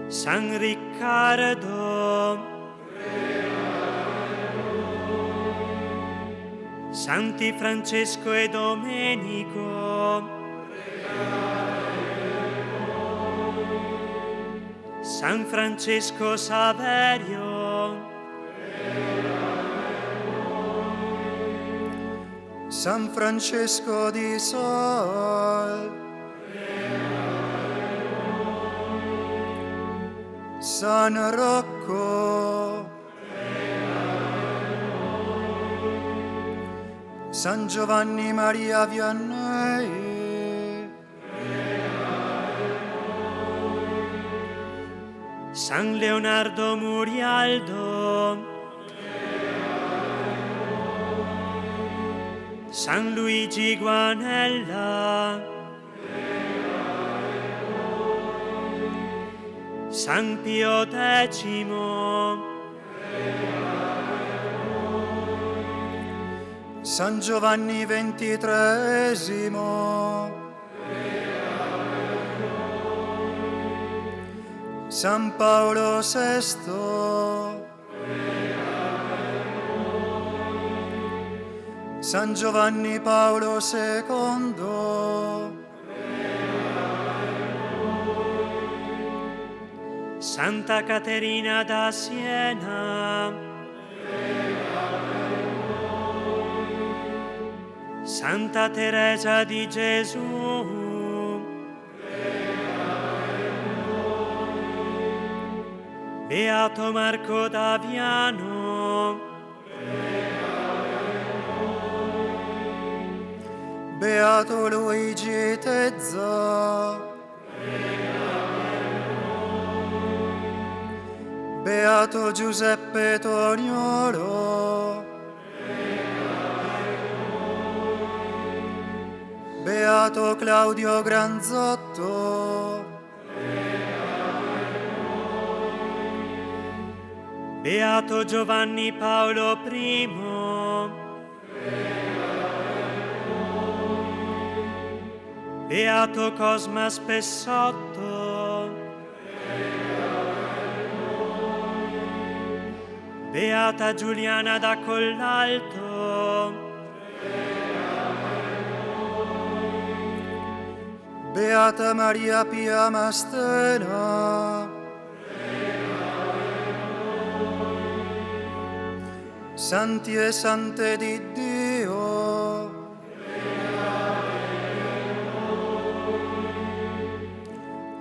San Riccardo, Santi Francesco e Domenico, San Francesco Saverio, San Francesco di Sol, San Rocco, San Giovanni Maria Vianney, San Leonardo Murialdo, San Luigi Guanella, San Pio X, San Giovanni XXIII, San Paolo VI, San Giovanni Paolo II, Santa Caterina da Siena, Santa Teresa di Gesù, Beato Marco d'Aviano, Beato Luigi Tezza, Beato Giuseppe Toniolo, Beato Claudio Granzotto, Beato Giovanni Paolo I, Beato Cosma Spessotto, Beata Giuliana da Collalto, Beata Maria Pia Mastena, Santi e Sante di Dio,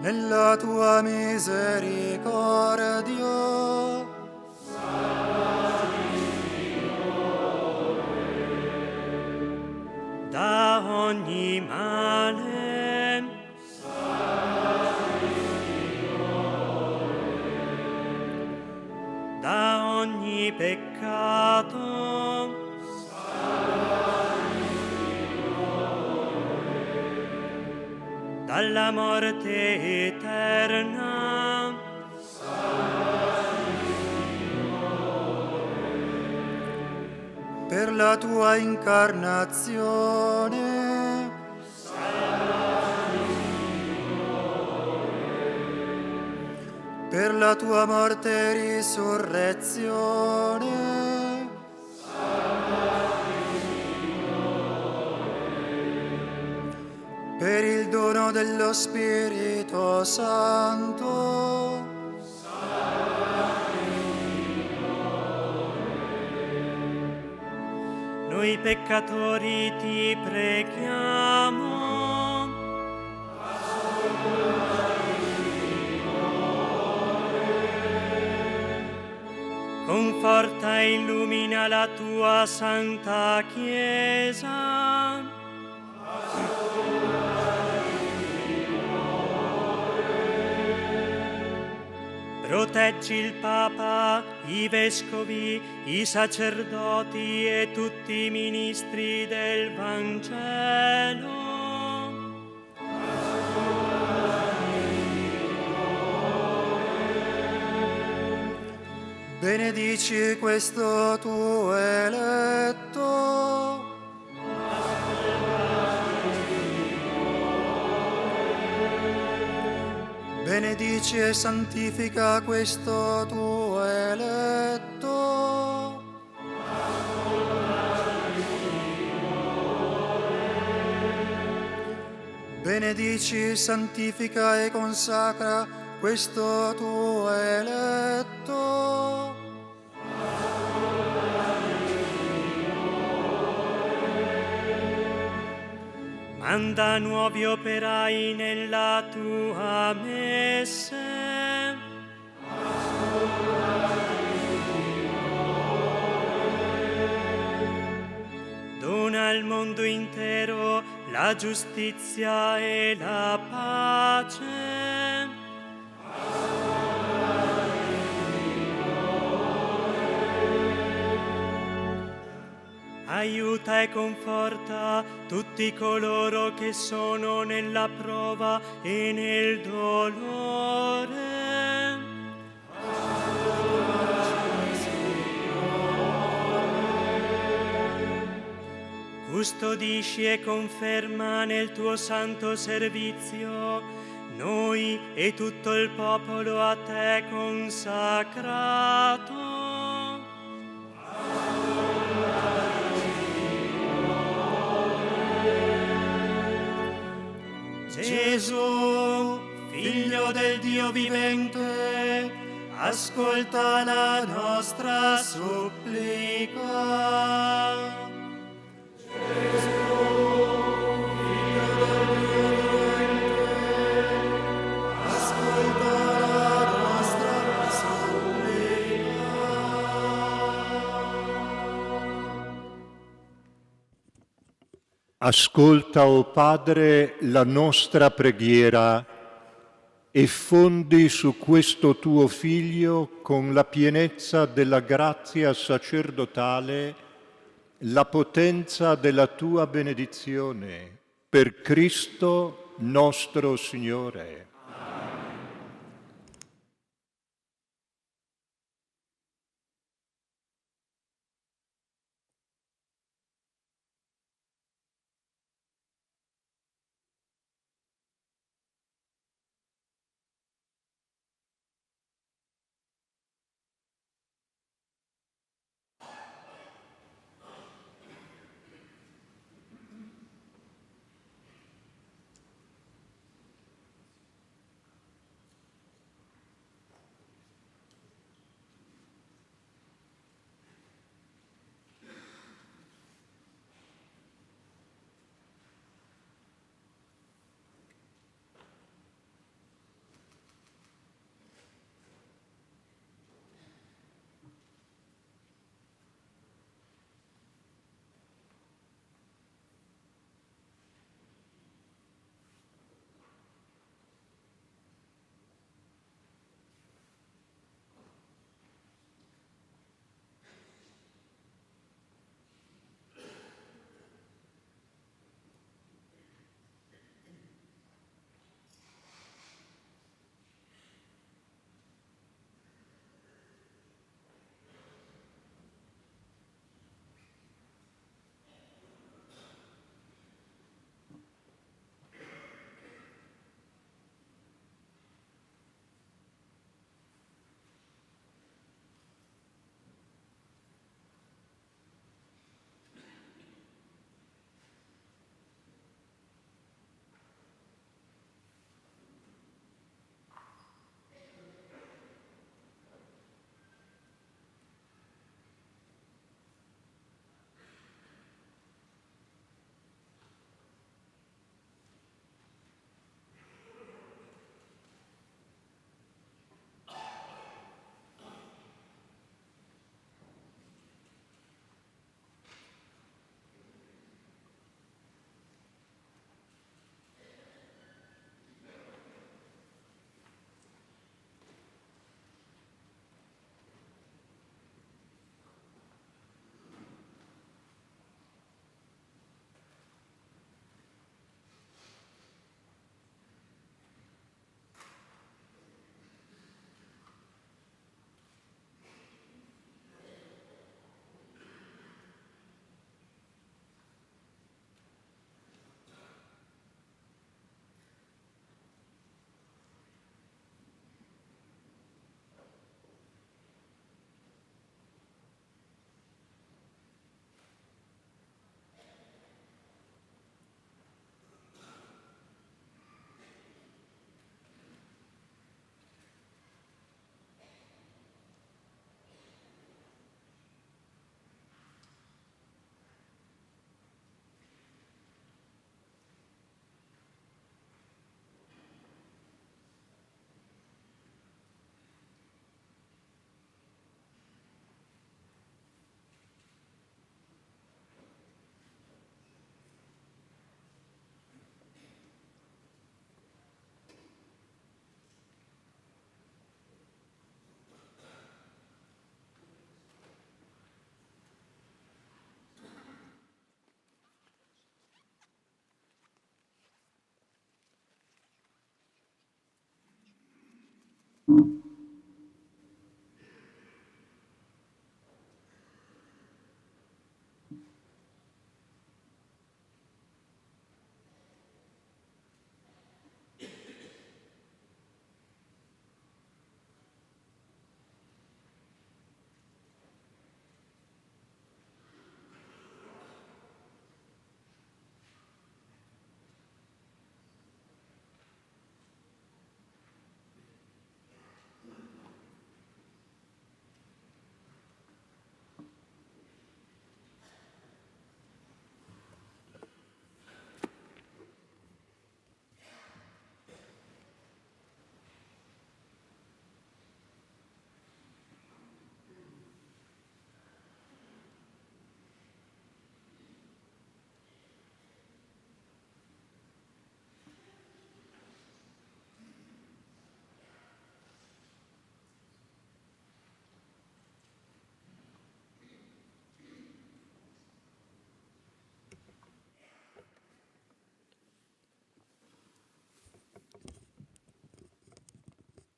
nella tua misericordia, da ogni male, da ogni peccato, dalla morte eterna, per la tua incarnazione, per la tua morte e risurrezione, per il dono dello Spirito Santo, noi peccatori ti preghiamo. conforta e illumina la tua santa Chiesa. Proteggi il Papa, i Vescovi, i sacerdoti e tutti i ministri del Vangelo. Benedici questo tuo eletto. Benedici e santifica questo tuo eletto. Benedici, santifica e consacra questo tuo eletto. Manda nuovi operai nella tua messe. Dona al mondo intero la giustizia e la pace. Aiuta e conforta tutti coloro che sono nella prova e nel dolore. Custodisci e conferma nel tuo santo servizio noi e tutto il popolo a te consacrato. Gesù, Figlio del Dio vivente, ascolta la nostra supplica. Ascolta, o Padre, la nostra preghiera e fondi su questo tuo Figlio con la pienezza della grazia sacerdotale la potenza della tua benedizione. Per Cristo nostro Signore.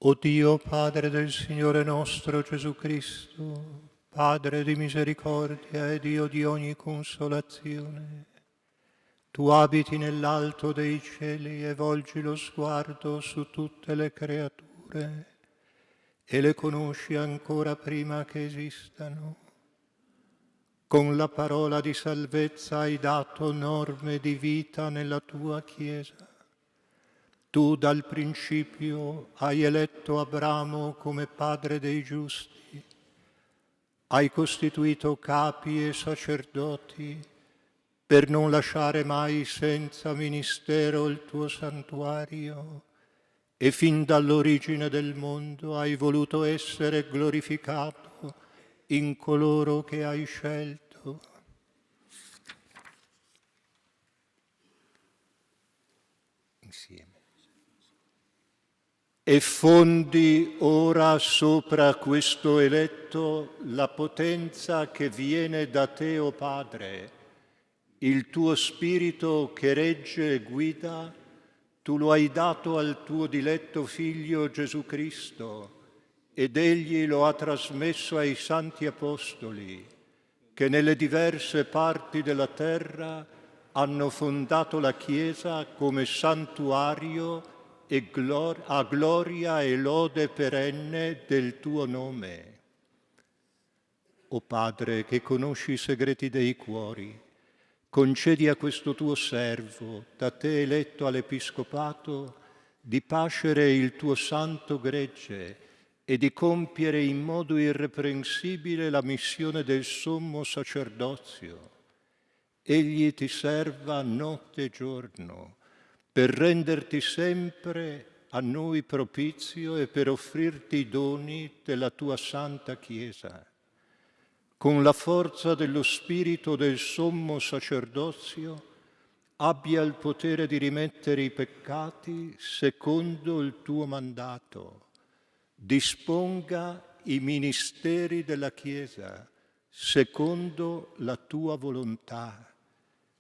O Dio, Padre del Signore nostro Gesù Cristo, Padre di misericordia e Dio di ogni consolazione, tu abiti nell'alto dei cieli e volgi lo sguardo su tutte le creature e le conosci ancora prima che esistano. Con la parola di salvezza hai dato norme di vita nella tua Chiesa. Tu dal principio hai eletto Abramo come padre dei giusti, hai costituito capi e sacerdoti per non lasciare mai senza ministero il tuo santuario, e fin dall'origine del mondo hai voluto essere glorificato in coloro che hai scelto. Insieme. E fondi ora sopra questo eletto la potenza che viene da te, o Padre. Il tuo Spirito che regge e guida, tu lo hai dato al tuo diletto Figlio Gesù Cristo, ed Egli lo ha trasmesso ai Santi Apostoli, che nelle diverse parti della terra hanno fondato la Chiesa come santuario e a gloria e lode perenne del tuo nome. O Padre, che conosci i segreti dei cuori, concedi a questo tuo servo, da te eletto all'Episcopato, di pascere il tuo santo gregge e di compiere in modo irreprensibile la missione del sommo sacerdozio. Egli ti serva notte e giorno, per renderti sempre a noi propizio e per offrirti i doni della tua santa Chiesa. Con la forza dello Spirito del sommo sacerdozio abbia il potere di rimettere i peccati secondo il tuo mandato. Disponga i ministeri della Chiesa secondo la tua volontà.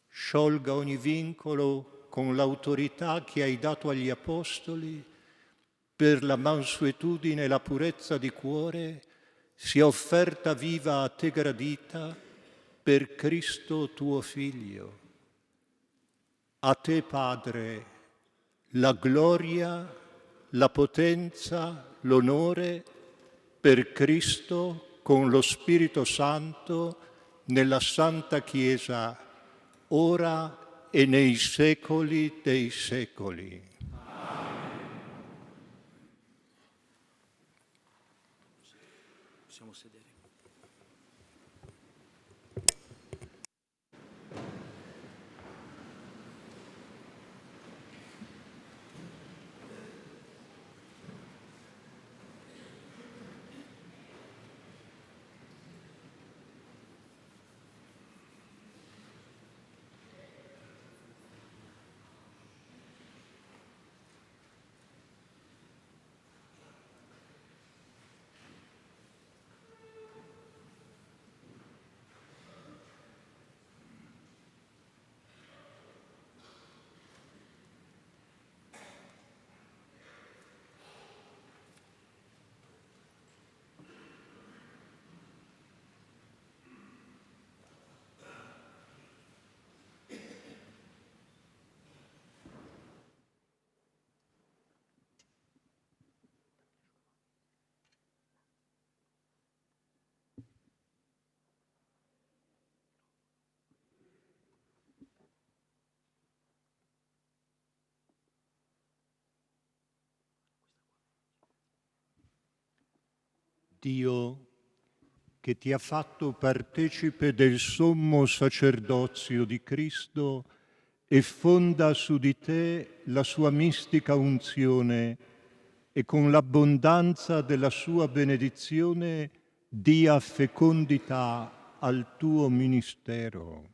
Sciolga ogni vincolo con l'autorità che hai dato agli Apostoli, per la mansuetudine e la purezza di cuore, sia offerta viva a te gradita per Cristo tuo Figlio. A te, Padre, la gloria, la potenza, l'onore per Cristo con lo Spirito Santo nella Santa Chiesa, ora e nei secoli dei secoli. Possiamo sedere. Dio, che ti ha fatto partecipe del sommo sacerdozio di Cristo e fonda su di te la sua mistica unzione, e con l'abbondanza della sua benedizione dia fecondità al tuo ministero.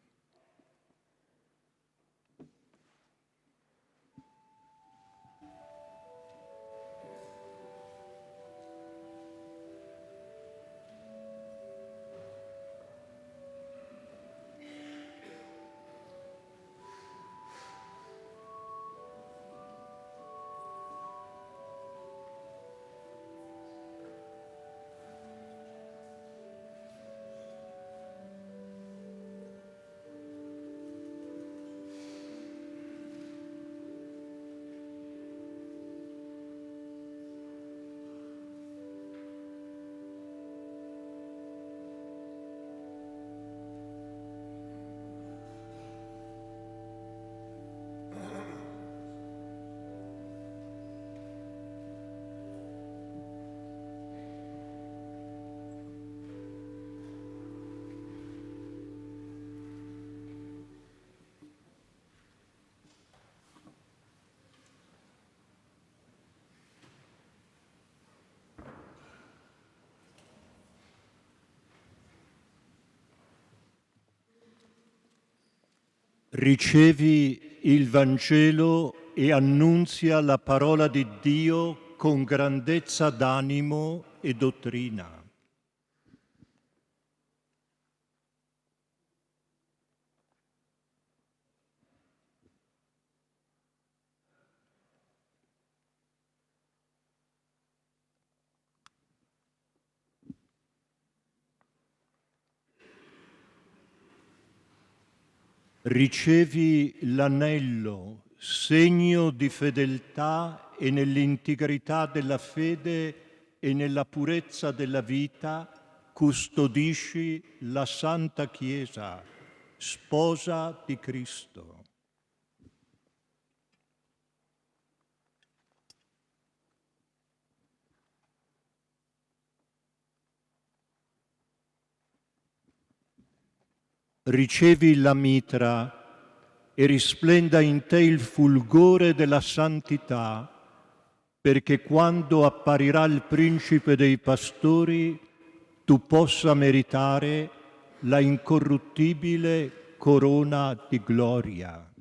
Ricevi il Vangelo e annunzia la parola di Dio con grandezza d'animo e dottrina. Ricevi l'anello, segno di fedeltà e nell'integrità della fede e nella purezza della vita, custodisci la Santa Chiesa, sposa di Cristo. Ricevi la mitra e risplenda in te il fulgore della santità, perché quando apparirà il principe dei pastori, tu possa meritare la incorruttibile corona di gloria.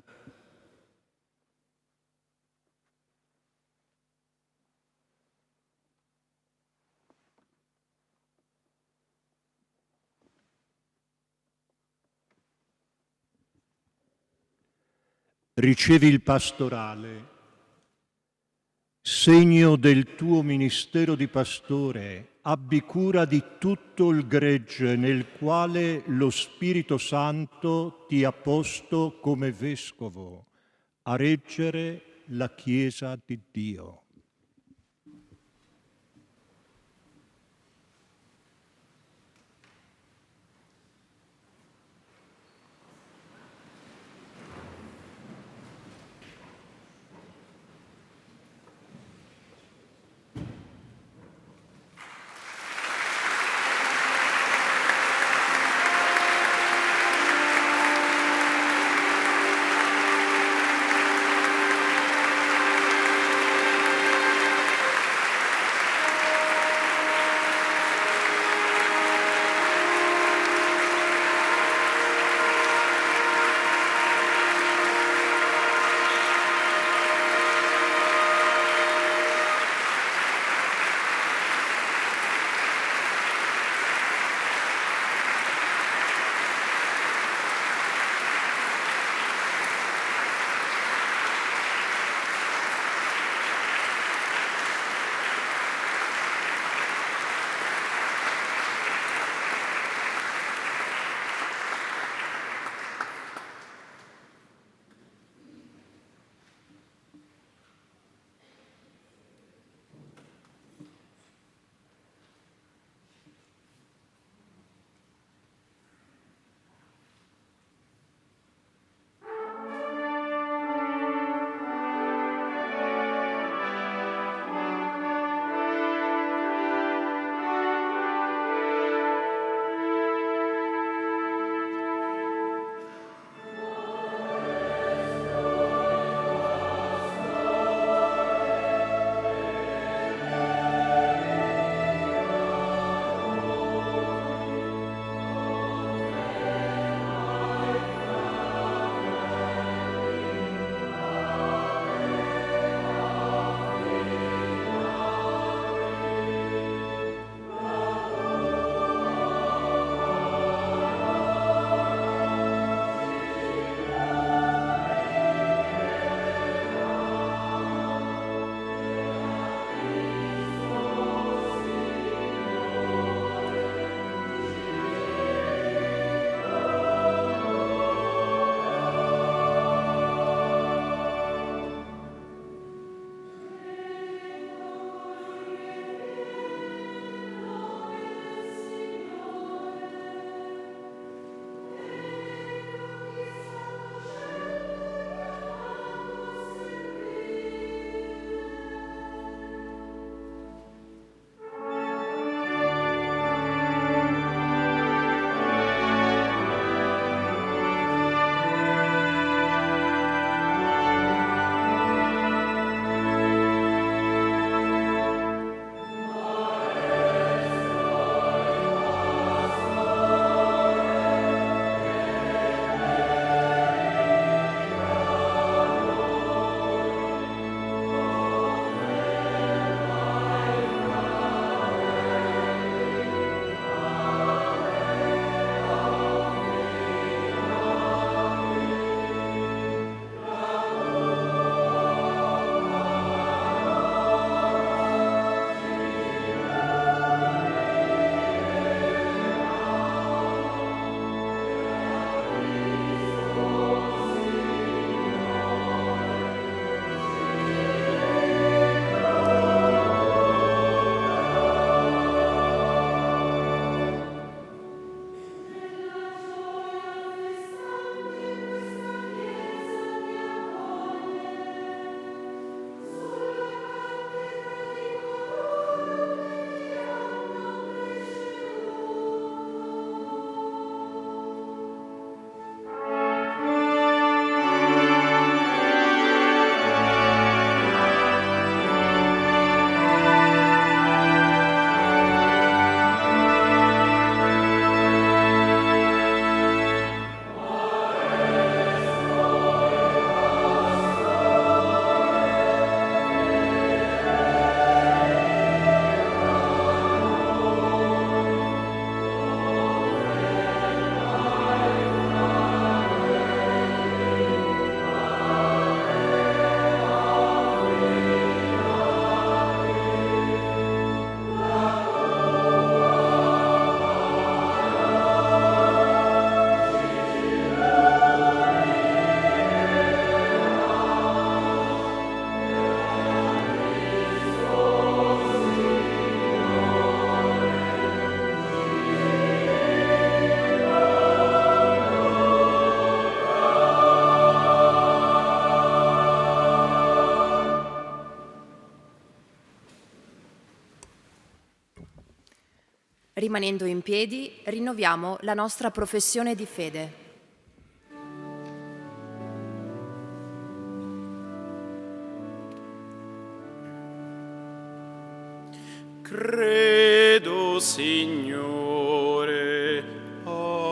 Ricevi il pastorale, segno del tuo ministero di pastore, abbi cura di tutto il gregge nel quale lo Spirito Santo ti ha posto come vescovo, a reggere la Chiesa di Dio. Rimanendo in piedi, rinnoviamo la nostra professione di fede. Credo, Signore. Amen.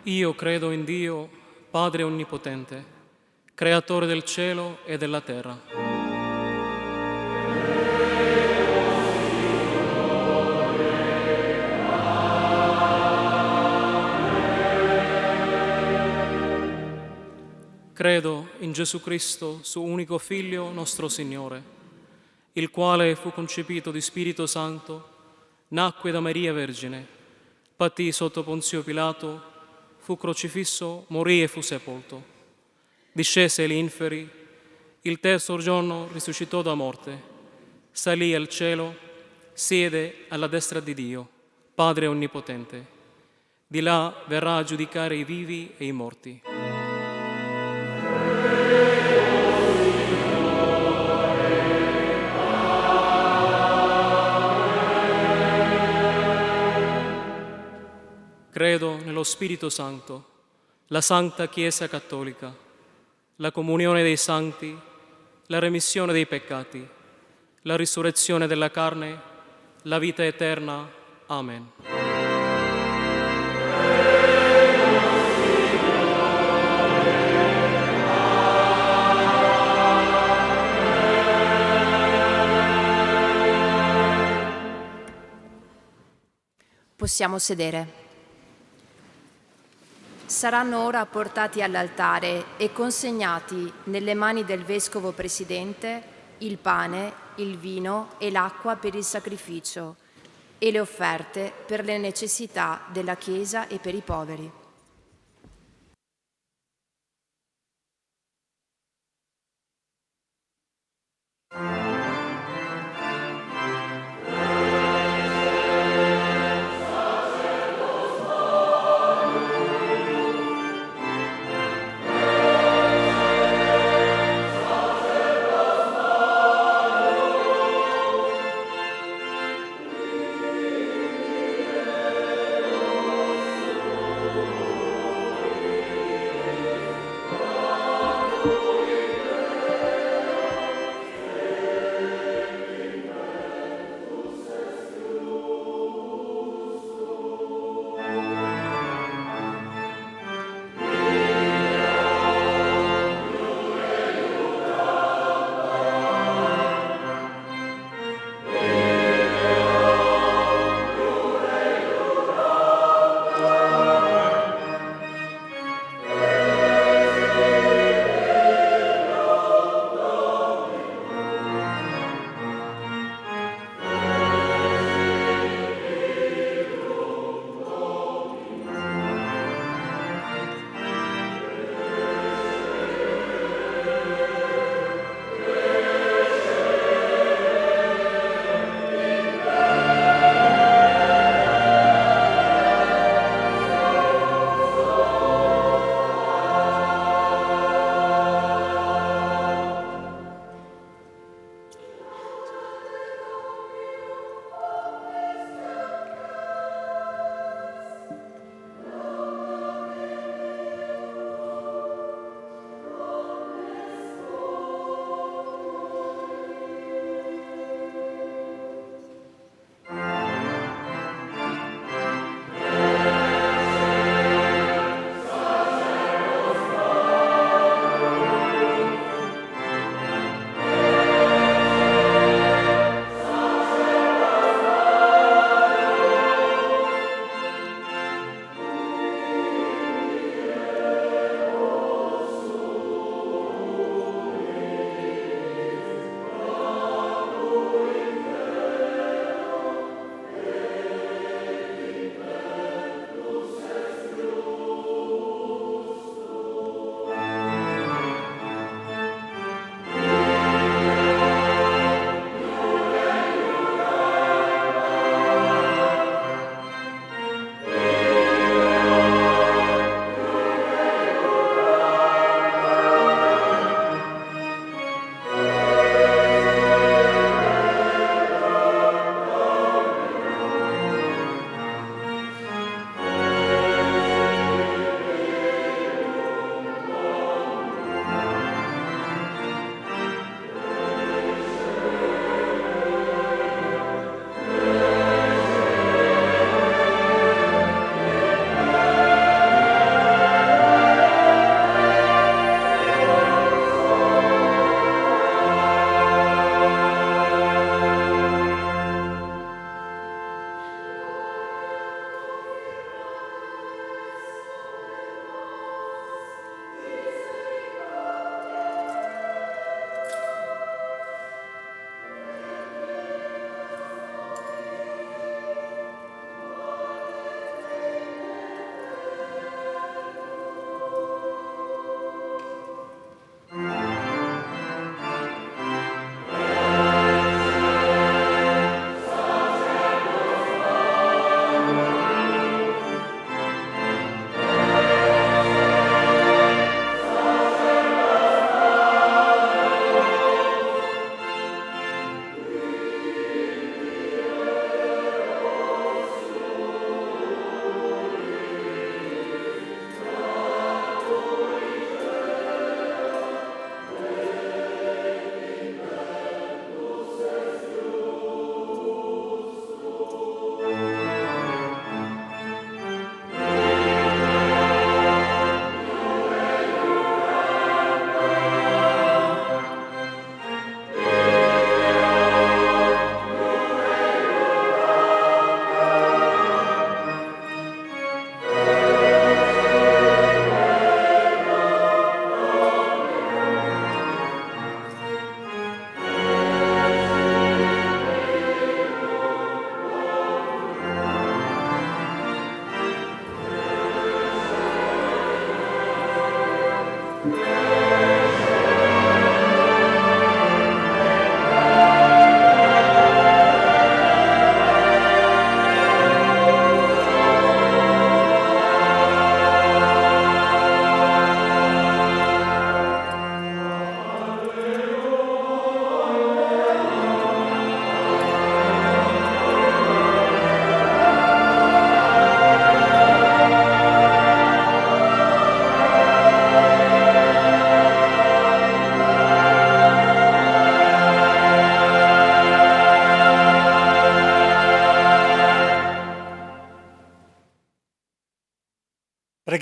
Io credo in Dio, Padre Onnipotente, Creatore del cielo e della terra. Credo in Gesù Cristo, suo unico Figlio, nostro Signore, il quale fu concepito di Spirito Santo, nacque da Maria Vergine, patì sotto Ponzio Pilato, fu crocifisso, morì e fu sepolto. Discese agli inferi, il terzo giorno risuscitò da morte, salì al cielo, siede alla destra di Dio, Padre Onnipotente. Di là verrà a giudicare i vivi e i morti. Credo nello Spirito Santo, la Santa Chiesa Cattolica, la comunione dei santi, la remissione dei peccati, la risurrezione della carne, la vita eterna. Amen. Possiamo sedere. Saranno ora portati all'altare e consegnati nelle mani del Vescovo Presidente il pane, il vino e l'acqua per il sacrificio e le offerte per le necessità della Chiesa e per i poveri.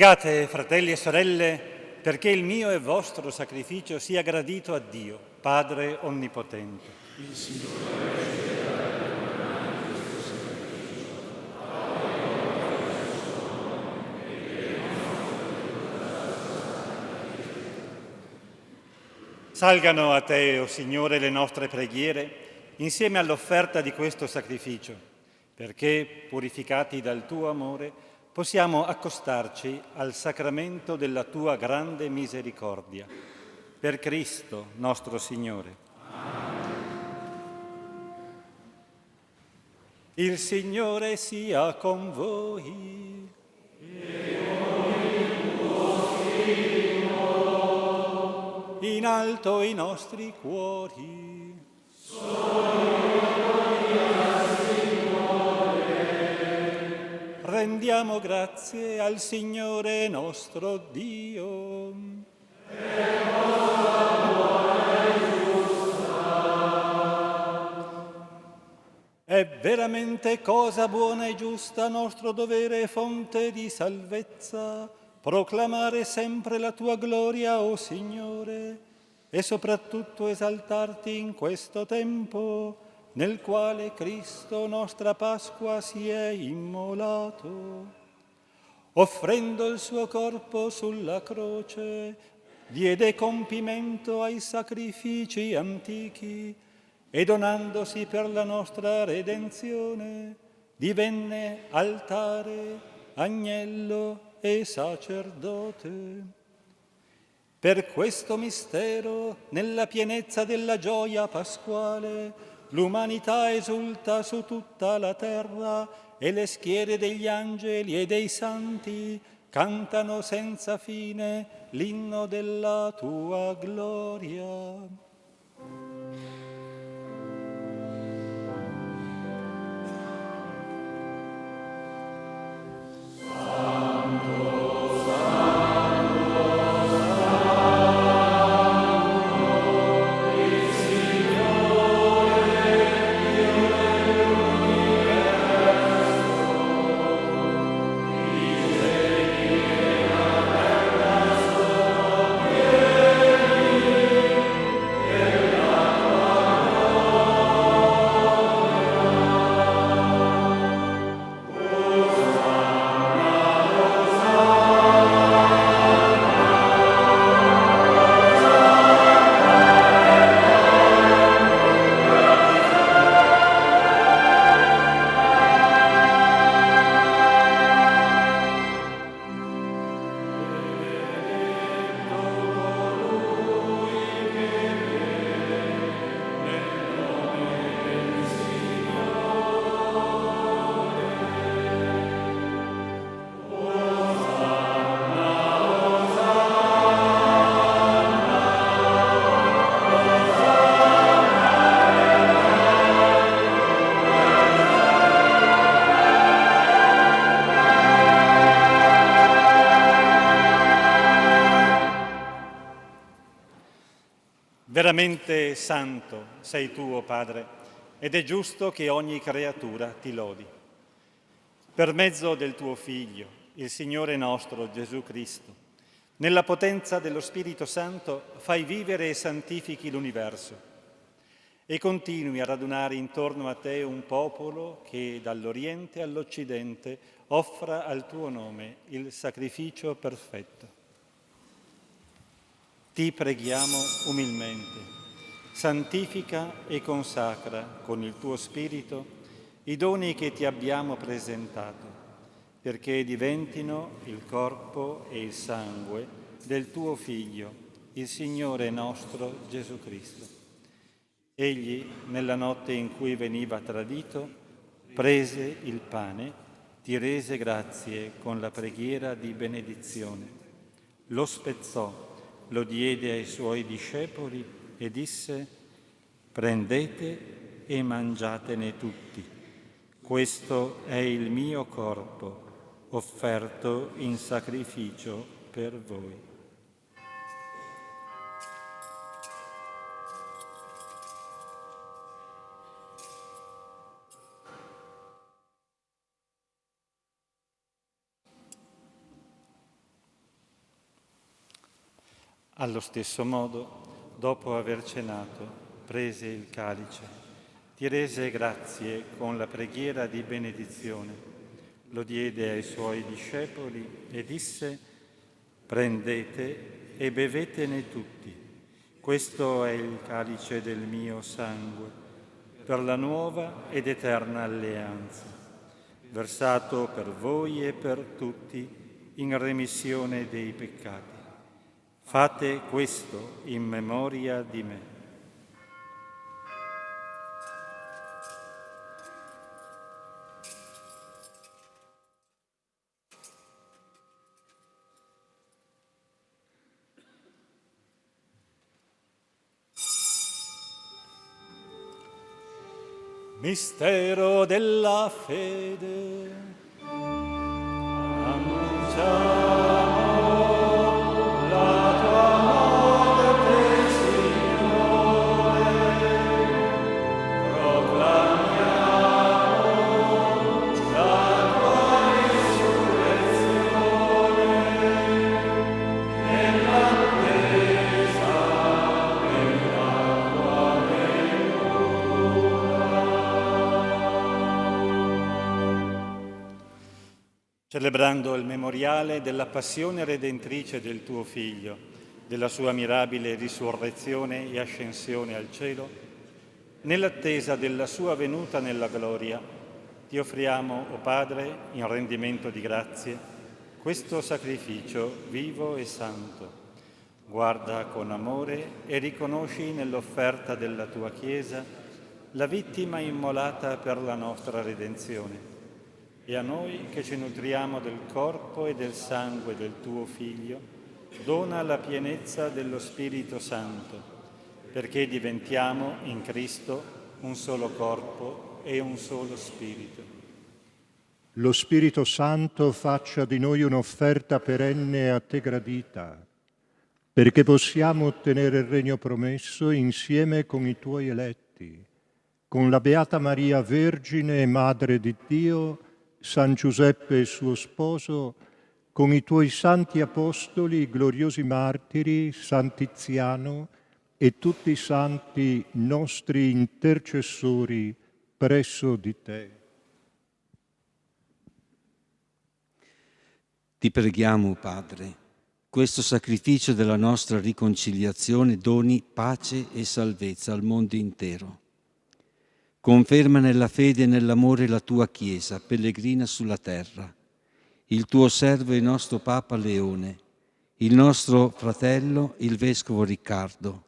Pregate, fratelli e sorelle, perché il mio e vostro sacrificio sia gradito a Dio, Padre Onnipotente. Il Signore Salgano a te, o Signore, le nostre preghiere, insieme all'offerta di questo sacrificio, perché, purificati dal tuo amore, possiamo accostarci al sacramento della tua grande misericordia. Per Cristo nostro Signore. Il Signore sia con voi. In alto i nostri cuori. Rendiamo grazie al Signore nostro Dio. È veramente cosa buona e giusta, nostro dovere e fonte di salvezza, proclamare sempre la tua gloria, o Signore, e soprattutto esaltarti in questo tempo nel quale Cristo, nostra Pasqua, si è immolato. Offrendo il suo corpo sulla croce, diede compimento ai sacrifici antichi e donandosi per la nostra redenzione, divenne altare, agnello e sacerdote. Per questo mistero, nella pienezza della gioia pasquale, l'umanità esulta su tutta la terra e le schiere degli angeli e dei santi cantano senza fine l'inno della tua gloria. Veramente santo sei tu, o Padre, ed è giusto che ogni creatura ti lodi. Per mezzo del tuo Figlio, il Signore nostro Gesù Cristo, nella potenza dello Spirito Santo fai vivere e santifichi l'universo e continui a radunare intorno a te un popolo che dall'Oriente all'Occidente offra al tuo nome il sacrificio perfetto. Ti preghiamo umilmente, santifica e consacra con il tuo Spirito i doni che ti abbiamo presentato, perché diventino il corpo e il sangue del tuo Figlio, il Signore nostro Gesù Cristo. Egli, nella notte in cui veniva tradito, prese il pane, ti rese grazie con la preghiera di benedizione, lo spezzò, lo diede ai suoi discepoli e disse: prendete e mangiatene tutti. Questo è il mio corpo, offerto in sacrificio per voi. Allo stesso modo, dopo aver cenato, prese il calice, ti rese grazie con la preghiera di benedizione, lo diede ai suoi discepoli e disse: prendete e bevetene tutti. Questo è il calice del mio sangue, per la nuova ed eterna alleanza, versato per voi e per tutti in remissione dei peccati. Fate questo in memoria di me. Mistero della fede. Annunciamo la tua morte, Signore. Proclamiamo la tua risurrezione nell'attesa della tua celebrando il memoriale della passione redentrice del tuo Figlio, della sua mirabile risurrezione e ascensione al cielo, nell'attesa della sua venuta nella gloria, ti offriamo, o Padre, in rendimento di grazie, questo sacrificio vivo e santo. Guarda con amore e riconosci nell'offerta della tua Chiesa la vittima immolata per la nostra redenzione. E a noi che ci nutriamo del corpo e del sangue del tuo Figlio, dona la pienezza dello Spirito Santo, perché diventiamo in Cristo un solo corpo e un solo Spirito. Lo Spirito Santo faccia di noi un'offerta perenne a te gradita, perché possiamo ottenere il regno promesso insieme con i tuoi eletti, con la Beata Maria Vergine e Madre di Dio, San Giuseppe suo sposo, con i tuoi santi apostoli, gloriosi martiri, San Tiziano e tutti i santi nostri intercessori presso di te. Ti preghiamo, Padre, questo sacrificio della nostra riconciliazione doni pace e salvezza al mondo intero. Conferma nella fede e nell'amore la tua Chiesa, pellegrina sulla terra, il tuo servo e il nostro Papa Leone, il nostro fratello, il Vescovo Riccardo,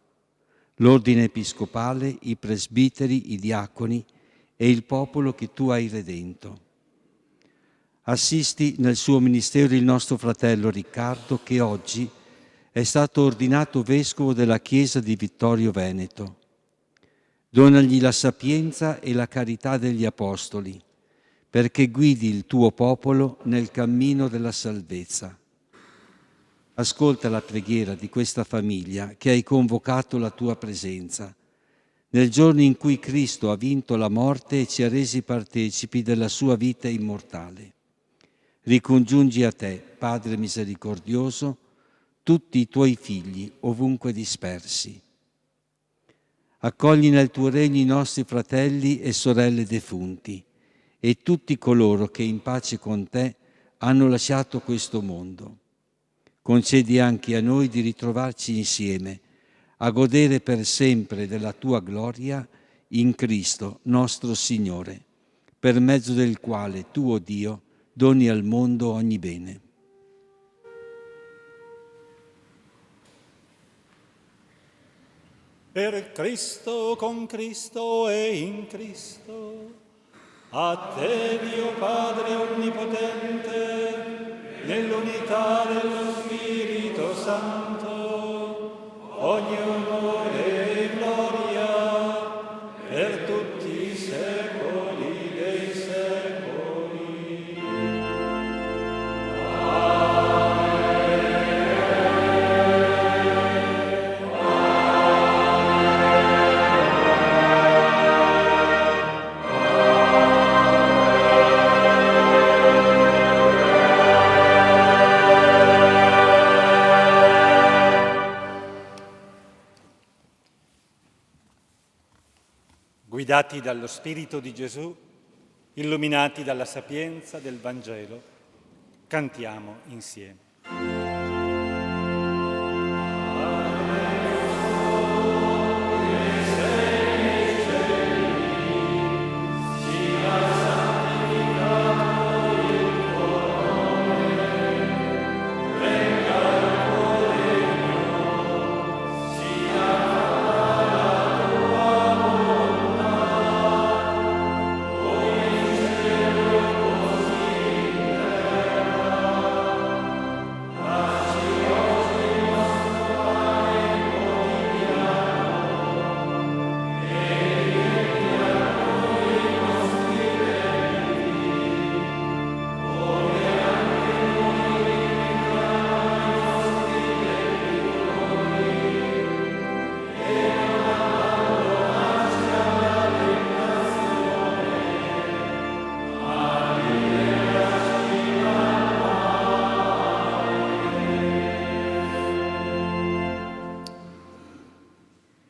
l'Ordine Episcopale, i presbiteri, i diaconi e il popolo che tu hai redento. Assisti nel suo ministero il nostro fratello Riccardo, che oggi è stato ordinato Vescovo della Chiesa di Vittorio Veneto. Donagli la sapienza e la carità degli Apostoli, perché guidi il tuo popolo nel cammino della salvezza. Ascolta la preghiera di questa famiglia che hai convocato la tua presenza, nel giorno in cui Cristo ha vinto la morte e ci ha resi partecipi della sua vita immortale. Ricongiungi a te, Padre misericordioso, tutti i tuoi figli ovunque dispersi. Accogli nel tuo regno i nostri fratelli e sorelle defunti e tutti coloro che in pace con te hanno lasciato questo mondo. Concedi anche a noi di ritrovarci insieme, a godere per sempre della tua gloria in Cristo nostro Signore, per mezzo del quale tu, o Dio, doni al mondo ogni bene. Per Cristo, con Cristo e in Cristo, a te, Dio Padre Onnipotente, nell'unità dello Spirito Santo, ogni onore e gloria per tutti i secoli dei secoli. guidati dallo Spirito di Gesù, illuminati dalla sapienza del Vangelo, cantiamo insieme.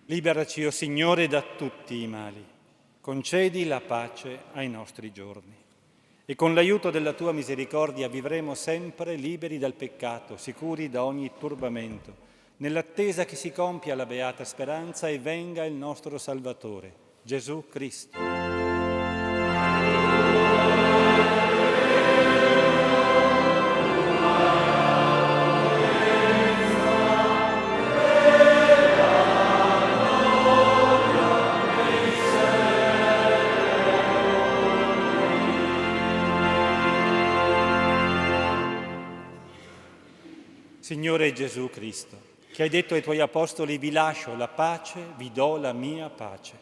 Liberaci, o Signore, da tutti i mali. Concedi la pace ai nostri giorni. E con l'aiuto della Tua misericordia vivremo sempre liberi dal peccato, sicuri da ogni turbamento, nell'attesa che si compia la beata speranza e venga il nostro Salvatore, Gesù Cristo. Signore Gesù Cristo, che hai detto ai Tuoi Apostoli: vi lascio la pace, vi do la mia pace.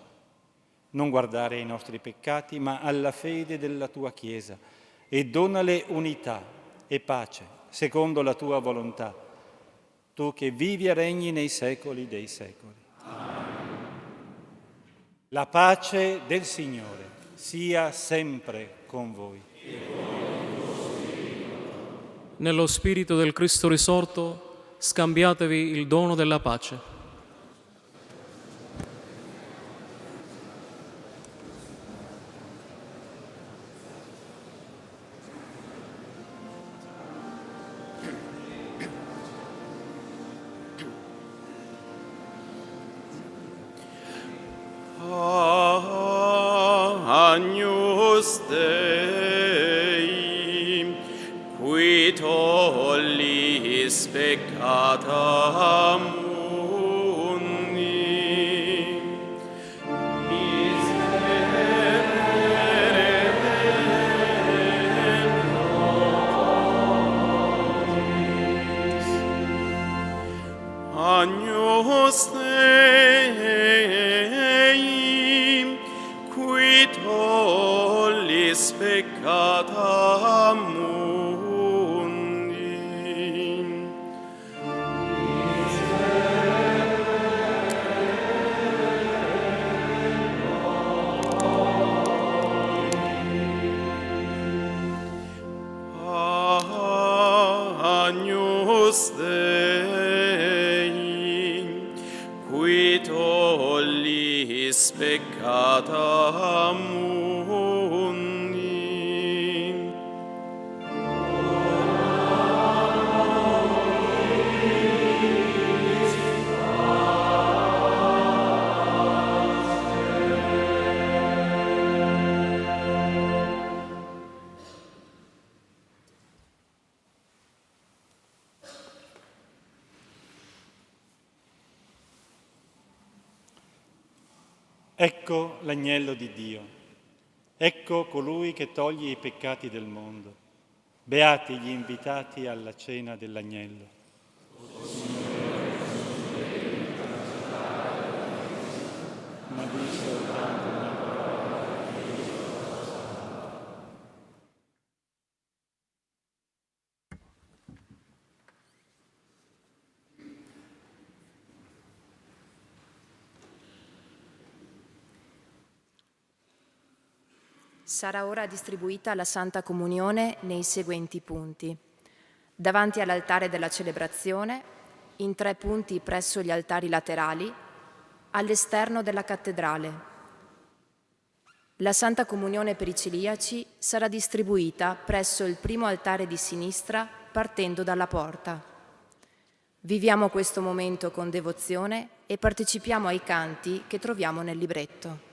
Non guardare ai nostri peccati, ma alla fede della Tua Chiesa, e donale unità e pace, secondo la Tua volontà, Tu che vivi e regni nei secoli dei secoli. Amen. La pace del Signore sia sempre con voi. Nello Spirito del Cristo risorto, scambiatevi il dono della pace. Agnus Dei, qui tollis peccata mundi, miserere nobis. Agnus Dei, qui tollis peccata mundi, Agnus Dei, qui tollis peccata mundi. Ecco l'agnello di Dio, ecco colui che toglie i peccati del mondo. Beati gli invitati alla cena dell'agnello. Ma di soltanto una parola. Sarà ora distribuita la Santa Comunione nei seguenti punti. Davanti all'altare della celebrazione, in 3 punti presso gli altari laterali, all'esterno della cattedrale. La Santa Comunione per i celiaci sarà distribuita presso il primo altare di sinistra partendo dalla porta. Viviamo questo momento con devozione e partecipiamo ai canti che troviamo nel libretto.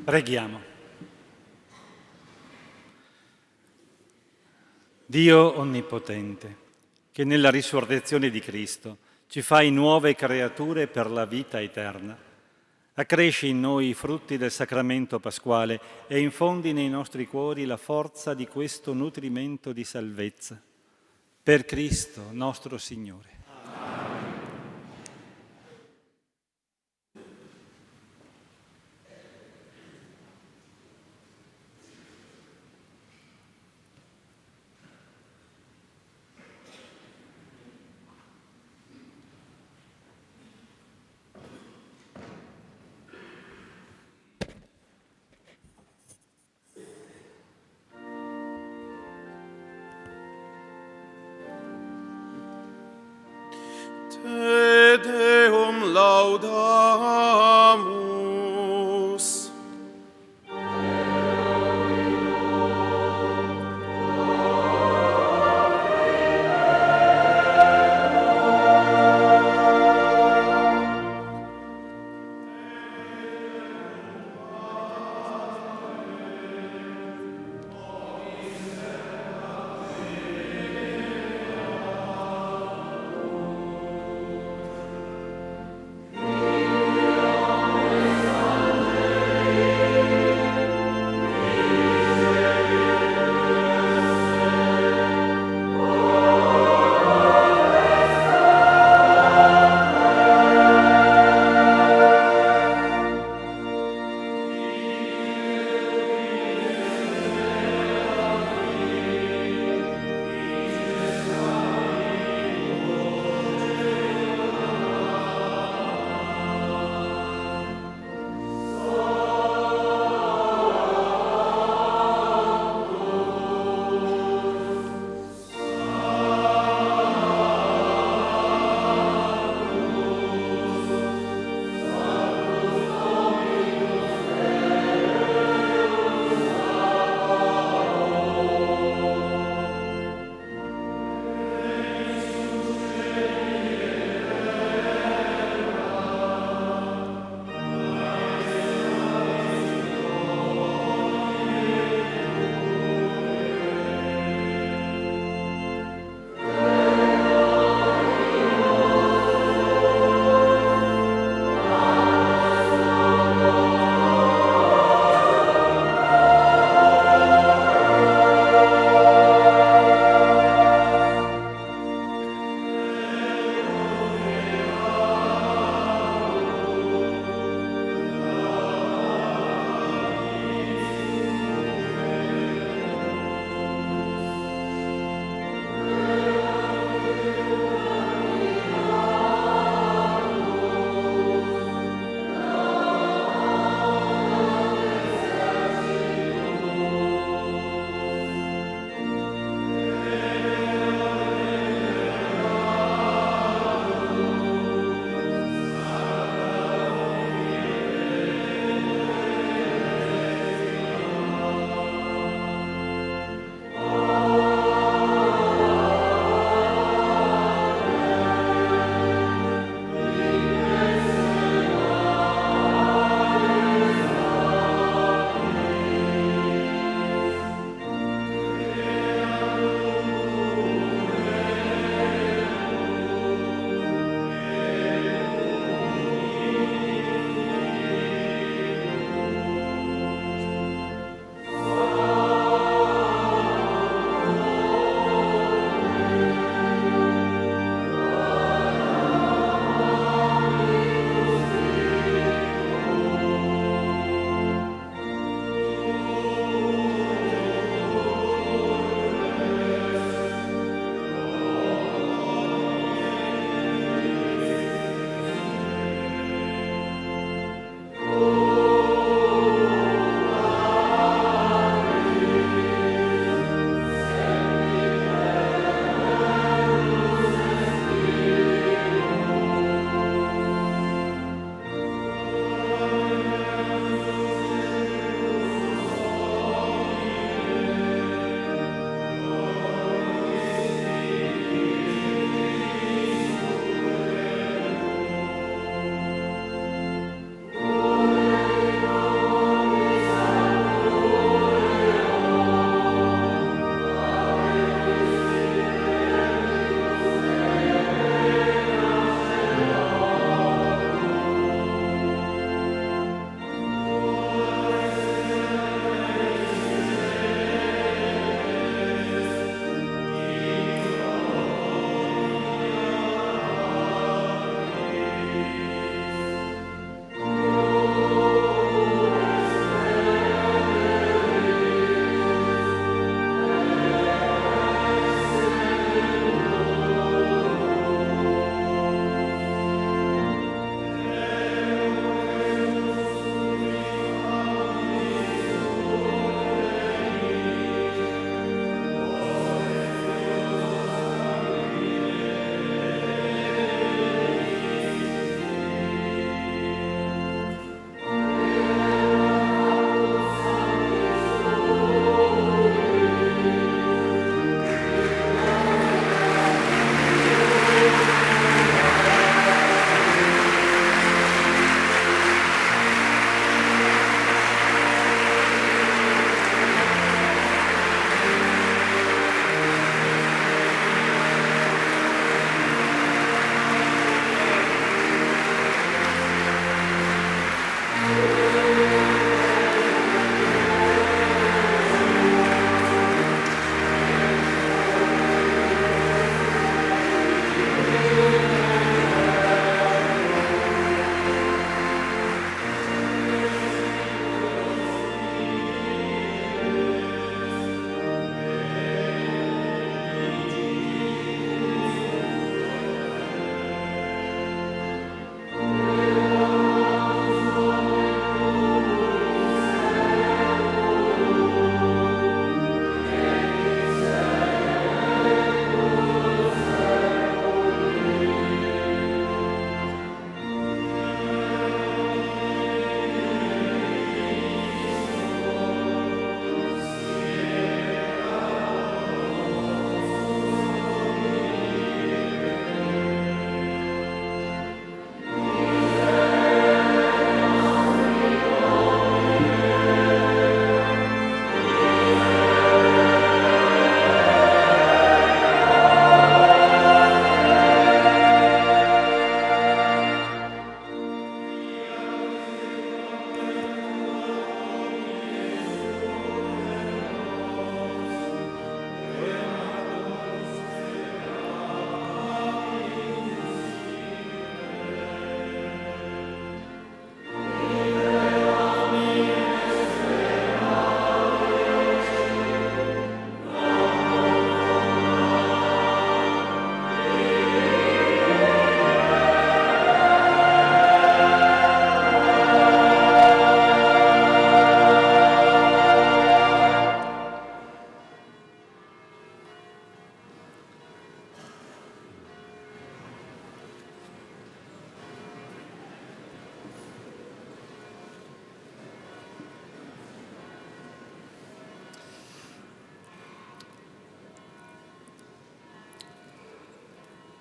Preghiamo. Dio Onnipotente, che nella risurrezione di Cristo ci fai nuove creature per la vita eterna, accresci in noi i frutti del sacramento pasquale e infondi nei nostri cuori la forza di questo nutrimento di salvezza. Per Cristo nostro Signore. Te Deum laudamus.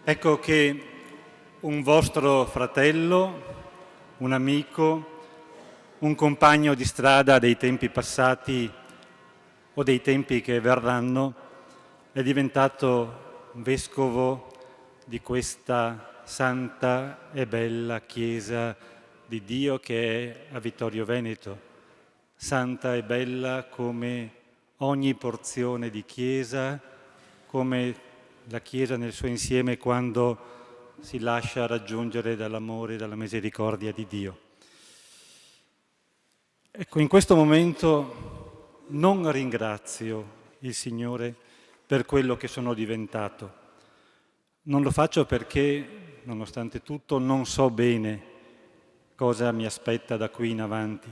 Ecco che un vostro fratello, un amico, un compagno di strada dei tempi passati o dei tempi che verranno è diventato vescovo di questa santa e bella Chiesa di Dio che è a Vittorio Veneto, santa e bella come ogni porzione di Chiesa, come la Chiesa nel suo insieme quando si lascia raggiungere dall'amore e dalla misericordia di Dio. Ecco, in questo momento non ringrazio il Signore per quello che sono diventato. Non lo faccio perché, nonostante tutto, non so bene cosa mi aspetta da qui in avanti.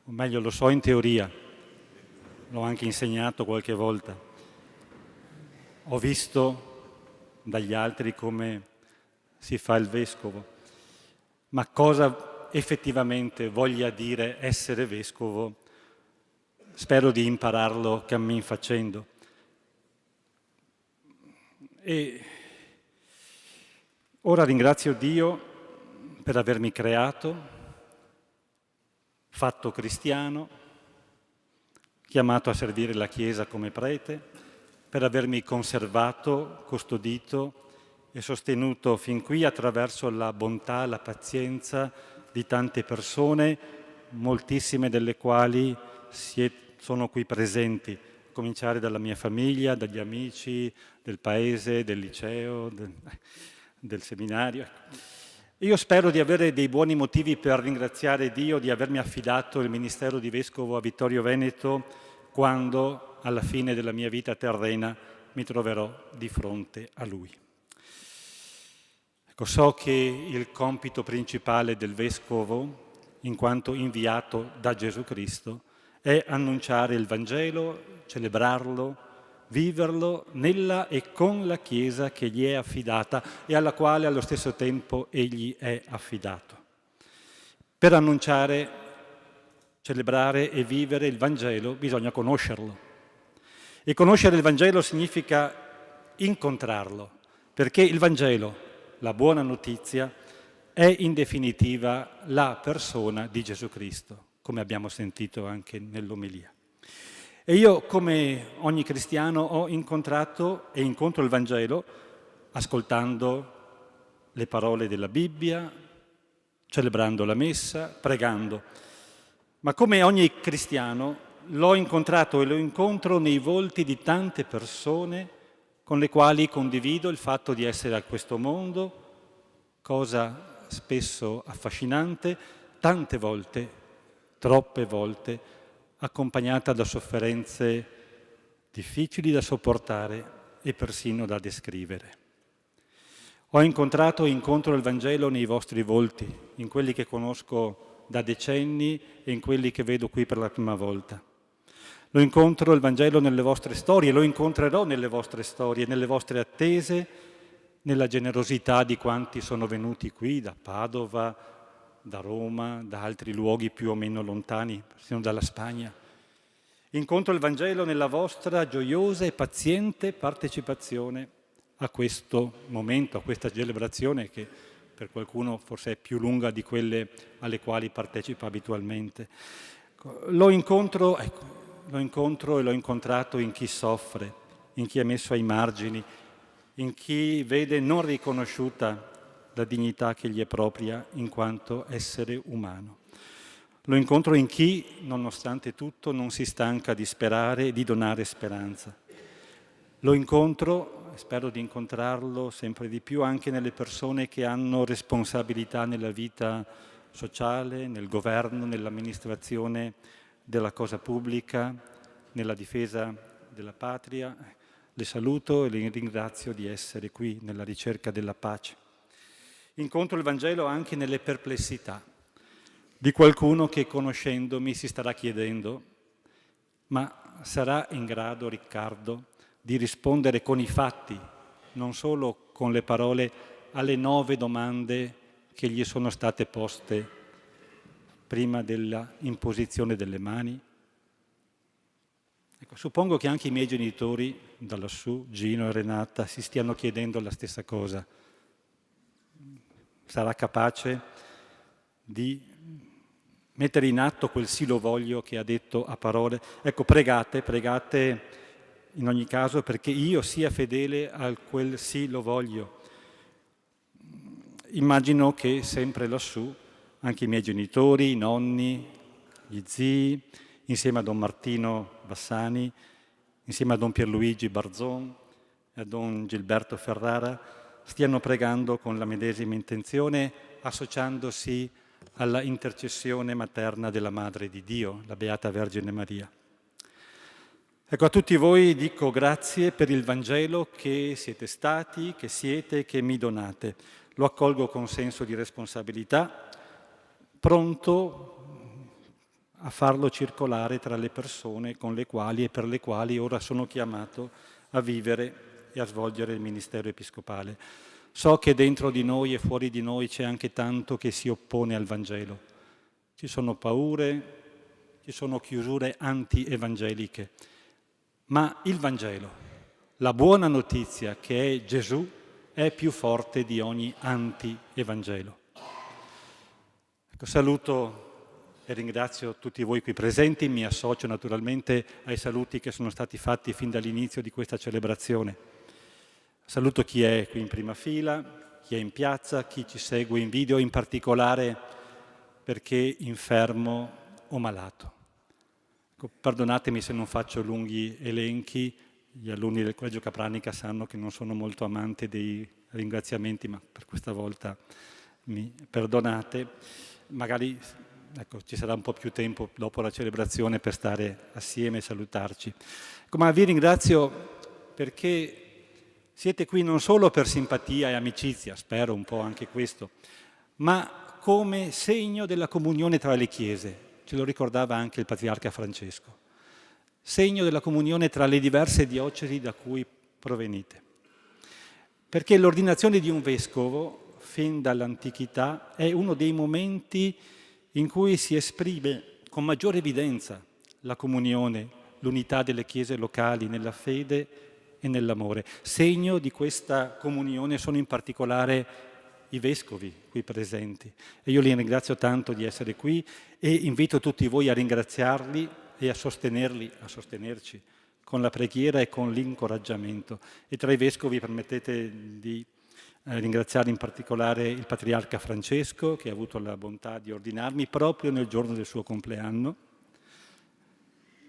O meglio, lo so in teoria, l'ho anche insegnato qualche volta. Ho visto dagli altri come si fa il vescovo, ma cosa effettivamente voglia dire essere vescovo, spero di impararlo cammin facendo. E ora ringrazio Dio per avermi creato, fatto cristiano, chiamato a servire la Chiesa come prete, per avermi conservato, custodito e sostenuto fin qui attraverso la bontà, la pazienza di tante persone, moltissime delle quali sono qui presenti, a cominciare dalla mia famiglia, dagli amici, del paese, del liceo, del seminario. Io spero di avere dei buoni motivi per ringraziare Dio di avermi affidato il ministero di Vescovo a Vittorio Veneto quando, alla fine della mia vita terrena, mi troverò di fronte a Lui. Ecco, so che il compito principale del Vescovo, in quanto inviato da Gesù Cristo, è annunciare il Vangelo, celebrarlo, viverlo nella e con la Chiesa che gli è affidata e alla quale allo stesso tempo egli è affidato. Per annunciare, celebrare e vivere il Vangelo bisogna conoscerlo. E conoscere il Vangelo significa incontrarlo, perché il Vangelo, la buona notizia, è in definitiva la persona di Gesù Cristo, come abbiamo sentito anche nell'omelia. E io, come ogni cristiano, ho incontrato e incontro il Vangelo ascoltando le parole della Bibbia, celebrando la messa, pregando. Ma come ogni cristiano l'ho incontrato e lo incontro nei volti di tante persone con le quali condivido il fatto di essere a questo mondo, cosa spesso affascinante, tante volte, troppe volte, accompagnata da sofferenze difficili da sopportare e persino da descrivere. Ho incontrato e incontro il Vangelo nei vostri volti, in quelli che conosco da decenni e in quelli che vedo qui per la prima volta. Lo incontro il Vangelo nelle vostre storie, lo incontrerò nelle vostre storie, nelle vostre attese, nella generosità di quanti sono venuti qui da Padova, da Roma, da altri luoghi più o meno lontani, persino dalla Spagna. Incontro il Vangelo nella vostra gioiosa e paziente partecipazione a questo momento, a questa celebrazione che per qualcuno forse è più lunga di quelle alle quali partecipa abitualmente. Lo incontro e l'ho incontrato in chi soffre, in chi è messo ai margini, in chi vede non riconosciuta la dignità che gli è propria in quanto essere umano. Lo incontro in chi, nonostante tutto, non si stanca di sperare e di donare speranza. Lo incontro, spero di incontrarlo sempre di più, anche nelle persone che hanno responsabilità nella vita sociale, nel governo, nell'amministrazione della cosa pubblica, nella difesa della patria. Le saluto e le ringrazio di essere qui nella ricerca della pace. Incontro il Vangelo anche nelle perplessità di qualcuno che conoscendomi si starà chiedendo: ma sarà in grado Riccardo di rispondere con i fatti, non solo con le parole, alle 9 domande che gli sono state poste prima della imposizione delle mani? Ecco, suppongo che anche i miei genitori, da lassù, Gino e Renata, si stiano chiedendo la stessa cosa. sarà capace di mettere in atto quel sì lo voglio che ha detto a parole. Ecco, pregate in ogni caso perché io sia fedele a quel sì lo voglio. Immagino che sempre lassù anche i miei genitori, i nonni, gli zii, insieme a Don Martino Bassani, insieme a Don Pierluigi Barzon e a Don Gilberto Ferrara, stiano pregando con la medesima intenzione, associandosi alla intercessione materna della Madre di Dio, la Beata Vergine Maria. Ecco, a tutti voi dico grazie per il Vangelo che siete stati, che siete, che mi donate. Lo accolgo con senso di responsabilità, pronto a farlo circolare tra le persone con le quali e per le quali ora sono chiamato a vivere e a svolgere il ministero episcopale. So che dentro di noi e fuori di noi c'è anche tanto che si oppone al Vangelo. Ci sono paure, ci sono chiusure anti-evangeliche, ma il Vangelo, la buona notizia che è Gesù, è più forte di ogni anti-evangelo. Ecco, saluto e ringrazio tutti voi qui presenti, mi associo naturalmente ai saluti che sono stati fatti fin dall'inizio di questa celebrazione. Saluto chi è qui in prima fila, chi è in piazza, chi ci segue in video, in particolare perché infermo o malato. Ecco, perdonatemi se non faccio lunghi elenchi, gli alunni del Collegio Capranica sanno che non sono molto amante dei ringraziamenti, ma per questa volta mi perdonate. Magari ci sarà un po' più tempo dopo la celebrazione per stare assieme e salutarci. Ma vi ringrazio perché siete qui non solo per simpatia e amicizia, spero un po' anche questo, ma come segno della comunione tra le chiese. Ce lo ricordava anche il Patriarca Francesco. Segno della comunione tra le diverse diocesi da cui provenite. Perché l'ordinazione di un vescovo, fin dall'antichità, è uno dei momenti in cui si esprime con maggiore evidenza la comunione, l'unità delle chiese locali nella fede e nell'amore. Segno di questa comunione sono in particolare i vescovi qui presenti. E io li ringrazio tanto di essere qui e invito tutti voi a ringraziarli e a sostenerli, a sostenerci con la preghiera e con l'incoraggiamento. E tra i vescovi permettete di ringraziare in particolare il Patriarca Francesco, che ha avuto la bontà di ordinarmi proprio nel giorno del suo compleanno.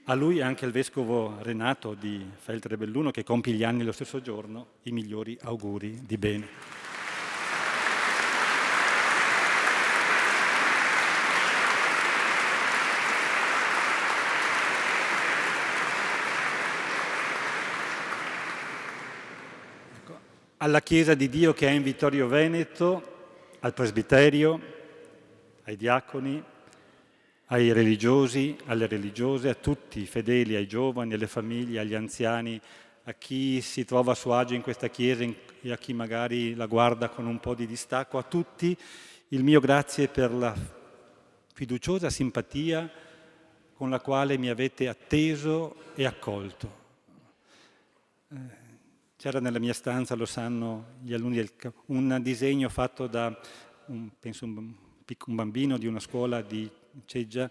A lui e anche al Vescovo Renato di Feltre Belluno, che compie gli anni lo stesso giorno, i migliori auguri di bene. Alla Chiesa di Dio che è in Vittorio Veneto, al presbiterio, ai diaconi, ai religiosi, alle religiose, a tutti i fedeli, ai giovani, alle famiglie, agli anziani, a chi si trova a suo agio in questa Chiesa e a chi magari la guarda con un po' di distacco, a tutti il mio grazie per la fiduciosa simpatia con la quale mi avete atteso e accolto. C'era nella mia stanza, lo sanno gli alunni, un disegno fatto da, penso, un bambino di una scuola di Ceggia.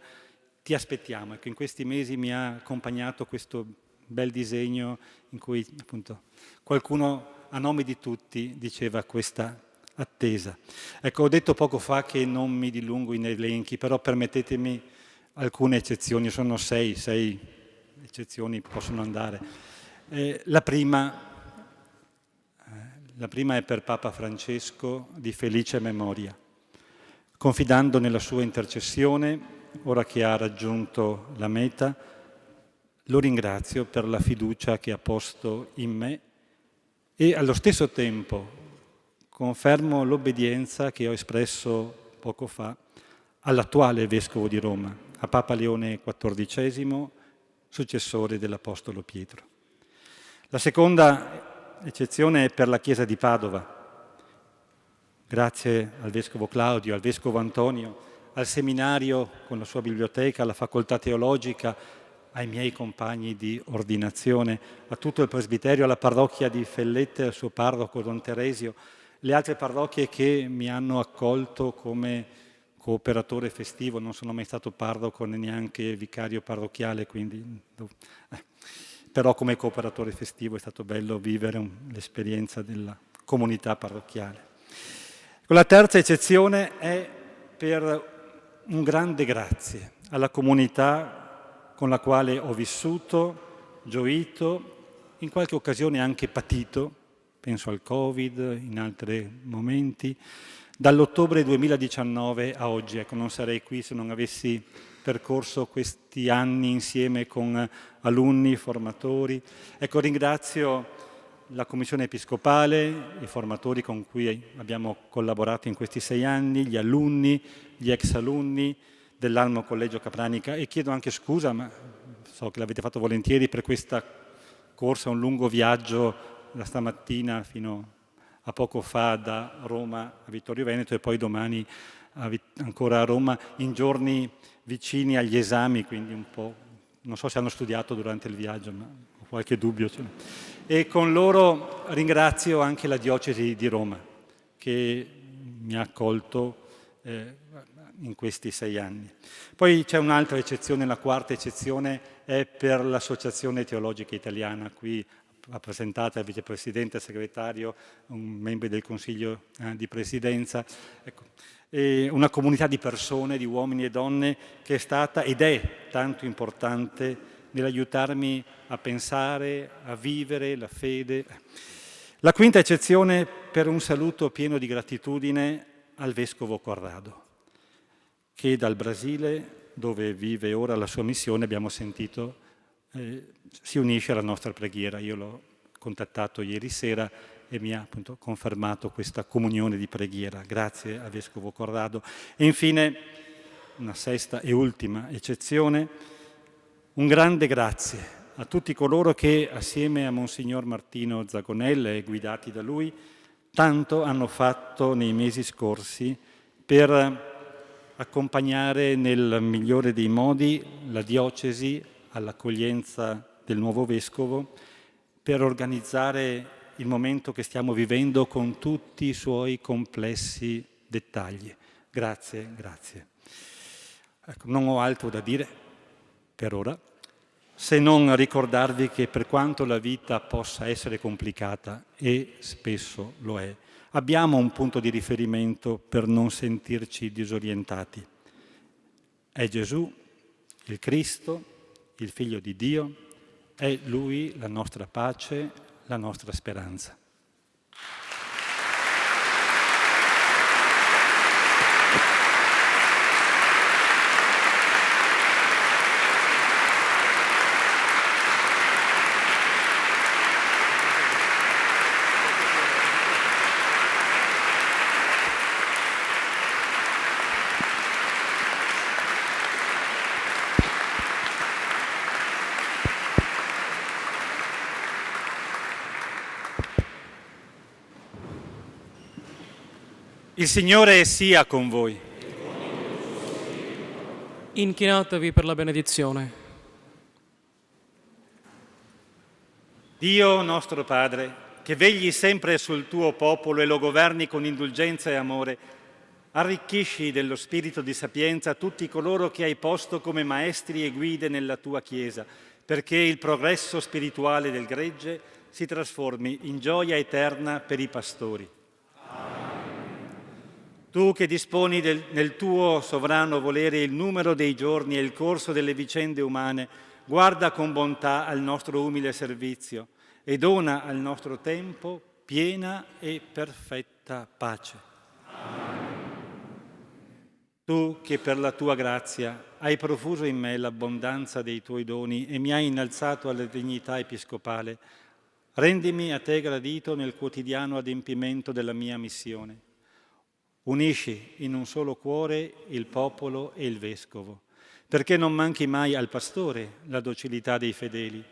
Ti aspettiamo. Ecco, in questi mesi mi ha accompagnato questo bel disegno in cui appunto qualcuno a nome di tutti diceva questa attesa. Ecco, ho detto poco fa che non mi dilungo in elenchi, però permettetemi alcune eccezioni, sono sei eccezioni possono andare. La prima è per Papa Francesco di felice memoria. Confidando nella sua intercessione, ora che ha raggiunto la meta, lo ringrazio per la fiducia che ha posto in me e allo stesso tempo confermo l'obbedienza che ho espresso poco fa all'attuale Vescovo di Roma, a Papa Leone XIV, successore dell'Apostolo Pietro. La seconda eccezione è per la Chiesa di Padova. Grazie al Vescovo Claudio, al Vescovo Antonio, al seminario con la sua biblioteca, alla facoltà teologica, ai miei compagni di ordinazione, a tutto il presbiterio, alla parrocchia di Fellette, al suo parroco Don Teresio le altre parrocchie che mi hanno accolto come cooperatore festivo. Non sono mai stato parroco né neanche vicario parrocchiale, quindi però come cooperatore festivo è stato bello vivere l'esperienza della comunità parrocchiale. La terza eccezione è per un grande grazie alla comunità con la quale ho vissuto, gioito, in qualche occasione anche patito, penso al Covid, in altri momenti, dall'ottobre 2019 a oggi. Ecco, non sarei qui se non avessi percorso questi anni insieme con alunni, formatori. Ecco, ringrazio la Commissione Episcopale, i formatori con cui abbiamo collaborato in questi 6 anni, gli alunni, gli ex alunni dell'Almo Collegio Capranica, e chiedo anche scusa, ma so che l'avete fatto volentieri, per questa corsa, un lungo viaggio da stamattina fino a poco fa da Roma a Vittorio Veneto e poi domani ancora a Roma, in giorni vicini agli esami, quindi un po', non so se hanno studiato durante il viaggio, ma ho qualche dubbio. E con loro ringrazio anche la Diocesi di Roma, che mi ha accolto in questi 6 anni. Poi c'è un'altra eccezione, la quarta eccezione è per l'Associazione Teologica Italiana, qui rappresentata il vicepresidente e segretario, un membro del Consiglio di Presidenza. Ecco, una comunità di persone, di uomini e donne che è stata ed è tanto importante nell'aiutarmi a pensare, a vivere la fede. La quinta eccezione per un saluto pieno di gratitudine al Vescovo Corrado, che dal Brasile, dove vive ora la sua missione, abbiamo sentito, si unisce alla nostra preghiera. Io l'ho contattato ieri sera e mi ha appunto confermato questa comunione di preghiera. Grazie a Vescovo Corrado. E infine, una sesta e ultima eccezione, un grande grazie a tutti coloro che, assieme a Monsignor Martino Zagonella e guidati da lui, tanto hanno fatto nei mesi scorsi per accompagnare nel migliore dei modi la diocesi all'accoglienza del nuovo vescovo, per organizzare il momento che stiamo vivendo con tutti i suoi complessi dettagli. Grazie, grazie. Ecco, non ho altro da dire per ora, se non ricordarvi che per quanto la vita possa essere complicata, e spesso lo è, abbiamo un punto di riferimento per non sentirci disorientati. È Gesù, il Cristo, il Figlio di Dio, è Lui la nostra pace, la nostra speranza. Il Signore sia con voi. Inchinatevi per la benedizione. Dio nostro Padre, che vegli sempre sul tuo popolo e lo governi con indulgenza e amore, arricchisci dello spirito di sapienza tutti coloro che hai posto come maestri e guide nella tua Chiesa, perché il progresso spirituale del gregge si trasformi in gioia eterna per i pastori. Tu che disponi nel tuo sovrano volere il numero dei giorni e il corso delle vicende umane, guarda con bontà al nostro umile servizio e dona al nostro tempo piena e perfetta pace. Tu che per la tua grazia hai profuso in me l'abbondanza dei tuoi doni e mi hai innalzato alla dignità episcopale, rendimi a te gradito nel quotidiano adempimento della mia missione. Unisci in un solo cuore il popolo e il vescovo, perché non manchi mai al pastore la docilità dei fedeli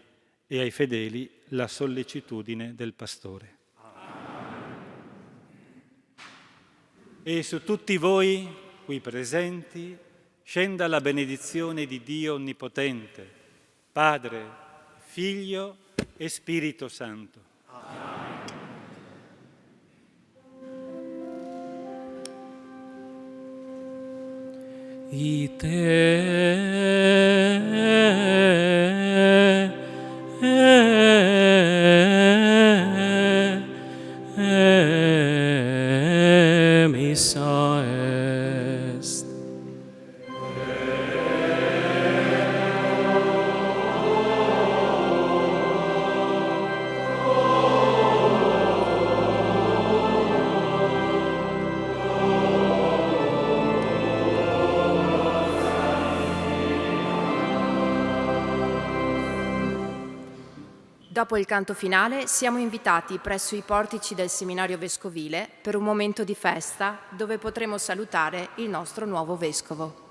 e ai fedeli la sollecitudine del pastore. E su tutti voi qui presenti scenda la benedizione di Dio Onnipotente, Padre, Figlio e Spirito Santo. missa est. Dopo il canto finale siamo invitati presso i portici del seminario vescovile per un momento di festa dove potremo salutare il nostro nuovo vescovo.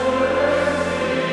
Alleluia.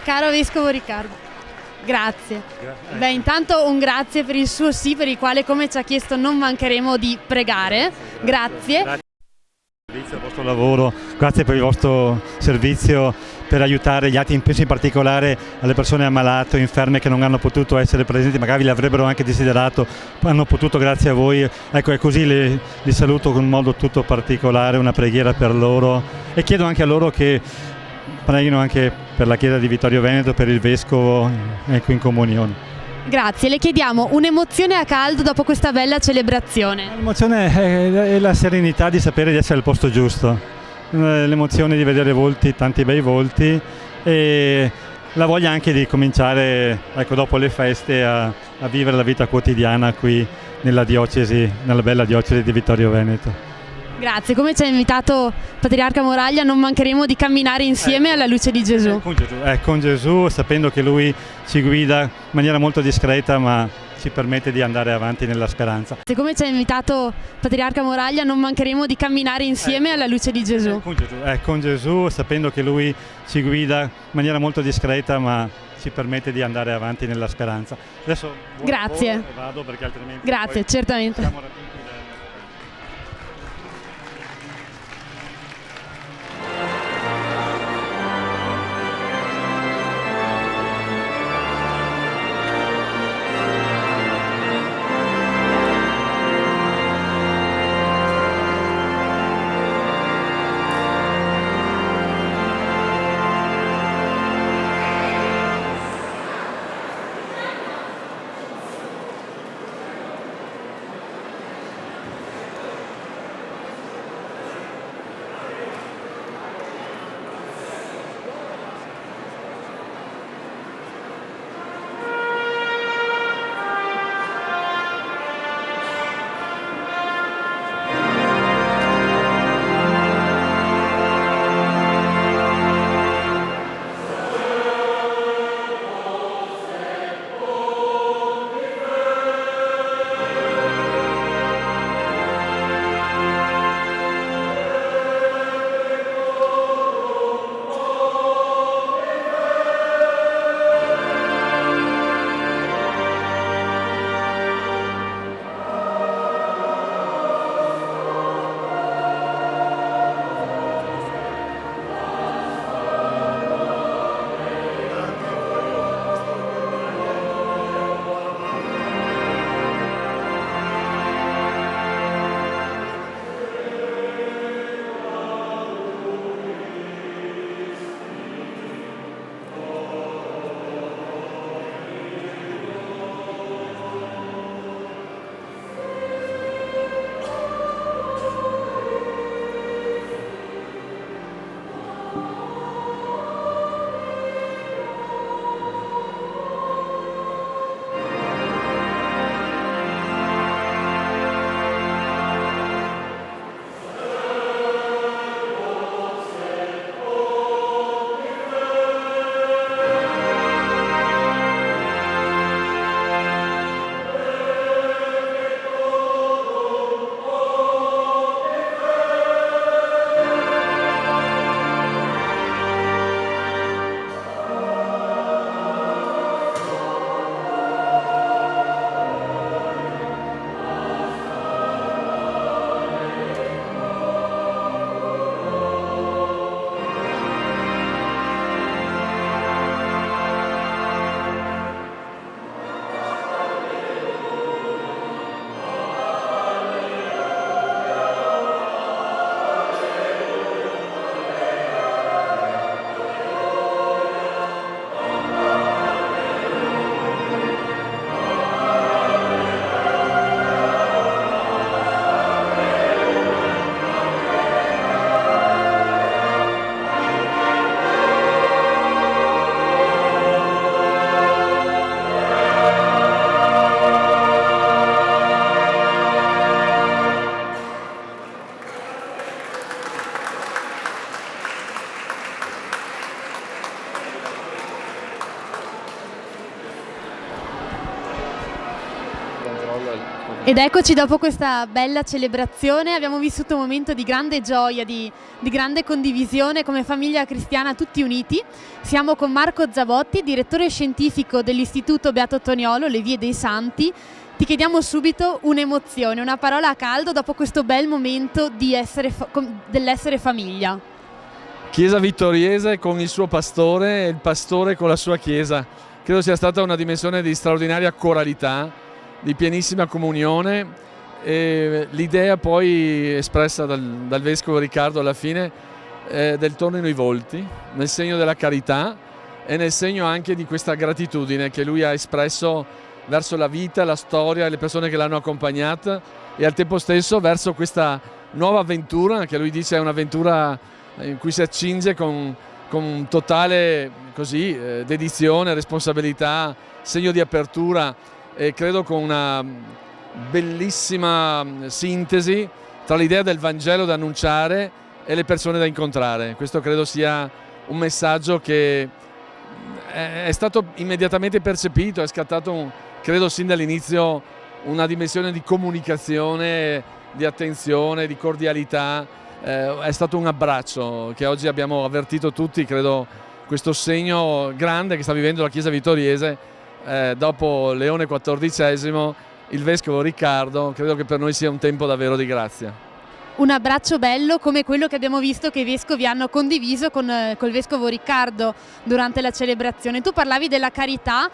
Caro Vescovo Riccardo, grazie. Beh, intanto un grazie per il suo sì, per il quale, come ci ha chiesto, non mancheremo di pregare. Grazie. Grazie per il vostro lavoro, grazie per il vostro servizio per aiutare gli altri, penso in particolare alle persone ammalate o inferme che non hanno potuto essere presenti, magari le avrebbero anche desiderato, hanno potuto grazie a voi. Ecco, e così li saluto con un modo tutto particolare, una preghiera per loro, e chiedo anche a loro che preghino anche per la Chiesa di Vittorio Veneto, per il Vescovo, ecco, in comunione. Grazie, le chiediamo un'emozione a caldo dopo questa bella celebrazione. L'emozione è la serenità di sapere di essere al posto giusto, l'emozione di vedere volti, tanti bei volti, e la voglia anche di cominciare, ecco, dopo le feste a vivere la vita quotidiana qui nella diocesi, nella bella diocesi di Vittorio Veneto. Grazie, come ci ha invitato Patriarca Moraglia, non mancheremo di camminare insieme alla luce di Gesù. Con Gesù, sapendo che Lui ci guida in maniera molto discreta, ma ci permette di andare avanti nella speranza. Come ci ha invitato Patriarca Moraglia, non mancheremo di camminare insieme alla luce di Gesù. Con Gesù, sapendo che Lui ci guida in maniera molto discreta, ma ci permette di andare avanti nella speranza. Adesso grazie. Vado perché altrimenti grazie, certamente. Ed eccoci dopo questa bella celebrazione, abbiamo vissuto un momento di grande gioia, di grande condivisione come famiglia cristiana tutti uniti. Siamo con Marco Zabotti, direttore scientifico dell'Istituto Beato Toniolo, Le Vie dei Santi. Ti chiediamo subito un'emozione, una parola a caldo dopo questo bel momento dell'essere famiglia. Chiesa vittoriese con il suo pastore e il pastore con la sua chiesa. Credo sia stata una dimensione di straordinaria coralità, di pienissima comunione, e l'idea poi espressa dal Vescovo Riccardo alla fine del tornino i volti, nel segno della carità e nel segno anche di questa gratitudine che lui ha espresso verso la vita, la storia e le persone che l'hanno accompagnata, e al tempo stesso verso questa nuova avventura, che lui dice è un'avventura in cui si accinge con totale dedizione, responsabilità, segno di apertura, e credo con una bellissima sintesi tra l'idea del Vangelo da annunciare e le persone da incontrare. Questo credo sia un messaggio che è stato immediatamente percepito, è scattato, credo sin dall'inizio, una dimensione di comunicazione, di attenzione, di cordialità. È stato un abbraccio che oggi abbiamo avvertito tutti, credo questo segno grande che sta vivendo la Chiesa vittoriese. Dopo Leone XIV, il Vescovo Riccardo, credo che per noi sia un tempo davvero di grazia. Un abbraccio bello come quello che abbiamo visto che i vescovi hanno condiviso col Vescovo Riccardo durante la celebrazione. Tu parlavi della carità,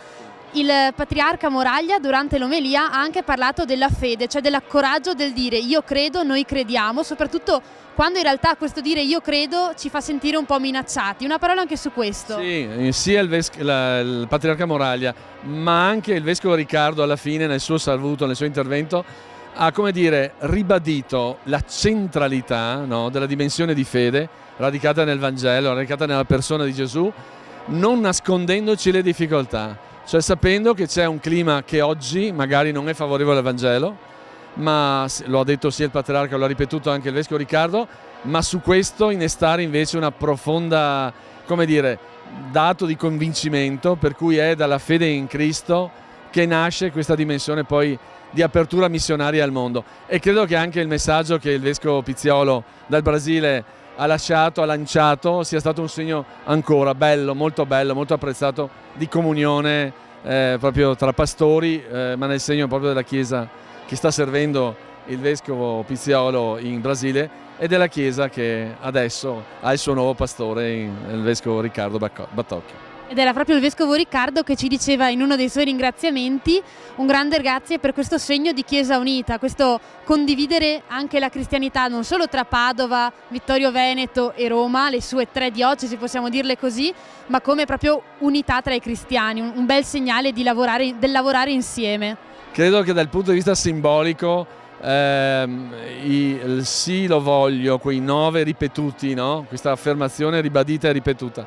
il Patriarca Moraglia durante l'omelia ha anche parlato della fede, cioè del coraggio del dire io credo, noi crediamo, soprattutto quando in realtà questo dire io credo ci fa sentire un po' minacciati. Una parola anche su questo. Sì, sia il Patriarca Moraglia, ma anche il Vescovo Riccardo alla fine nel suo saluto, nel suo intervento, ha ribadito la centralità, no, della dimensione di fede radicata nel Vangelo, radicata nella persona di Gesù, non nascondendoci le difficoltà, cioè sapendo che c'è un clima che oggi magari non è favorevole al Vangelo, ma lo ha detto sia il Patriarca, lo ha ripetuto anche il Vescovo Riccardo, ma su questo innestare invece una profonda, dato di convincimento, per cui è dalla fede in Cristo che nasce questa dimensione poi di apertura missionaria al mondo. E credo che anche il messaggio che il Vescovo Pizziolo dal Brasile ha lanciato, sia stato un segno ancora bello, molto apprezzato, di comunione proprio tra pastori, ma nel segno proprio della Chiesa che sta servendo il Vescovo Pizziolo in Brasile e della Chiesa che adesso ha il suo nuovo pastore, il Vescovo Riccardo Battocchio. Ed era proprio il Vescovo Riccardo che ci diceva in uno dei suoi ringraziamenti un grande grazie per questo segno di Chiesa unita, questo condividere anche la cristianità non solo tra Padova, Vittorio Veneto e Roma, le sue 3 diocesi possiamo dirle così, ma come proprio unità tra i cristiani, un bel segnale del lavorare insieme. Credo che dal punto di vista simbolico il sì lo voglio, quei 9 ripetuti, no? Questa affermazione ribadita e ripetuta,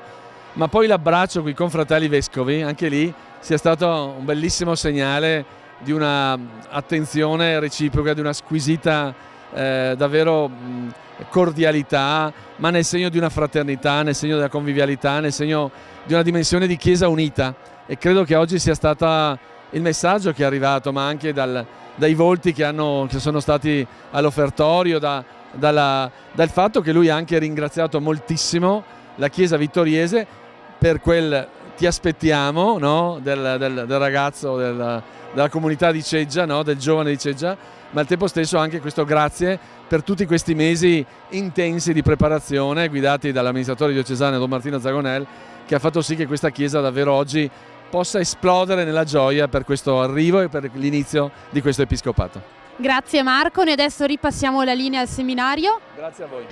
ma poi l'abbraccio con i confratelli vescovi, anche lì sia stato un bellissimo segnale di una attenzione reciproca, di una squisita davvero cordialità, ma nel segno di una fraternità, nel segno della convivialità, nel segno di una dimensione di Chiesa unita. E credo che oggi sia stata il messaggio che è arrivato, ma anche dai volti che sono stati all'offertorio, dal fatto che lui ha anche ringraziato moltissimo la Chiesa vittoriese per quel ti aspettiamo, no? del ragazzo, della comunità di Ceggia, no? Del giovane di Ceggia, ma al tempo stesso anche questo grazie per tutti questi mesi intensi di preparazione guidati dall'amministratore diocesano Don Martino Zagonel, che ha fatto sì che questa Chiesa davvero oggi possa esplodere nella gioia per questo arrivo e per l'inizio di questo episcopato. Grazie Marco, noi adesso ripassiamo la linea al seminario. Grazie a voi.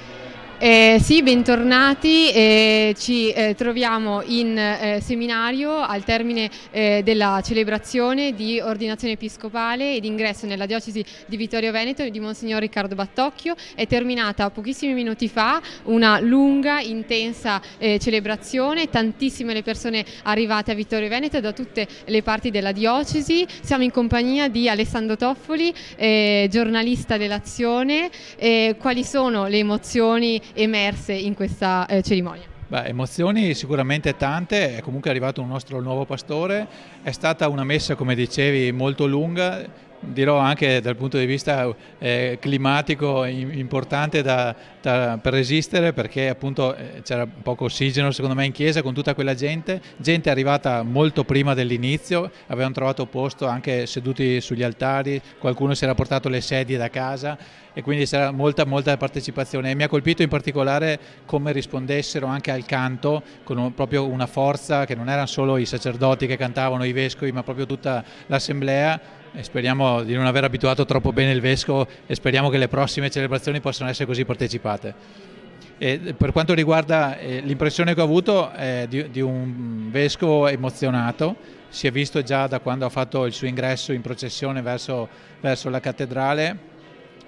Sì, bentornati. Ci troviamo in seminario al termine della celebrazione di ordinazione episcopale ed ingresso nella diocesi di Vittorio Veneto di Monsignor Riccardo Battocchio. È terminata pochissimi minuti fa una lunga, intensa celebrazione, tantissime le persone arrivate a Vittorio Veneto da tutte le parti della diocesi. Siamo in compagnia di Alessandro Toffoli, giornalista dell'Azione. Quali sono le emozioni emerse in questa cerimonia? Emozioni sicuramente tante, è comunque arrivato un nostro nuovo pastore, è stata una messa, come dicevi, molto lunga, dirò anche dal punto di vista climatico importante per resistere, perché appunto c'era poco ossigeno secondo me in chiesa con tutta quella gente arrivata molto prima dell'inizio, avevano trovato posto anche seduti sugli altari, qualcuno si era portato le sedie da casa e quindi c'era molta partecipazione, e mi ha colpito in particolare come rispondessero anche al canto con proprio una forza, che non erano solo i sacerdoti che cantavano, i vescovi, ma proprio tutta l'assemblea. E speriamo di non aver abituato troppo bene il vescovo e speriamo che le prossime celebrazioni possano essere così partecipate. E per quanto riguarda l'impressione che ho avuto è di un vescovo emozionato, si è visto già da quando ha fatto il suo ingresso in processione verso la cattedrale.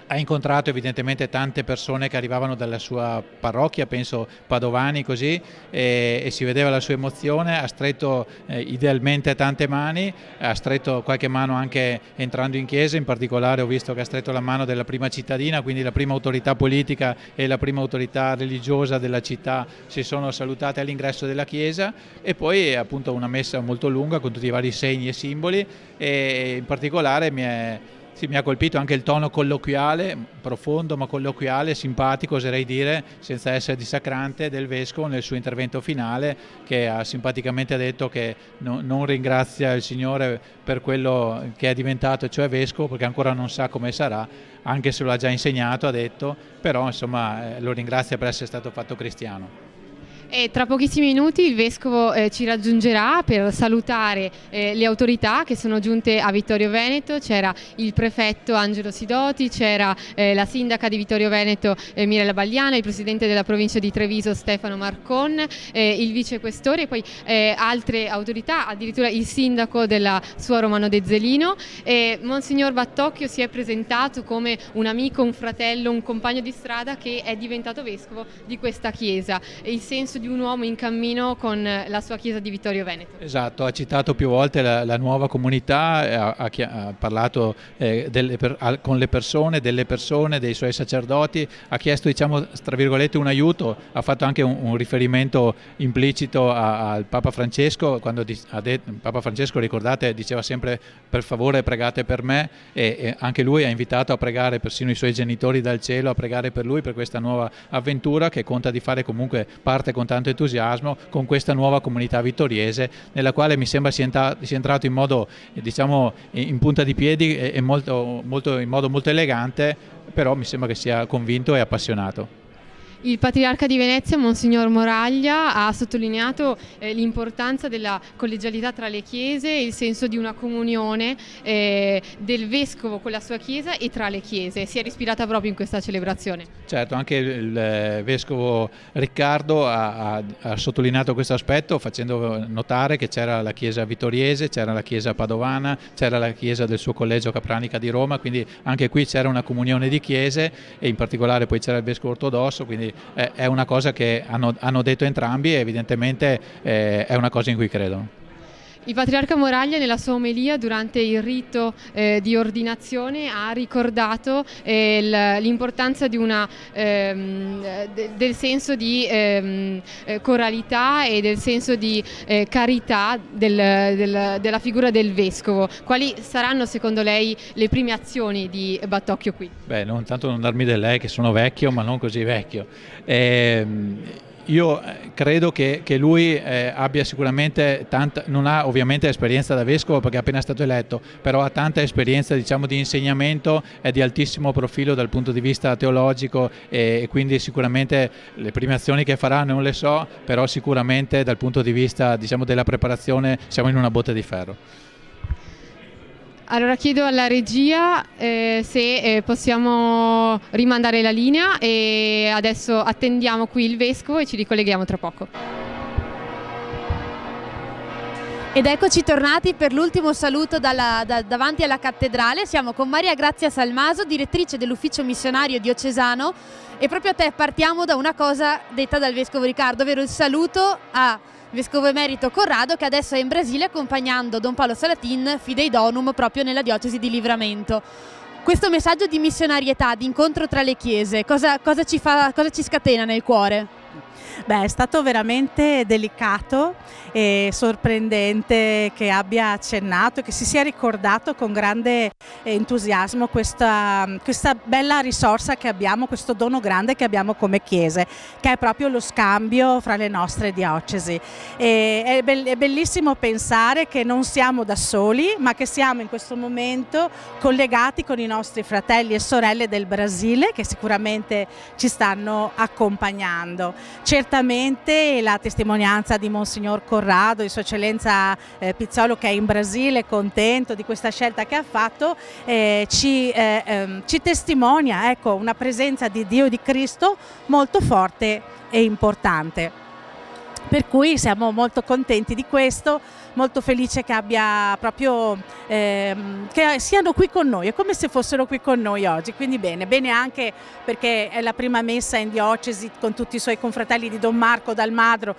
Ha incontrato evidentemente tante persone che arrivavano dalla sua parrocchia, penso padovani così, e si vedeva la sua emozione, ha stretto idealmente tante mani, ha stretto qualche mano anche entrando in chiesa, in particolare ho visto che ha stretto la mano della prima cittadina, quindi la prima autorità politica e la prima autorità religiosa della città si sono salutate all'ingresso della chiesa, e poi appunto una messa molto lunga con tutti i vari segni e simboli, e in particolare mi ha colpito anche il tono colloquiale, profondo ma colloquiale, simpatico oserei dire, senza essere dissacrante, del vescovo nel suo intervento finale, che ha simpaticamente detto che non ringrazia il Signore per quello che è diventato, cioè vescovo, perché ancora non sa come sarà, anche se lo ha già insegnato, ha detto, però insomma lo ringrazia per essere stato fatto cristiano. E tra pochissimi minuti il Vescovo ci raggiungerà per salutare le autorità che sono giunte a Vittorio Veneto. C'era il prefetto Angelo Sidoti, c'era la sindaca di Vittorio Veneto Mirella Bagliana, il presidente della provincia di Treviso Stefano Marcon, il vicequestore e poi altre autorità, addirittura il sindaco della Sua Romano De Zelino. Monsignor Battocchio si è presentato come un amico, un fratello, un compagno di strada che è diventato vescovo di questa chiesa. Il senso di un uomo in cammino con la sua chiesa di Vittorio Veneto. Esatto, ha citato più volte la nuova comunità, ha parlato con le persone, delle persone, dei suoi sacerdoti, ha chiesto, diciamo, tra virgolette, un aiuto, ha fatto anche un riferimento implicito al Papa Francesco, quando Papa Francesco, ricordate, diceva sempre per favore pregate per me, e anche lui ha invitato a pregare persino i suoi genitori dal cielo, a pregare per lui, per questa nuova avventura che conta di fare comunque parte con tanto entusiasmo con questa nuova comunità vittoriese, nella quale mi sembra sia entrato in modo, diciamo, in punta di piedi e in modo molto elegante, però mi sembra che sia convinto e appassionato. Il Patriarca di Venezia, Monsignor Moraglia, ha sottolineato l'importanza della collegialità tra le chiese e il senso di una comunione del Vescovo con la sua chiesa e tra le chiese. Si è ispirata proprio in questa celebrazione. Certo, anche il Vescovo Riccardo ha sottolineato questo aspetto, facendo notare che c'era la chiesa vittoriese, c'era la chiesa padovana, c'era la chiesa del suo collegio Capranica di Roma, quindi anche qui c'era una comunione di chiese, e in particolare poi c'era il Vescovo ortodosso, quindi è una cosa che hanno detto entrambi, e evidentemente è una cosa in cui credono. Il Patriarca Moraglia nella sua omelia durante il rito di ordinazione ha ricordato l'importanza di del senso di coralità e del senso di carità della figura del Vescovo. Quali saranno secondo lei le prime azioni di Battocchio qui? Beh, tanto non darmi del lei che sono vecchio, ma non così vecchio. Io credo che lui abbia sicuramente non ha ovviamente esperienza da vescovo perché è appena stato eletto, però ha tanta esperienza, diciamo, di insegnamento, è di altissimo profilo dal punto di vista teologico, e quindi sicuramente le prime azioni che farà non le so, però sicuramente dal punto di vista, diciamo, della preparazione siamo in una botte di ferro. Allora chiedo alla regia se possiamo rimandare la linea, e adesso attendiamo qui il Vescovo e ci ricolleghiamo tra poco. Ed eccoci tornati per l'ultimo saluto davanti alla cattedrale. Siamo con Maria Grazia Salmaso, direttrice dell'ufficio missionario diocesano, e proprio a te partiamo da una cosa detta dal Vescovo Riccardo, ovvero il saluto a Vescovo Emerito Corrado, che adesso è in Brasile accompagnando Don Paolo Salatin, Fidei Donum, proprio nella diocesi di Livramento. Questo messaggio di missionarietà, di incontro tra le chiese, cosa ci scatena nel cuore? Beh, è stato veramente delicato e sorprendente che abbia accennato e che si sia ricordato con grande entusiasmo questa bella risorsa che abbiamo, questo dono grande che abbiamo come chiese, che è proprio lo scambio fra le nostre diocesi. È bellissimo pensare che non siamo da soli, ma che siamo in questo momento collegati con i nostri fratelli e sorelle del Brasile, che sicuramente ci stanno accompagnando. Certamente la testimonianza di Monsignor Corrado, di Sua Eccellenza Pizzolo, che è in Brasile, contento di questa scelta che ha fatto, ci testimonia, ecco, una presenza di Dio e di Cristo molto forte e importante. Per cui siamo molto contenti di questo, molto felice che abbia proprio che siano qui con noi, è come se fossero qui con noi oggi, quindi bene anche perché è la prima messa in diocesi con tutti i suoi confratelli di Don Marco dal Magro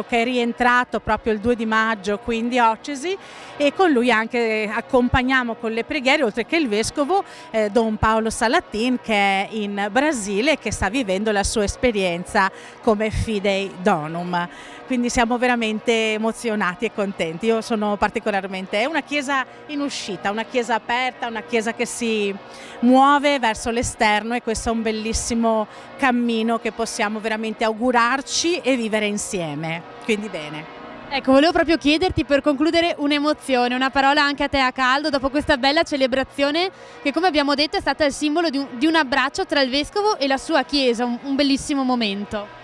che è rientrato proprio il 2 di maggio qui in diocesi, e con lui anche accompagniamo con le preghiere, oltre che il vescovo Don Paolo Salatin, che è in Brasile e che sta vivendo la sua esperienza come Fidei Donum. Quindi siamo veramente emozionati e contenti. Io sono particolarmente, è una chiesa in uscita, una chiesa aperta, una chiesa che si muove verso l'esterno, e questo è un bellissimo cammino che possiamo veramente augurarci e vivere insieme. Quindi bene. Ecco, volevo proprio chiederti, per concludere, un'emozione, una parola anche a te a caldo dopo questa bella celebrazione che, come abbiamo detto, è stata il simbolo di un abbraccio tra il Vescovo e la sua Chiesa, un bellissimo momento.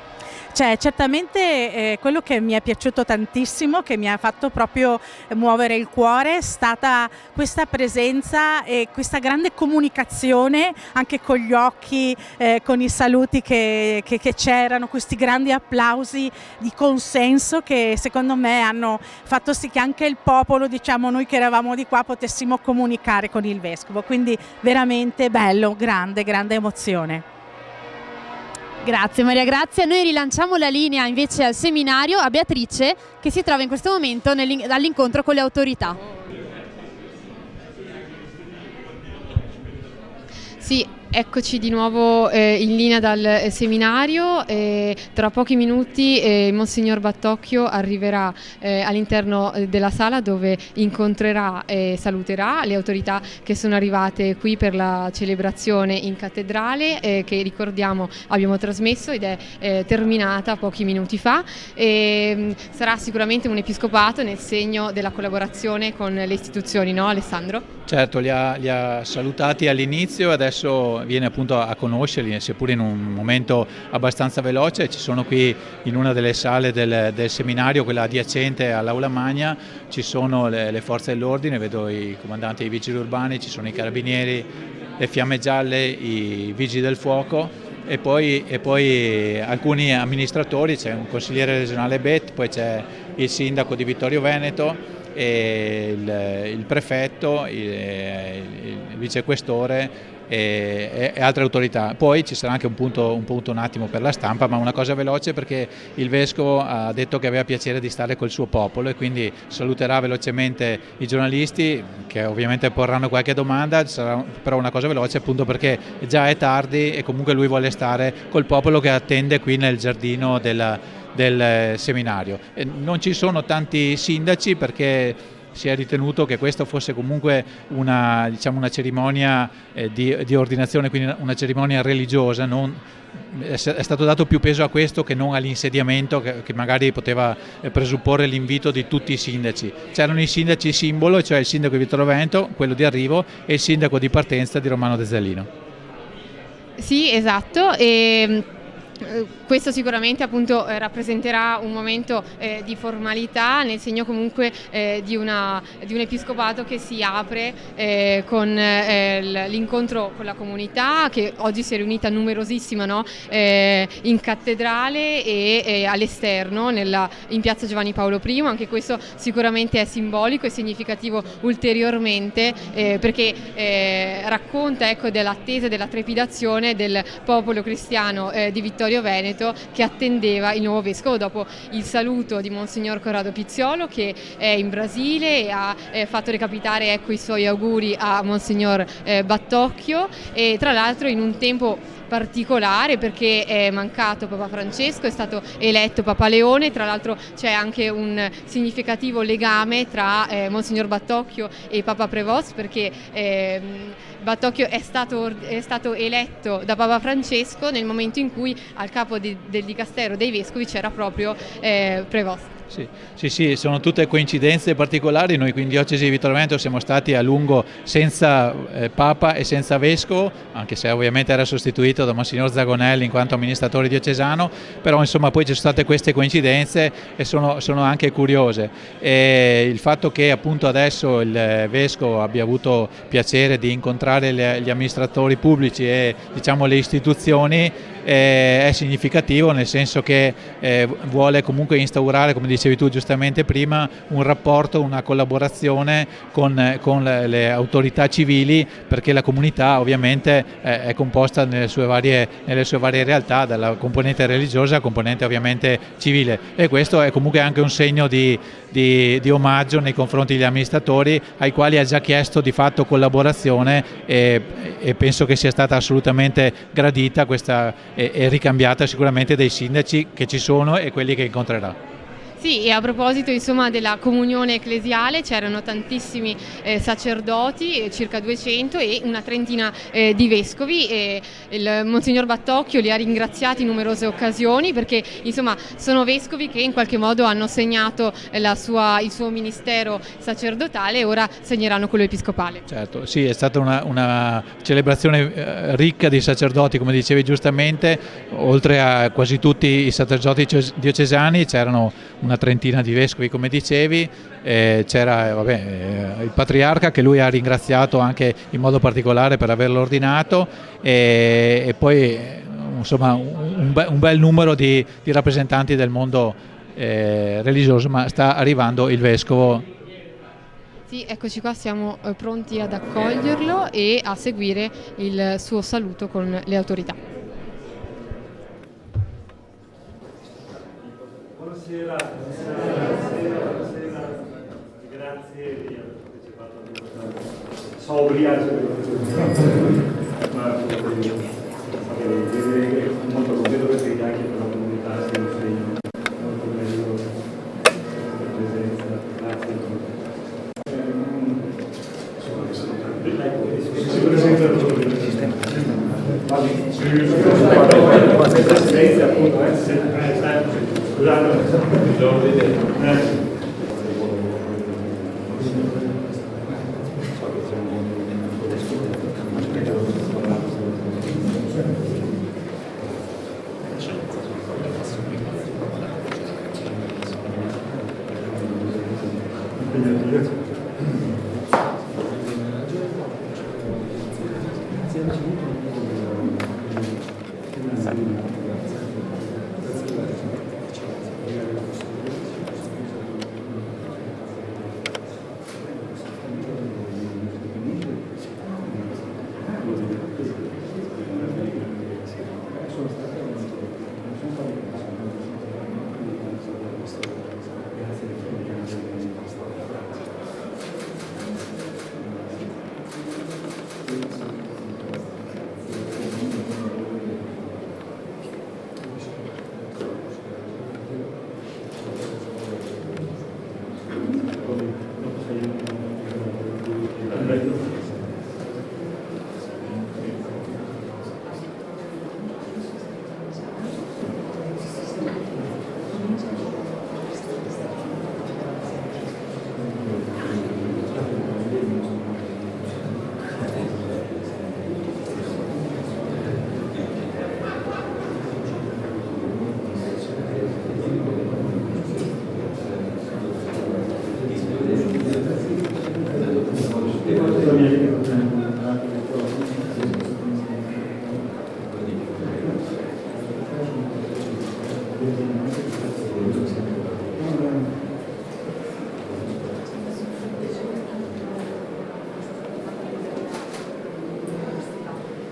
Cioè, certamente quello che mi è piaciuto tantissimo, che mi ha fatto proprio muovere il cuore, è stata questa presenza e questa grande comunicazione anche con gli occhi, con i saluti che c'erano, questi grandi applausi di consenso che secondo me hanno fatto sì che anche il popolo, diciamo noi che eravamo di qua, potessimo comunicare con il Vescovo. Quindi veramente bello, grande emozione. Grazie Maria Grazia, noi rilanciamo la linea invece al seminario, a Beatrice, che si trova in questo momento all'incontro con le autorità. Sì, eccoci di nuovo in linea dal seminario. Tra pochi minuti Monsignor Battocchio arriverà all'interno della sala, dove incontrerà e saluterà le autorità che sono arrivate qui per la celebrazione in cattedrale, che ricordiamo abbiamo trasmesso ed è terminata pochi minuti fa. Sarà sicuramente un episcopato nel segno della collaborazione con le istituzioni, no Alessandro? Certo, li ha salutati all'inizio, adesso viene appunto a conoscerli, seppur in un momento abbastanza veloce. Ci sono qui in una delle sale del seminario, quella adiacente all'Aula Magna, ci sono le forze dell'ordine, vedo i comandanti dei vigili urbani, ci sono i carabinieri, le fiamme gialle, i vigili del fuoco e poi alcuni amministratori, c'è un consigliere regionale Bet, poi c'è il sindaco di Vittorio Veneto, e il prefetto, il vicequestore e altre autorità. Poi ci sarà anche un punto un attimo per la stampa, ma una cosa veloce, perché il Vescovo ha detto che aveva piacere di stare col suo popolo e quindi saluterà velocemente i giornalisti, che ovviamente porranno qualche domanda. Sarà però una cosa veloce, appunto perché già è tardi e comunque lui vuole stare col popolo che attende qui nel giardino del seminario. Non ci sono tanti sindaci perché si è ritenuto che questo fosse comunque una cerimonia di ordinazione, quindi una cerimonia religiosa. È stato dato più peso a questo che non all'insediamento, che magari poteva presupporre l'invito di tutti i sindaci. C'erano i sindaci simbolo, cioè il sindaco di Vittorio Veneto, quello di arrivo, e il sindaco di partenza di Romano De Zellino. Sì, esatto. Questo sicuramente appunto rappresenterà un momento di formalità, nel segno comunque di un episcopato che si apre con l'incontro con la comunità, che oggi si è riunita numerosissima, no? In cattedrale e all'esterno in piazza Giovanni Paolo I. Anche questo sicuramente è simbolico e significativo ulteriormente, perché racconta, ecco, dell'attesa e della trepidazione del popolo cristiano di Vittorio Vittorio Veneto, che attendeva il nuovo vescovo dopo il saluto di Monsignor Corrado Pizziolo, che è in Brasile e ha fatto recapitare, ecco, i suoi auguri a Monsignor Battocchio, e tra l'altro in un tempo particolare perché è mancato Papa Francesco, è stato eletto Papa Leone, tra l'altro c'è anche un significativo legame tra Monsignor Battocchio e Papa Prévost, perché Battocchio è stato eletto da Papa Francesco nel momento in cui al capo del Dicastero dei Vescovi c'era proprio Prévost. Sì, sono tutte coincidenze particolari. Noi qui in Diocesi di Vittorio Veneto siamo stati a lungo senza Papa e senza Vescovo, anche se ovviamente era sostituito da Monsignor Zagonelli in quanto amministratore diocesano, però insomma poi ci sono state queste coincidenze e sono anche curiose. E il fatto che appunto adesso il Vescovo abbia avuto piacere di incontrare gli amministratori pubblici e diciamo le istituzioni è significativo, nel senso che vuole comunque instaurare, come dicevi tu giustamente prima, un rapporto, una collaborazione con le autorità civili, perché la comunità ovviamente è composta nelle sue varie realtà, dalla componente religiosa alla componente ovviamente civile, e questo è comunque anche un segno di omaggio nei confronti degli amministratori, ai quali ha già chiesto di fatto collaborazione, e penso che sia stata assolutamente gradita questa e ricambiata sicuramente dai sindaci che ci sono e quelli che incontrerà. Sì, e a proposito insomma della comunione ecclesiale, c'erano tantissimi sacerdoti, circa 200, e una trentina di vescovi, e il Monsignor Battocchio li ha ringraziati in numerose occasioni, perché insomma sono vescovi che in qualche modo hanno segnato il suo ministero sacerdotale e ora segneranno quello episcopale. Certo, sì, è stata una celebrazione ricca di sacerdoti, come dicevi giustamente, oltre a quasi tutti i sacerdoti diocesani c'erano una trentina di vescovi, come dicevi, c'era il patriarca, che lui ha ringraziato anche in modo particolare per averlo ordinato, e poi insomma un bel numero di rappresentanti del mondo religioso, ma sta arrivando il vescovo. Sì, eccoci qua, siamo pronti ad accoglierlo e a seguire il suo saluto con le autorità. Buonasera. Grazie di aver partecipato a questa sobria molto contento perché anche per la comunità sia un segno molto bello la presenza. Grazie a tutti. Si presenta il sistema.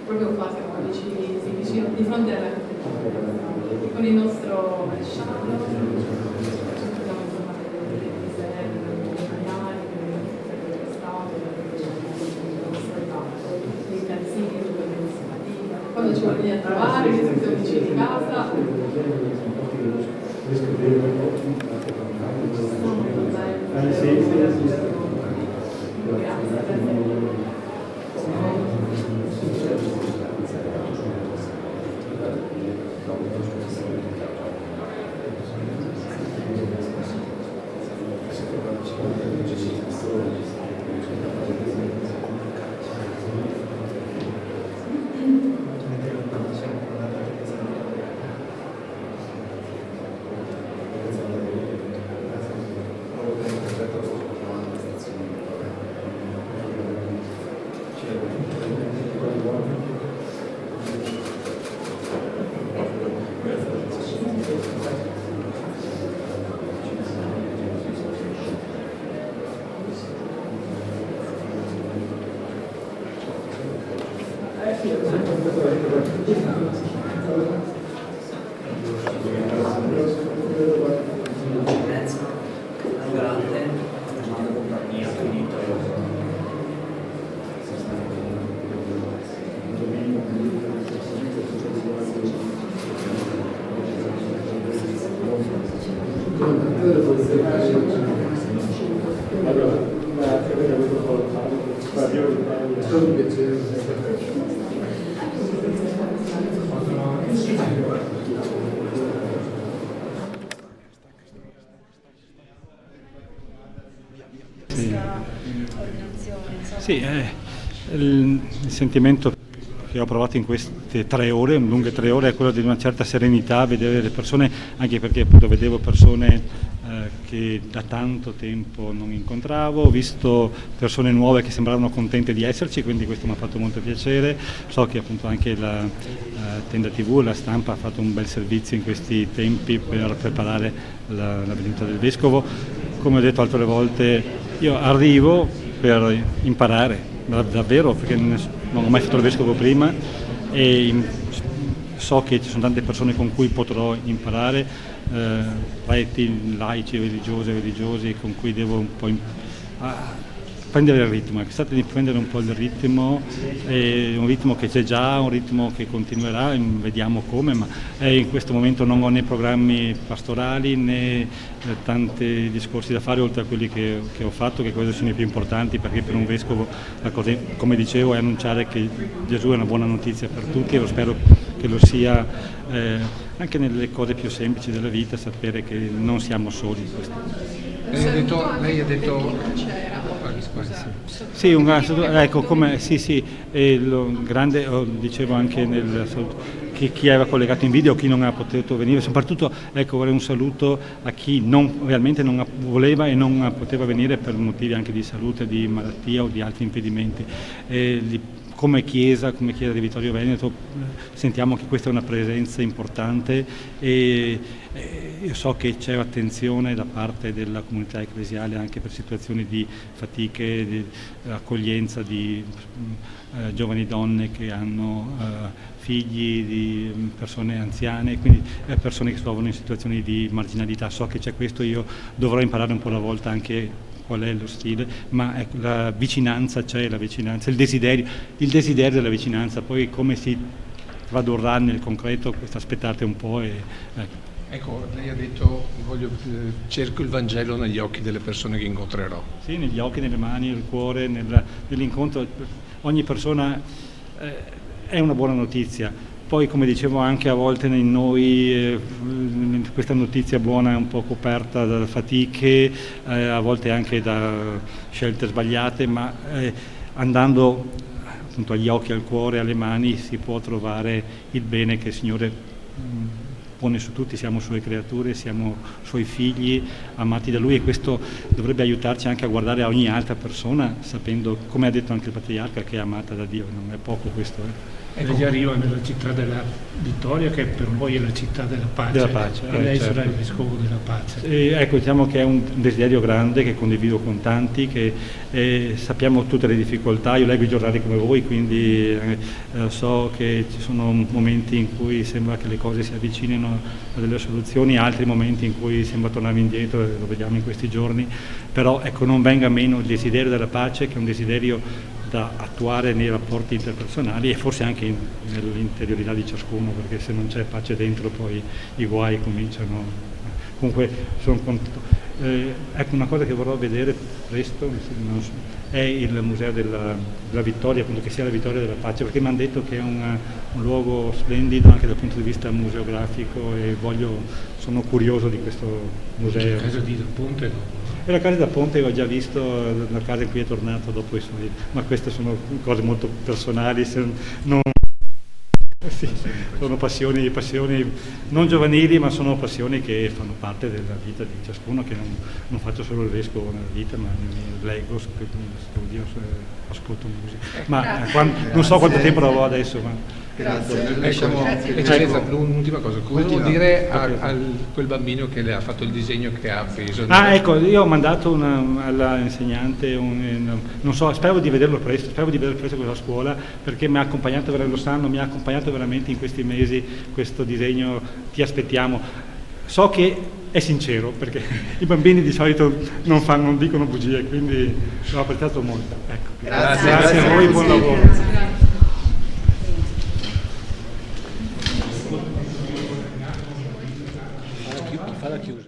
Proprio qua siamo vicini, di fronte a con il nostro maresciallo dobbiamo informare delle italiane che Stato, dei calzini quando ci vogliono a trovare, che siamo vicini di casa. Sì, il sentimento che ho provato in queste 3 ore, lunghe 3 ore, è quello di una certa serenità, vedere le persone, anche perché appunto vedevo persone che da tanto tempo non incontravo, ho visto persone nuove che sembravano contente di esserci, quindi questo mi ha fatto molto piacere. So che appunto anche la Tenda TV, la stampa ha fatto un bel servizio in questi tempi per preparare la venuta del Vescovo. Come ho detto altre volte, io arrivo per imparare, davvero, perché non ho mai fatto il Vescovo prima e so che ci sono tante persone con cui potrò imparare, preti, laici, religiosi con cui devo un po' prendere il ritmo, è stato di prendere un po' il ritmo, un ritmo che c'è già, un ritmo che continuerà, vediamo come, ma in questo momento non ho né programmi pastorali né tanti discorsi da fare oltre a quelli che ho fatto, che credo siano i più importanti, perché per un vescovo la cosa, come dicevo, è annunciare che Gesù è una buona notizia per tutti e lo spero che lo sia anche nelle cose più semplici della vita, sapere che non siamo soli in questo. Lei ha detto sì, ecco, come sì, lo grande, dicevo anche chi era collegato in video, chi non ha potuto venire, soprattutto ecco, vorrei un saluto a chi realmente non voleva e non poteva venire per motivi anche di salute, di malattia o di altri impedimenti. Come Chiesa di Vittorio Veneto sentiamo che questa è una presenza importante e io so che c'è attenzione da parte della comunità ecclesiale anche per situazioni di fatiche, di accoglienza di giovani donne che hanno figli, di persone anziane, quindi persone che si trovano in situazioni di marginalità. So che c'è questo, io dovrò imparare un po' alla volta anche qual è lo stile, ma ecco, la vicinanza c'è, il desiderio della vicinanza, poi come si tradurrà nel concreto, aspettate un po'. Ecco, lei ha detto cerco il Vangelo negli occhi delle persone che incontrerò. Sì, negli occhi, nelle mani, nel cuore, nell'incontro. Ogni persona è una buona notizia. Poi, come dicevo, anche a volte in noi questa notizia buona è un po' coperta da fatiche, a volte anche da scelte sbagliate, ma andando appunto agli occhi, al cuore, alle mani si può trovare il bene che il Signore pone su tutti, siamo sue creature, siamo suoi figli amati da lui, e questo dovrebbe aiutarci anche a guardare a ogni altra persona sapendo, come ha detto anche il Patriarca, che è amata da Dio. Non è poco questo. Lei arriva nella città della vittoria, che per voi è la città della pace. Della pace, e lei certo. sarà il vescovo della pace. Ecco, diciamo che è un desiderio grande che condivido con tanti, che sappiamo tutte le difficoltà. Io leggo i giornali come voi, quindi so che ci sono momenti in cui sembra che le cose si avvicinino a delle soluzioni, altri momenti in cui sembra tornare indietro, lo vediamo in questi giorni, però ecco, non venga meno il desiderio della pace, che è un desiderio da attuare nei rapporti interpersonali e forse anche nell'interiorità di ciascuno, perché se non c'è pace dentro poi i guai cominciano. Comunque sono contento. Ecco, una cosa che vorrò vedere presto è il Museo della Vittoria, appunto, che sia la Vittoria della Pace, perché mi hanno detto che è un luogo splendido anche dal punto di vista museografico e sono curioso di questo museo. La casa di Da Ponte E la casa da Ponte ho già visto, la casa in cui è tornato dopo i suoi, ma queste sono cose molto personali, sono passioni non giovanili, ma sono passioni che fanno parte della vita di ciascuno, che non faccio solo il vescovo nella vita, ma leggo, studio, ascolto musica. Ma non so quanto tempo l'avrò adesso, ma... Grazie. Eccellenza, un'ultima cosa, cosa vuol dire a quel bambino che le ha fatto il disegno che ha appeso? Ecco, io ho mandato all'insegnante, non so, spero di vederlo presto quella scuola, perché mi ha accompagnato, lo sanno, mi ha accompagnato veramente in questi mesi questo disegno, ti aspettiamo. So che è sincero, perché i bambini di solito non dicono bugie, quindi l'ho apprezzato molto. Ecco. Grazie a voi, buon lavoro. Fa la chiusa.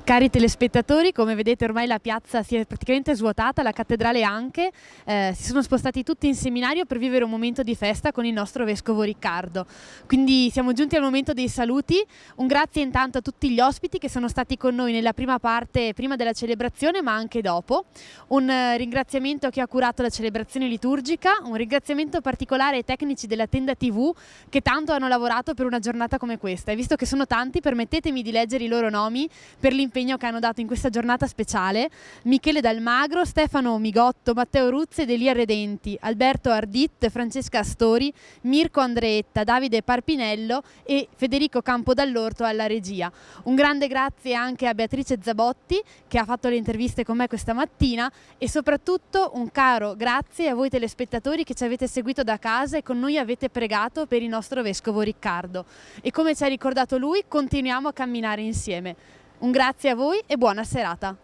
Cari telespettatori, come vedete ormai la piazza si è praticamente svuotata, la cattedrale anche, si sono spostati tutti in seminario per vivere un momento di festa con il nostro Vescovo Riccardo. Quindi siamo giunti al momento dei saluti, un grazie intanto a tutti gli ospiti che sono stati con noi nella prima parte, prima della celebrazione ma anche dopo, un ringraziamento a chi ha curato la celebrazione liturgica, un ringraziamento particolare ai tecnici della Tenda TV che tanto hanno lavorato per una giornata come questa, e visto che sono tanti permettetemi di leggere i loro nomi per l'impegno che hanno dato in questa giornata speciale: Michele Dalmagro, Stefano Migotto, Matteo Ruzzi ed Elia Redenti, Alberto Ardit, Francesca Astori, Mirko Andreetta, Davide Parpinello e Federico Campodall'Orto alla regia. Un grande grazie anche a Beatrice Zabotti che ha fatto le interviste con me questa mattina, e soprattutto un caro grazie a voi telespettatori che ci avete seguito da casa e con noi avete pregato per il nostro Vescovo Riccardo. E come ci ha ricordato lui, continuiamo a camminare insieme. Un grazie a voi e buona serata.